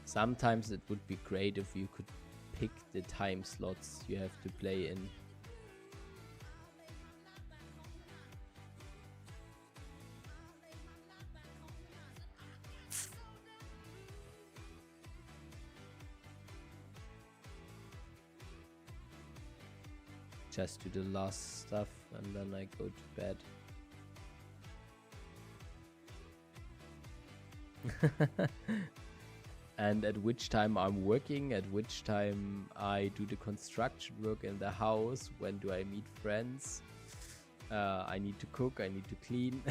Sometimes it would be great if you could pick the time slots you have to play in. Just do the last stuff and then I go to bed. And at which time I'm working, at which time I do the construction work in the house, when do I meet friends, I need to cook, I need to clean.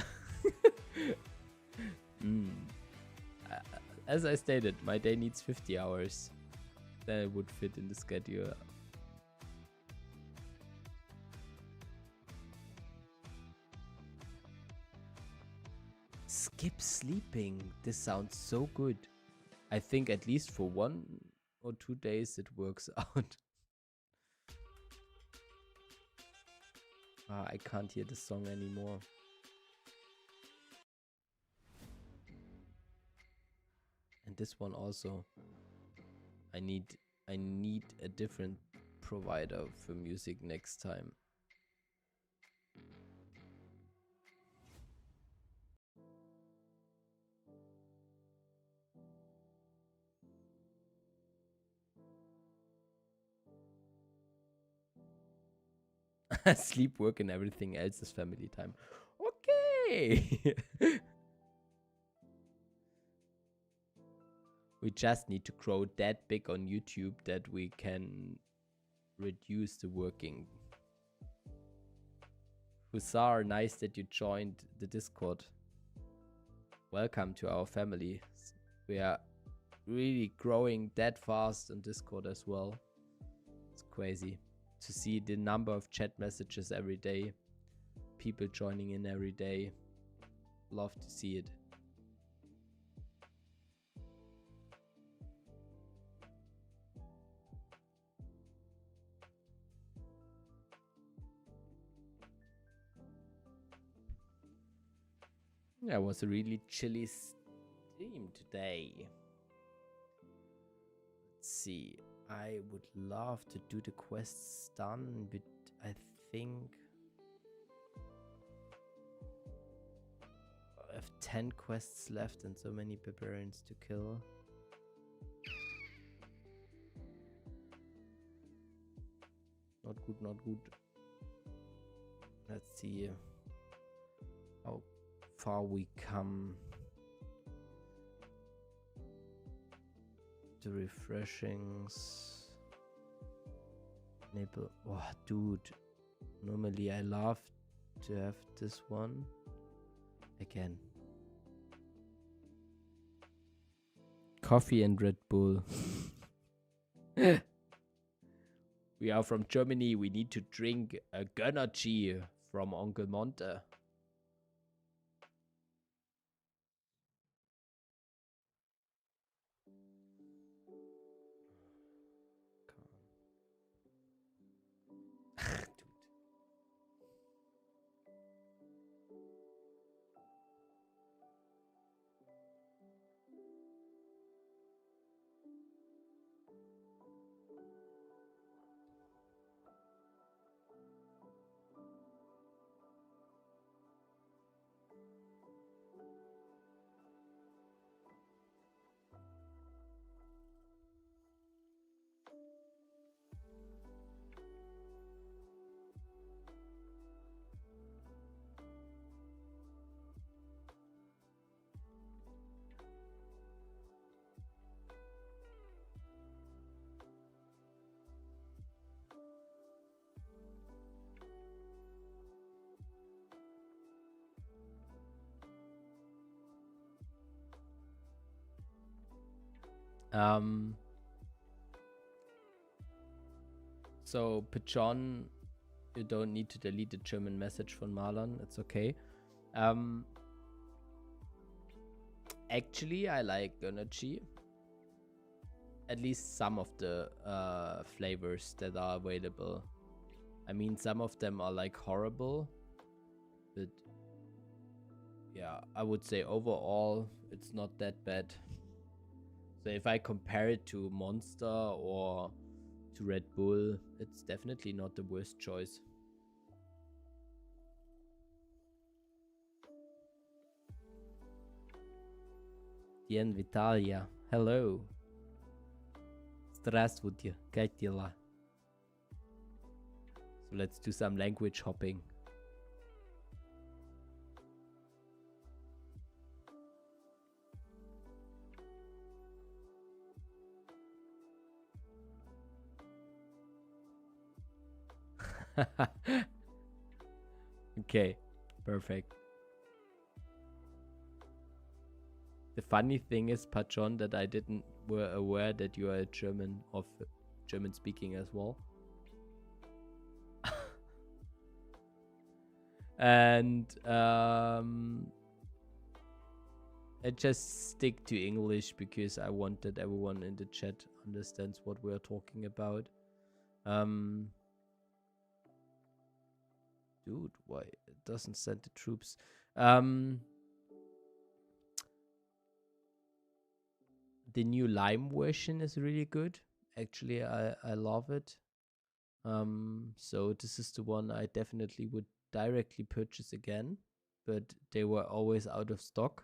As I stated, my day needs 50 hours. Then it would fit in the schedule. Skip sleeping. This sounds so good. I think at least for 1 or 2 days it works out. I can't hear the song anymore. And this one also. I need a different provider for music next time. Sleep, work, and everything else is family time. Okay. We just need to grow that big on YouTube that we can reduce the working. Hussar, nice that you joined the Discord. Welcome to our family. We are really growing that fast on Discord as well. It's crazy to see the number of chat messages every day, people joining in every day. Love to see it. Yeah, it was a really chilly stream today. Let's see. I would love to do the quests done, but I think I have 10 quests left and so many barbarians to kill. Not good, not good. Let's see how far we come. The refreshings. Nipple. Oh, dude. Normally I love to have this one. Again. Coffee and Red Bull. We are from Germany. We need to drink a Gönnergy from Onkel Monte. Um, so, Pichon, you don't need to delete the German message from Marlon. It's okay. Actually, I like energy. At least some of the flavors that are available. I mean, some of them are like horrible, but yeah, I would say overall it's not that bad. So if I compare it to Monster or to Red Bull, it's definitely not the worst choice. Dien Vitalia, hello. Здравствуйте, как дела? So let's do some language hopping. Okay, perfect. The funny thing is, Pachon, that I didn't were aware that you are a German of German speaking as well. And I just stick to English because I want that everyone in the chat understands what we're talking about. Dude, why it doesn't send the troops? The new Lime version is really good. Actually, I love it. So this is the one I definitely would directly purchase again, but they were always out of stock.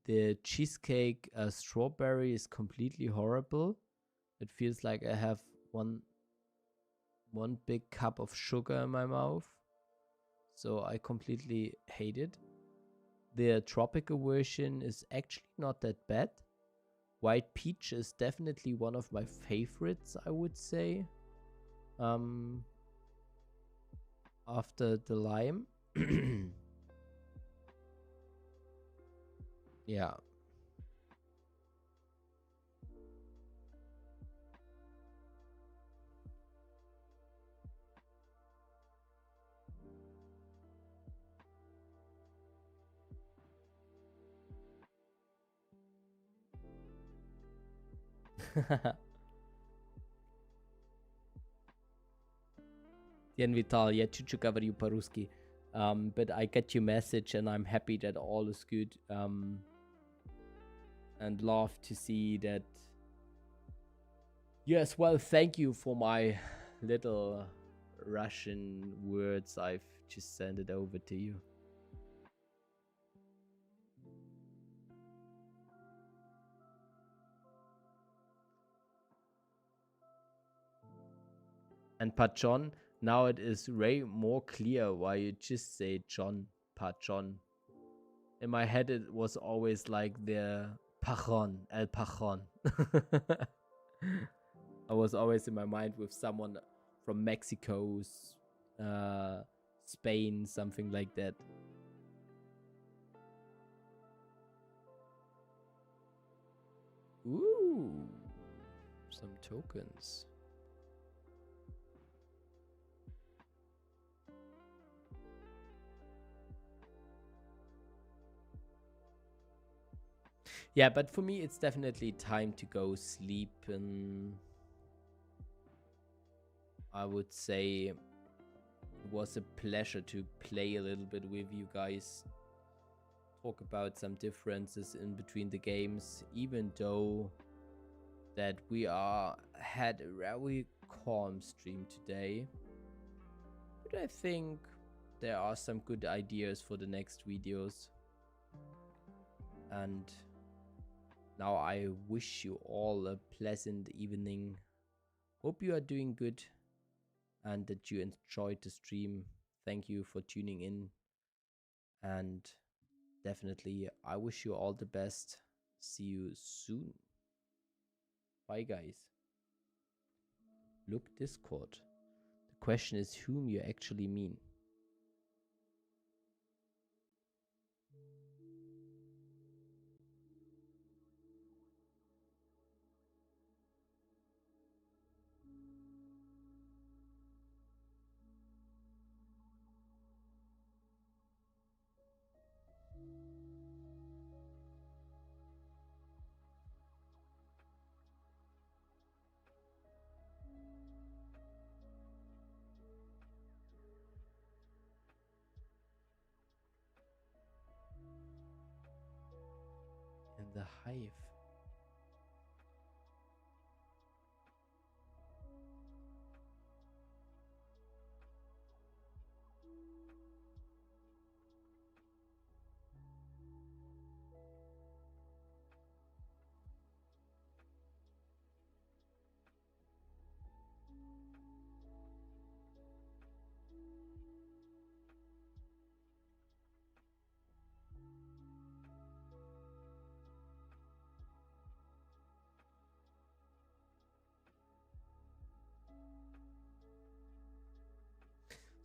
The cheesecake strawberry is completely horrible. It feels like I have one big cup of sugar in my mouth. So I completely hate it. The tropical version is actually not that bad. White peach is definitely one of my favorites, I would say. After the lime. Yeah. Dien Vital, yeah, Chuchu говорю по-русски. But I get your message and I'm happy that all is good. And love to see that. Yes, well, thank you for my little Russian words. I've just sent it over to you. And Pachon, now it is way more clear why you just say John, Pachon. In my head, it was always like the Pajon, El Pajon. I was always in my mind with someone from Mexico, Spain, something like that. Ooh, some tokens. Yeah, but for me, it's definitely time to go sleep. And I would say it was a pleasure to play a little bit with you guys. Talk about some differences in between the games, even though that we had a very calm stream today. But I think there are some good ideas for the next videos. And now I wish you all a pleasant evening. Hope you are doing good and that you enjoyed the stream. Thank you for tuning in. And definitely, I wish you all the best. See you soon. Bye, guys. Look, Discord. The question is whom you actually mean. the hive.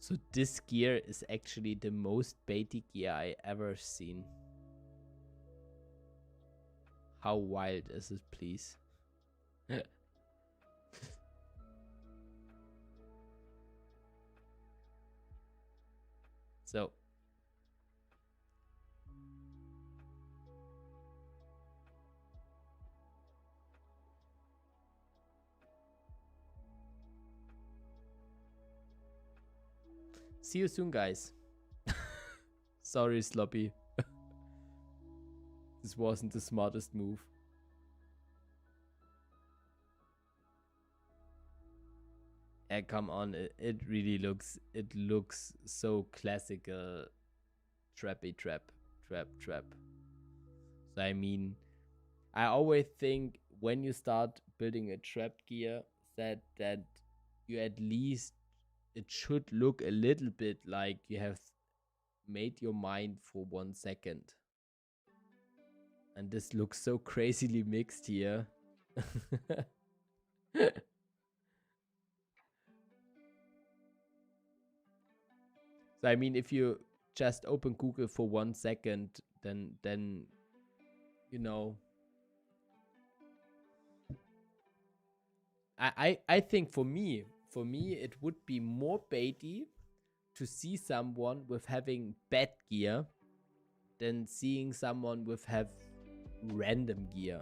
So this gear is actually the most baity gear I ever seen. How wild is it, please? So see you soon, guys. Sorry, Sloppy. This wasn't the smartest move. Come on, it really looks, it looks so classical. Trappy trap. So I mean, I always think when you start building a trap gear that you at least, it should look a little bit like you have made your mind for 1 second. And this looks so crazily mixed here. So I mean, if you just open Google for 1 second, then you know, I think for me it would be more baity to see someone with having bad gear than seeing someone with have random gear.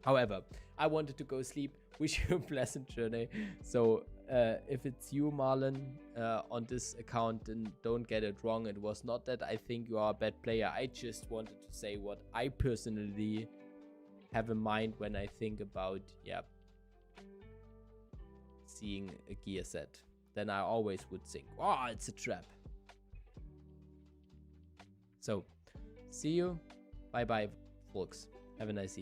However, I wanted to go sleep. Wish you a pleasant journey. So if it's you, Marlon, on this account, then don't get it wrong. It was not that I think you are a bad player. I just wanted to say what I personally have in mind when I think about, yeah, seeing a gear set. Then I always would think, oh, it's a trap. So, see you. Bye bye, folks. Have a nice evening.